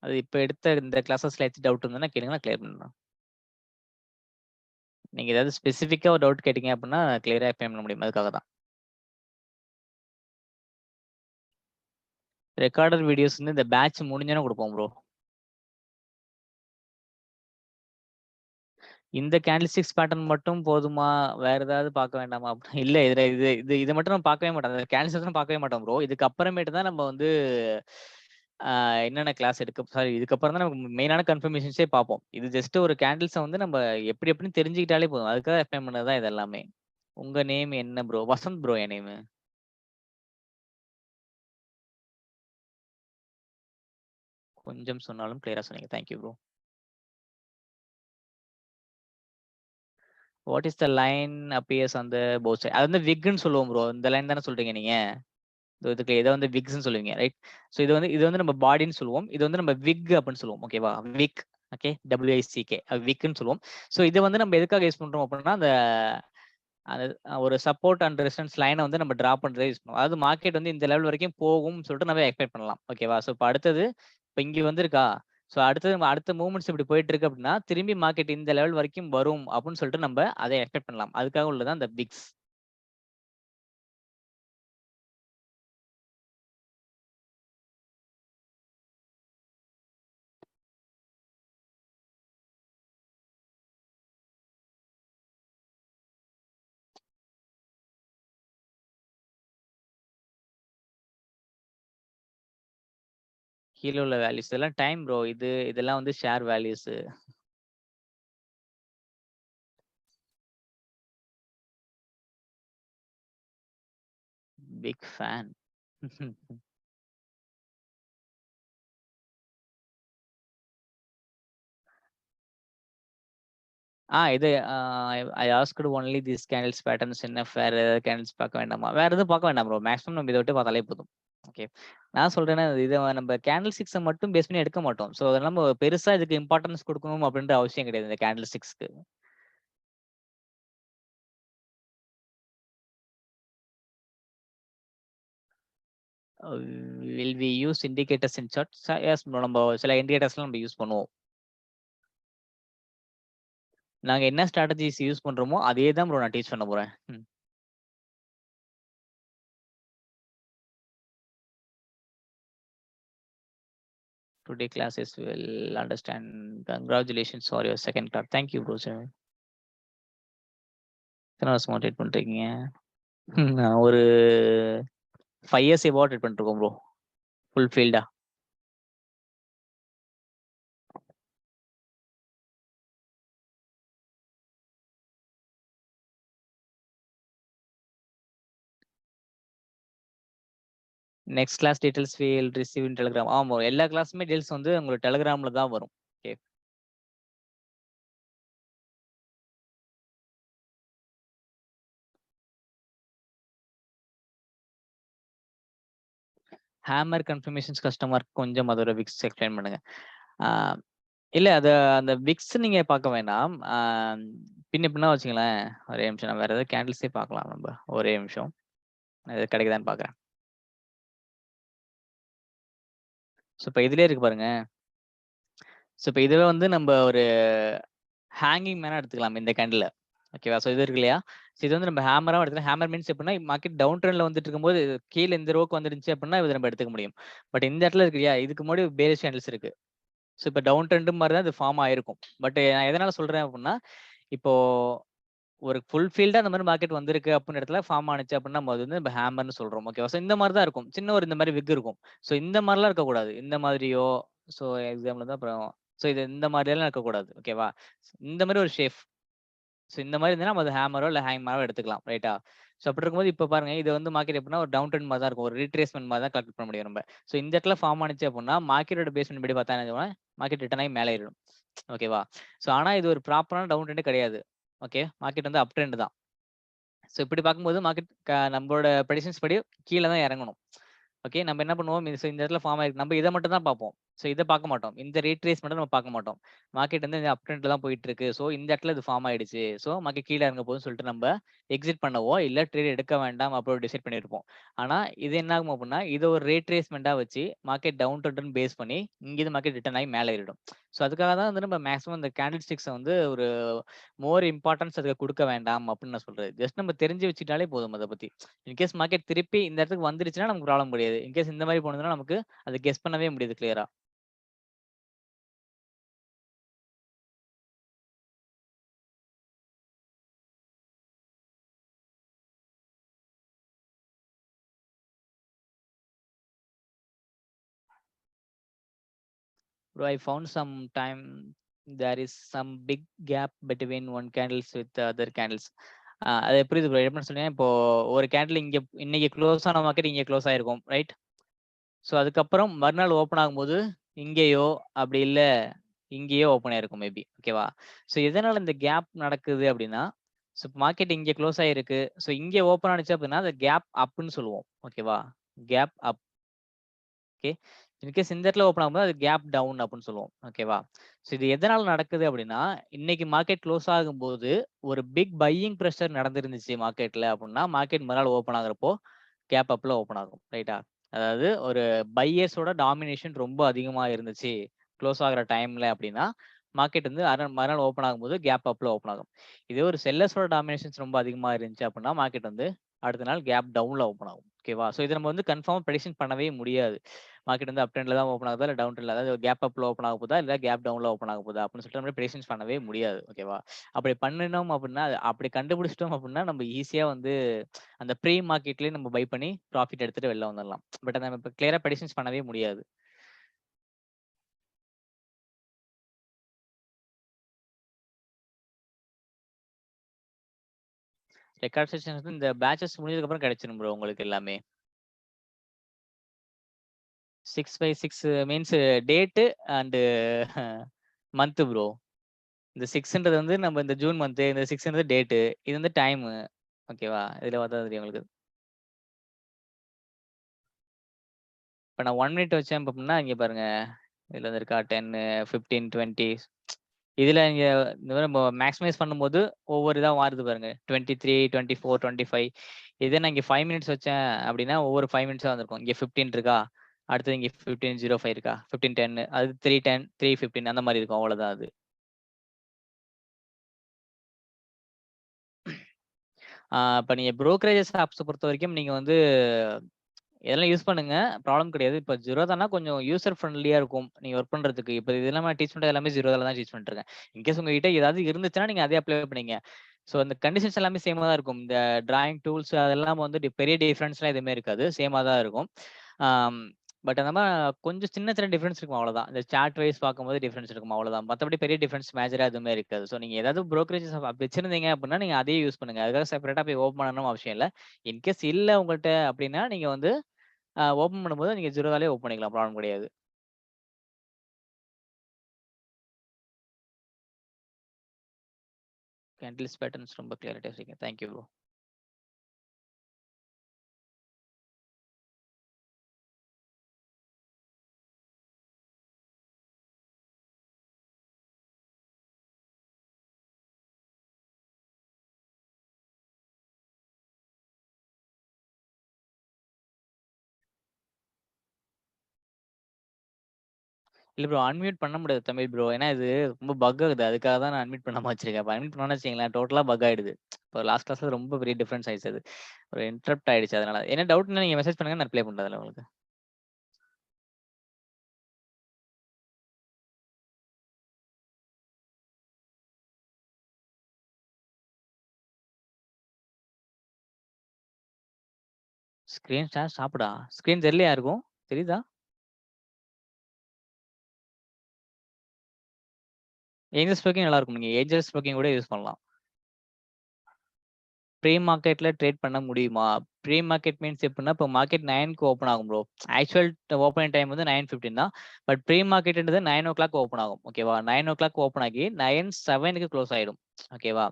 அது இப்ப எடுத்த இந்த கிளாஸஸ்ல ஏதாச்சும் டவுட் இருந்ததுன்னா கேளுங்க. நான் கிளியர் பண்றேன். நீங்க ஏதாவது ஸ்பெசிஃபிக்கா ஒரு டவுட் கேட்டீங்க அப்டின்னா, கிளியரா எக்ஸ்பிளைன் பண்ண முடியும். அதுக்காக தான். ரெக்கார்டர் வீடியோஸ் வந்து இந்த பேட்ச் முடிஞ்சோனே குடுப்போம் ப்ரோ. இந்த கேண்டில்ஸ்டிக்ஸ் பேட்டர்ன் மட்டும் போதுமா? வேற ஏதாவது பார்க்க வேண்டாமா? இல்ல இதுல இத மட்டும் நம்ம பார்க்கவே மாட்டோம். அந்த கேண்டில்ஸ்டிக்ஸ் பார்க்கவே மாட்டோம் ப்ரோ. இதுக்கு அப்புறமேட்டு தான் நம்ம வந்து என்னென்ன கிளாஸ் சாரி இதுக்கப்புறம் தான் நமக்கு மெயினான கன்ஃபர்மேஷன்ஸே பார்ப்போம். இது ஜஸ்ட் ஒரு கேண்டில்ஸ வந்து நம்ம எப்படின்னு தெரிஞ்சுக்கிட்டாலே போதும். அதுக்காக எக்ஸ்பிளைன் பண்ணது தான் இது எல்லாமே. உங்க நேம் என்ன ப்ரோ? வசந்த் ப்ரோ என் நேமு. கொஞ்சம் சொன்னாலும் கிளியரா சொன்னீங்க. Thank you bro. What is the line appears on the both side? அது வந்து விக்ன்னு சொல்லுவோம் ப்ரோ. இந்த லைன் தானே சொல்றீங்க நீங்க? இதுக்கு இத வந்து விக்ஸ்ன்னு சொல்லுவீங்க, ரைட்? ஸோ இது வந்து நம்ம பாடின்னு சொல்லுவோம். இது வந்து நம்ம விக் அப்படின்னு சொல்லுவோம். ஓகேவா? விக். ஓகே. WICK. விக்ன்னு சொல்லுவோம். ஸோ இத வந்து நம்ம எதுக்காக யூஸ் பண்றோம் அப்படின்னா, அந்த அந்த ஒரு சப்போர்ட் அண்ட் ரெசிஸ்டன்ஸ் லைன வந்து நம்ம டிரா பண்றதே யூஸ் பண்ணுவோம். அதாவது மார்க்கெட் வந்து இந்த லெவல் வரைக்கும் போகும்னு சொல்லிட்டு நம்ம எக்ஸ்பெக்ட் பண்ணலாம். ஓகேவா? ஸோ இப்ப அடுத்தது இப்ப இங்க வந்திருக்கா? ஸோ அடுத்த மூவ்மெண்ட்ஸ் இப்படி போயிட்டு இருக்கு அப்படின்னா, திரும்பி மார்க்கெட் இந்த லெவல் வரைக்கும் வரும் அப்படின்னு சொல்லிட்டு நம்ம அத எக்ஸ்பெக்ட் பண்ணலாம். அதுக்காக உள்ளது அந்த விக்ஸ். கீழ உள்ள வேல்யூஸ் இதெல்லாம் டைம் ப்ரோ. இதெல்லாம் வந்து ஷேர் வேல்யூஸ். Big fan. இது I asked only this candles patterns வேற ஏதாவது கேண்டில்ஸ் பார்க்க வேண்டாமா? வேற எதுவும் பார்க்க வேண்டாம் ப்ரோ. மேக்ஸிமம் நம்ம இத மட்டும் பார்த்தாலே போதும். ஓகே. நான் சொல்றேன்னா, இத நம்ம கேண்டில் ஸ்டிக்ஸ மட்டும் பேஸ் பண்ணி எடுக்க மாட்டோம். ஸோ அதனால நம்ம பெருசா இதுக்கு இம்பார்ட்டன்ஸ் குடுக்கணும் அப்படின்ற அவசியம் கிடையாது இந்த கேண்டில் ஸ்டிக்ஸ்க்கு. Will we use indicators in charts? Yes bro. நம்ம சில இண்டிகேட்டர்ஸ்லாம் நம்ம யூஸ் பண்ணுவோம். நாங்க என்ன ஸ்ட்ராட்டஜிஸ் யூஸ் பண்றோமோ, அதே தான் ப்ரோ நான் டீச் பண்ண போறேன். Today classes will understand. Congratulations for your second class. Thank you bro sir. எத்தன வருஷமா ட்ரீட் பண்றீங்க? நான் ஒரு 5 இயர்ஸ் எபோவா ட்ரீட் பண்ணிட்டு இருக்கோம் ப்ரோ. ஃபுல் ஃபீல்டா. Next class details will receive in Telegram. ஆமா. எல்லா கிளாஸுமே டீடைல்ஸ் வந்து உங்களுக்கு டெலிகிராம்ல தான் வரும். ஓகே. ஹேமர் கன்ஃபர்மேஷன்ஸ் கஸ்டமர் கொஞ்சம் அதோட விக்ஸ் எக்ஸ்பிளைன் பண்ணுங்க. ஆ இல்ல அந்த விக்ஸ் நீங்க பார்க்க வேண்டாம். பின்ன பின்ன வச்சுங்களேன். ஒரே நிமிஷம் நான் வேற ஏதாவது கேண்டில்ஸே பார்க்கலாம் நம்ம. ஒரே நிமிஷம். அது கிடைக்குதான்னு பார்க்குறேன். ஸோ இப்ப இதுலயே இருக்கு பாருங்க. ஸோ இப்ப இதுவே வந்து நம்ப ஒரு ஹேங்கிங் மேனா எடுத்துக்கலாம் இந்த கேண்டில்ல. ஓகேவா? ஸோ இது இருக்கு இல்லையா? ஸோ இது வந்து நம்ம ஹேமராவும் எடுத்துக்கலாம். ஹேமர் மீன்ஸ் எப்படின்னா, மார்க்கெட் டவுன் ட்ரெண்ட்ல வந்துட்டு இருக்கும்போது, கீழ இந்த ரோக்கு வந்துருந்துச்சு அப்படின்னா, இத நம்ம எடுத்துக்க முடியும். பட் இந்த இடத்துல இருக்கு இல்லையா? இதுக்கு முன்னாடி பேரிஷ் கேண்டில்ஸ் இருக்கு. ஸோ இப்ப டவுன் ட்ரெண்ட் மாரி தான் இது ஃபார்ம் ஆயிருக்கும். பட் நான் எதனால சொல்றேன் அப்படின்னா, இப்போ ஒரு ஃபுல் ஃபீல்டா இந்த மாரி மார்க்கெட் வந்திருக்கு அப்டின்ற இடத்துல ஃபார்ம் ஆனுச்சு அப்டின்னா, நம்ம அது வந்து நம்ம ஹேமர்ன்னு சொல்றோம். ஓகேவா? ஸோ இந்த மாரி தான் இருக்கும். சின்ன ஒரு இந்த மாரி விக் இருக்கும். ஸோ இந்த மாரிலாம் இருக்கக்கூடாது. இந்த மாதிரியோ ஸோ எக்ஸாம்பிள் தான் அப்புறம் ஸோ இது இந்த மாரியெல்லாம் இருக்கக்கூடாது. ஓகேவா? இந்த மாரி ஒரு ஷேப். ஸோ இந்த மாரி இருந்ததுன்னா, நம்ம அது ஹேமரோ இல்ல ஹேங்மாரோ எடுத்துக்கலாம். ரைட்டா? ஸோ அப்படி இருக்கும்போது இப்ப பாருங்க, இது வந்து மார்க்கெட் எப்டின்னா ஒரு டவுன் ட்ரெண்ட் மாரி தான் இருக்கும். ஒரு ரீட்ரேஸ்மென்ட் மாரி தான் கால்குலேட் பண்ண முடியும் நம்ம. ஸோ இந்த இடத்துல ஃபார்ம் ஆனுச்சு அப்டின்னா, மார்க்கெட்டோட பேஸ்மென்ட் படி பார்த்தா என்ன ஆகும்னா, மார்க்கெட் ரிட்டர்ன் ஆகி மேல ஏறிடும். ஓகேவா? ஸோ ஆனா இது ஒரு ப்ராப்பரான டவுன் ட்ரெண்ட் கிடையாது. ஓகே. மார்க்கெட் வந்து அப் ட்ரெண்ட் தான். ஸோ இப்படி பார்க்கும்போது மார்க்கெட் நம்மளோட ப்ரெடிக்ஷன்ஸ் படி கீழ தான் இறங்கணும். ஓகே. நம்ம என்ன பண்ணுவோம், இந்த இடத்துல ஃபார்ம் ஆயிருக்கு. நம்ம இத மட்டும் தான் பார்ப்போம். ஸோ இத பார்க்க மாட்டோம். இந்த ரீட்ரேஸ் மட்டும் நம்ம பார்க்க மாட்டோம். மார்க்கெட் வந்து அப் ட்ரெண்ட்ல தான் போயிட்டு இருக்கு. ஸோ இந்த இடத்துல இது ஃபார்ம் ஆயிடுச்சு. ஸோ மார்க்கெட் கீழ இறங்க போகுதுன்னு சொல்லிட்டு நம்ம எக்ஸிட் பண்ணவோ, இல்ல ட்ரேட் எடுக்க வேண்டாம் அப்படி டிசைட் பண்ணியிருப்போம். ஆனா இது என்ன ஆகும் அப்படின்னா, இத ஒரு ரீட்ரேஸ்மென்ட்டா வச்சு மார்க்கெட் டவுன் ட்ரெண்ட்ன்னு பேஸ் பண்ணி இங்கிருந்து மார்க்கெட் ரிட்டர்ன் ஆகி மேல ஏறிடும். ஸோ அதுக்காக தான் வந்து நம்ம மேக்ஸிமம் இந்த கேண்டில் ஸ்டிக்ஸ வந்து ஒரு மோர் இம்பார்ட்டன்ஸ் அதுக்கு குடுக்க வேண்டாம் அப்படின்னு நான் சொல்றது. ஜஸ்ட் நம்ம தெரிஞ்சு வச்சுக்கிட்டாலே போதும் அத பத்தி. இன்கேஸ் மார்க்கெட் திருப்பி இந்த இடத்துக்கு வந்துருச்சுன்னா நமக்கு ப்ராப்ளம் கிடையாது. இன்கேஸ் இந்த மாரி போனதுன்னா நமக்கு அத கெஸ் பண்ணவே முடியாது கிளியரா. Bro, I found some time there is some big gap between one candles with the other candles. அது புரியுது ப்ரோ. எப்படின்னு சொன்னீங்கன்னா, இப்போ ஒரு கேண்டில் இங்க இன்னைக்கு குளோஸ் ஆன மார்க்கெட் இங்க குளோஸ் ஆயிருக்கும். ரைட்? ஸோ அதுக்கப்புறம் மறுநாள் ஓப்பன் ஆகும்போது இங்கேயோ, அப்படி இல்ல இங்கேயோ ஓப்பன் ஆயிருக்கும் மேபி. ஓகேவா? ஸோ எதனால இந்த கேப் நடக்குது அப்படின்னா, ஸோ மார்க்கெட் இங்க குளோஸ் ஆயிருக்கு. ஸோ இங்க ஓப்பன் ஆனுச்சு அப்படின்னா, அத கேப் அப்ன்னு சொல்லுவோம். ஓகேவா? Gap up. ஓகே. இன்கேஸ் இந்த இடத்துல ஓப்பன் ஆகும்போது அது கேப் டவுன் அப்படின்னு சொல்லுவோம். ஓகேவா? ஸோ இது எதனால நடக்குது அப்படின்னா, இன்னைக்கு மார்க்கெட் குளோஸ் ஆகும்போது ஒரு பிக் பையிங் பிரஷர் நடந்திருந்துச்சு மார்க்கெட்ல அப்படின்னா, மார்க்கெட் மறுநாள் ஓப்பன் ஆகுறப்போ கேப் அப்ல ஓப்பன் ஆகும். ரைட்டா? அதாவது ஒரு பையர்ஸோட டாமினேஷன் ரொம்ப அதிகமா இருந்துச்சு. குளோஸ் ஆகுற டைம்ல அப்படின்னா, மார்க்கெட் வந்து மறுநாள் ஓப்பன் ஆகும்போது கேப் அப்ல ஓப்பன் ஆகும். இதே ஒரு செல்லர்ஸோட டாமினேஷன்ஸ் ரொம்ப அதிகமா இருந்துச்சு அப்படின்னா, மார்க்கெட் வந்து அடுத்த நாள் கேப் டவுன்ல ஓப்பன் ஆகும். ஓகேவா? ஸோ இத நம்ம வந்து கன்ஃபார்மா ப்ரெடிக்ஷன் பண்ணவே முடியாது. மார்க்கெட் வந்து அப் ட்ரெண்ட்ல தான் ஓப்பன் ஆகுதா? இல்ல டவுன் ட்ரெண்ட்ல அதாவது கேப் அப்ல ஓப்பன் ஆக போதா? இல்ல கேப் டவுன்ல ஓப்பன் ஆக போதா? அப்படின்னு சொல்லிட்டு நம்ம ப்ரெடிக்ஷன்ஸ் பண்ணவே முடியாது. ஓகேவா? அப்படி பண்ணினோம் அப்படின்னா, அப்படி கண்டுபிடிச்சிட்டோம் அப்படின்னா, நம்ம ஈஸியா வந்து அந்த ப்ரீ மார்க்கெட்லயே நம்ம பை பண்ணி ப்ராஃபிட் எடுத்துட்டு வெளில வந்துரலாம். பட் அத நம்ம இப்ப கிளியரா ப்ரெடிக்ஷன்ஸ் பண்ணவே முடியாது. ரெக்கார்ட் செஷன்ஸ் வந்து இந்த பேட்சஸ் முடிஞ்சதுக்கு அப்புறம் கிடைச்சிரும் ப்ரோ உங்களுக்கு எல்லாமே. 6/6 means date and month bro. இந்த 6ன்றது வந்து நம்ம இந்த ஜூன் மந்த், இந்த 6ன்றது டேட். இது வந்து டைம். ஓகேவா? இதுல பார்த்தா தெரியும் உங்களுக்கு. இப்ப நான் 1 மினிட் வச்சேன் அப்படின்னா, இங்க பாருங்க. இதுல வந்து இருக்கா 10, 15, 20 இதுல இங்க இந்த மாரி நம்ம மேக்ஸிமைஸ் பண்ணும்போது ஒவ்வொரு இதா மாறுது பாருங்க. 23, 24, 25 இதே நான் இங்க 5 மினிட்ஸ் வச்சேன் அப்படின்னா, ஒவ்வொரு 5 மினிட்ஸா வந்திருக்கும். இங்க 15 இருக்கா? அடுத்தது இங்க 15:05 இருக்கா? 15:10 அது 3:10, 3:15 அந்த மாரி இருக்கும். அவ்வளோதான் அது. இப்ப நீங்க புரோக்கரேஜஸ் ஆப்ஸ பொறுத்தவரைக்கும் நீங்க வந்து இதெல்லாம் யூஸ் பண்ணுங்க. ப்ராப்ளம் கிடையாது. இப்ப Zerodhaனா கொஞ்சம் யூசர் ஃப்ரெண்ட்லியா இருக்கும். நீங்க ஒர்க் பண்றதுக்கு. இப்ப இது எல்லாமே டீச் பண்றது எல்லாமே Zerodhaல தான் டீச் பண்ணிட்டு இருக்கேன். இன்கேஸ் உங்ககிட்ட ஏதாவது இருந்துச்சுன்னா, நீங்க அதே அப்ளை பண்ணீங்க. ஸோ அந்த கண்டிஷன்ஸ் எல்லாமே சேமா தான் இருக்கும். இந்த டிராயிங் டூல்ஸ் அதெல்லாம் வந்து பெரிய டிஃபரன்ஸ்லாம் எதுவுமே இருக்காது. சேமா தான் இருக்கும். ஆம் பட் அந்த கொஞ்சம் சின்ன சின்ன டிஃபரன்ஸ் இருக்கும் அவ்வளோதான். இந்த சார்ட் வைஸ் பார்க்கும்போது டிஃபரன்ஸ் இருக்கும் அவ்வளோதான். மத்தபடி பெரிய டிஃபரன்ஸ் மேஜரா எதுவுமே இருக்காது. ஸோ நீங்க ஏதாவது புரோக்கரேஜஸ் வச்சிருந்தீங்க அப்படின்னா, நீங்க அதையே யூஸ் பண்ணுங்க. அதுக்காக செப்பரேட்டா போய் ஓப்பன் பண்ணணும்னு அவசியம் இல்ல. இன்கேஸ் இல்ல உங்கள்ட்ட அப்படின்னா, நீங்க வந்து ஓப்பன் பண்ணும்போது நீங்க Zerodhaலயே ஓப்பன் பண்ணிக்கலாம். ப்ராப்ளம் கிடையாது. கேண்டில்ஸ் பேட்டர்ன்ஸ் ரொம்ப கிளியரிட்டியா சொன்னீங்க. Thank you bro. இல்ல ப்ரோ அன்மியூட் பண்ண முடியாது தமிழ் ப்ரோ. ஏன்னா இது ரொம்ப பக் ஆகுது. அதுக்காக தான் நான் அன்மியூட் பண்ணாம வச்சிருக்கேன். இப்ப அன்மியூட் பண்ணோம்னு வச்சுக்கங்களேன், டோட்டலா பக் ஆயிடுது. இப்போ லாஸ்ட் கிளாஸ்ல ரொம்ப பெரிய டிஃபரன்ஸ் ஆயிடுச்சு அது. ஒரு இன்டரப்ட் ஆயிடுச்சு அதனால. என்ன டவுட்னா நீங்க மெசேஜ் பண்ணுங்க நான் ரிப்ளை பண்றேன் அதுல உங்களுக்கு. Screen share ஸ்டாப்டா? ஸ்க்ரீன் தெரியலையா யாருக்கும்? தெரியுதா? ஏஞ்சல் ஸ்போக்கிங் நல்லா இருக்கும். நீங்க ஏஞ்சல் ஸ்போக்கிங் கூட யூஸ் பண்ணலாம். ப்ரீ மார்க்கெட்ல ட்ரேட் பண்ண முடியுமா? ப்ரீ மார்க்கெட் மீன்ஸ் எப்டின்னா, இப்போ மார்க்கெட் 9க்கு ஓப்பன் ஆகும் ப்ரோ. ஆக்சுவல் ஓப்பனிங் டைம் வந்து 9:15 தான். பட் ப்ரீ மார்க்கெட்ன்றது 9:00 ஓப்பன் ஆகும். ஓகேவா? 9:00 ஓப்பன் ஆகி 9:07க்கு க்ளோஸ் ஆயிடும். ஓகேவா?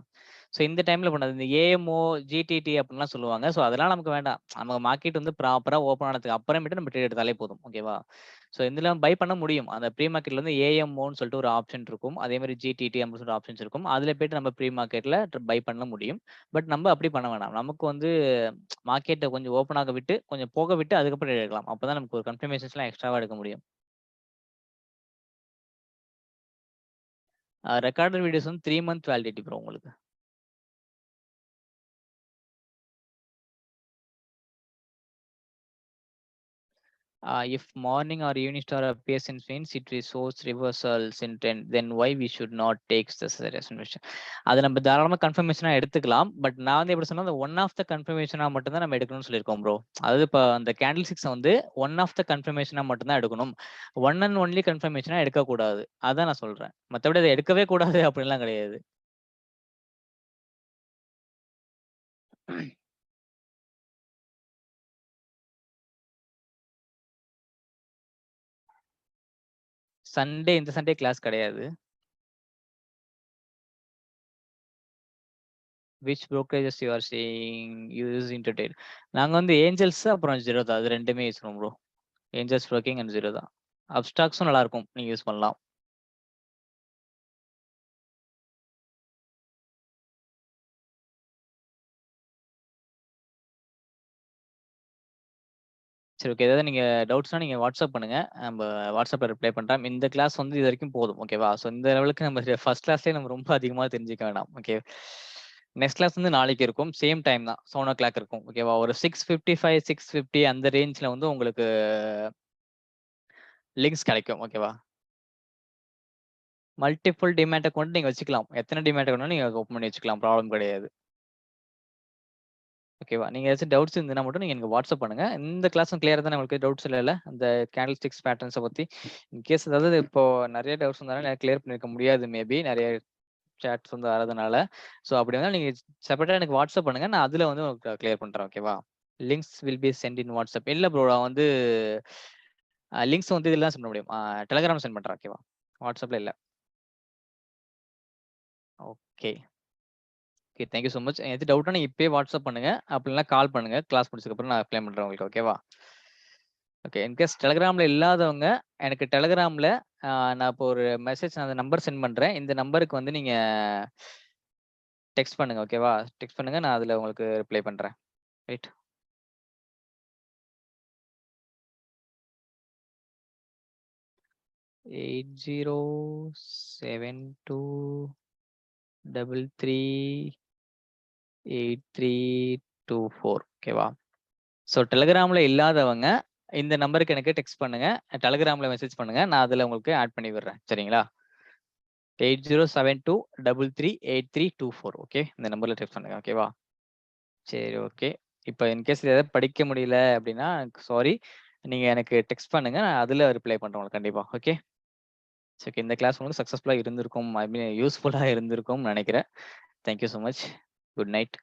ஸோ இந்த டைம்ல பண்ணது. இந்த ஏஎம்ஓ, ஜிடிடி அப்டின்லாம் சொல்லுவாங்க. ஸோ அதெல்லாம் நமக்கு வேண்டாம். நம்ம மார்க்கெட் வந்து ப்ராப்பரா ஓப்பன் ஆனதுக்கு அப்புறமேட்டு நம்ம ட்ரேட் எடுத்தாலே போதும். ஓகேவா? ஸோ இதுல பை பண்ண முடியும். அந்த ப்ரீ மார்க்கெட்ல வந்து ஏஎம்ஓன்னு சொல்லிட்டு ஒரு ஆப்ஷன் இருக்கும். அதே மாரி ஜிடிடி அப்டின்னு சொல்லிட்டு ஆப்ஷன்ஸ் இருக்கும். அதுல போயிட்டு நம்ம ப்ரீ மார்க்கெட்ல பை பண்ண முடியும். பட் நம்ம அப்படி பண்ண வேணாம். நமக்கு வந்து மார்க்கெட்ட கொஞ்சம் ஓப்பன் ஆக விட்டு, கொஞ்சம் போக விட்டு அதுக்கப்புறம் எடுக்கலாம். அப்பதான் நமக்கு ஒரு கன்ஃபர்மேஷன்ஸ்லாம் எக்ஸ்ட்ராவா எடுக்க முடியும். ரெக்கார்டட் வீடியோஸ் வந்து 3 மந்த் வேலிடிட்டி ப்ரோ உங்களுக்கு. If morning or evening star appears in Phoenix, it shows reversals in trend. Then why we should not take this as a confirmation? அத நம்ம தாராளமா கன்ஃபர்மேஷனா எடுத்துக்கலாம். பட் நான் வந்து எப்படி சொன்னா, அந்த ஒன் ஆஃப் த கன்ஃபர்மேஷனா மட்டும் தான் நம்ம எடுக்கணும்னு சொல்லியிருக்கோம் ப்ரோ. அதாவது இப்ப அந்த கேண்டில் ஸ்டிக்ஸ வந்து ஒன் ஆஃப் த கன்ஃபர்மேஷனா மட்டும் தான் எடுக்கணும். ஒன் அண்ட் ஒன்லி கன்ஃபர்மேஷனா எடுக்கக்கூடாது. அதான் நான் சொல்றேன். மத்தபடி அத எடுக்கவே கூடாது அப்படின்லாம் கிடையாது. இந்த சண்டே கிளாஸ் கிடையாது. Which brokerages you are saying using to trade? நாங்க வந்து ஏஞ்சல்ஸ் அப்புறம் ஜீரோதா அது 2மே யூஸ் பண்ணுவோம் bro. Angels broking and Zerodha. அப்ஸ்டாக்ஸும் நல்லா இருக்கும். நீங்க யூஸ் பண்ணலாம். சரி ஓகே. ஏதாவது நீங்க டவுட்ஸ்னா நீங்க வாட்ஸ்அப் பண்ணுங்க. நம்ப வாட்ஸ்அப்ல ரிப்ளை பண்றேன். இந்த கிளாஸ் வந்து இதுவரைக்கும் போதும். ஓகேவா? ஸோ இந்த லெவலுக்கு நம்ம ஃபர்ஸ்ட் கிளாஸ்லயே நம்ம ரொம்ப அதிகமா தெரிஞ்சுக்க வேண்டாம். ஓகே. நெக்ஸ்ட் கிளாஸ் வந்து நாளைக்கு இருக்கும். சேம் டைம் தான். 7:00 இருக்கும். ஓகேவா? ஒரு 6:55, 6:50 அந்த ரேஞ்ச்ல வந்து உங்களுக்கு லிங்க்ஸ் கிடைக்கும். ஓகேவா? மல்டிபிள் டிமேட் அக்கவுண்ட் நீங்க வச்சுக்கலாம். எத்தன டிமேட் அக்கவுண்ட் நீங்க ஓப்பன் பண்ணி வச்சுக்கலாம். ப்ராப்ளம் கிடையாது. ஓகேவா? நீங்க ஏதாச்சும் டவுட்ஸ் இருந்ததுனா மட்டும் நீங்க எனக்கு வாட்ஸ்அப் பண்ணுங்க. இந்த கிளாஸும் கிளியரா தானே உங்களுக்கு டவுட்ஸ் இல்லல்ல? அந்த கேண்டில் ஸ்டிக்ஸ் பேட்டர்ன்ஸ பத்தி. இன்கேஸ் அதாவது இப்போ நெறைய டவுட்ஸ் இருந்தாலும் என்னால கிளியர் பண்ணியிருக்க முடியாது மேபி. நெறைய சாட்ஸ் வந்து வரதுனால. ஸோ அப்படி வந்தா நீங்க செப்பரேட்டா எனக்கு வாட்ஸ்அப் பண்ணுங்க. நான் அதுல வந்து உங்களுக்கு கிளியர் பண்றேன். ஓகேவா? Links will be sent in WhatsApp. இல்ல ப்ரோ நான் வந்து லிங்க்ஸ் வந்து இதுல தான் சென்ட் பண்ண முடியும். டெலகிராம் சென்ட் பண்றேன். ஓகேவா? வாட்ஸ்அப்ல இல்ல. Okay. Okay. Thank you so much. எதாச்சும் டவுட்னா நீங்க இப்பயே வாட்ஸ்அப் பண்ணுங்க. அப்படி இல்லனா கால் பண்ணுங்க. கிளாஸ் முடிச்சதுக்கப்புறம் நான் எக்ஸ்பிளைன் பண்றேன் உங்களுக்கு. ஓகேவா? ஓகே. இன்கேஸ் டெலகிராம்ல இல்லாதவங்க, எனக்கு டெலகிராம்ல நான் இப்போ ஒரு மெசேஜ் அந்த நம்பர் சென்ட் பண்றேன். இந்த நம்பருக்கு வந்து நீங்க டெக்ஸ்ட் பண்ணுங்க. ஓகேவா? டெக்ஸ்ட் பண்ணுங்க. நான் அதுல உங்களுக்கு ரிப்ளை பண்றேன். ரைட். எயிட் 8072338324 ஓகேவா? ஸோ டெலகிராம்ல இல்லாதவங்க இந்த நம்பருக்கு எனக்கு டெக்ஸ்ட் பண்ணுங்க. டெலகிராம்ல மெசேஜ் பண்ணுங்க. நான் அதுல உங்களுக்கு ஆட் பண்ணி விடுறேன். சரிங்களா? 8072338324 ஓகே. இந்த நம்பர்ல டெக்ஸ்ட் பண்ணுங்க. ஓகேவா? சரி ஓகே. இப்ப இன்கேஸ் ஏதாவது படிக்க முடியல அப்படின்னா சாரி. நீங்க எனக்கு டெக்ஸ்ட் பண்ணுங்க. நான் அதுல ரிப்ளை பண்றேன் உங்களுக்கு கண்டிப்பா. ஓகே. ஓகே. இந்த கிளாஸ் உங்களுக்கு சக்சஸ்ஃபுல்லா இருந்திருக்கும். ஐ மீன் யூஸ்ஃபுல்லா இருந்திருக்கும்னு நெனைக்கிறேன். Thank you so much. Good night.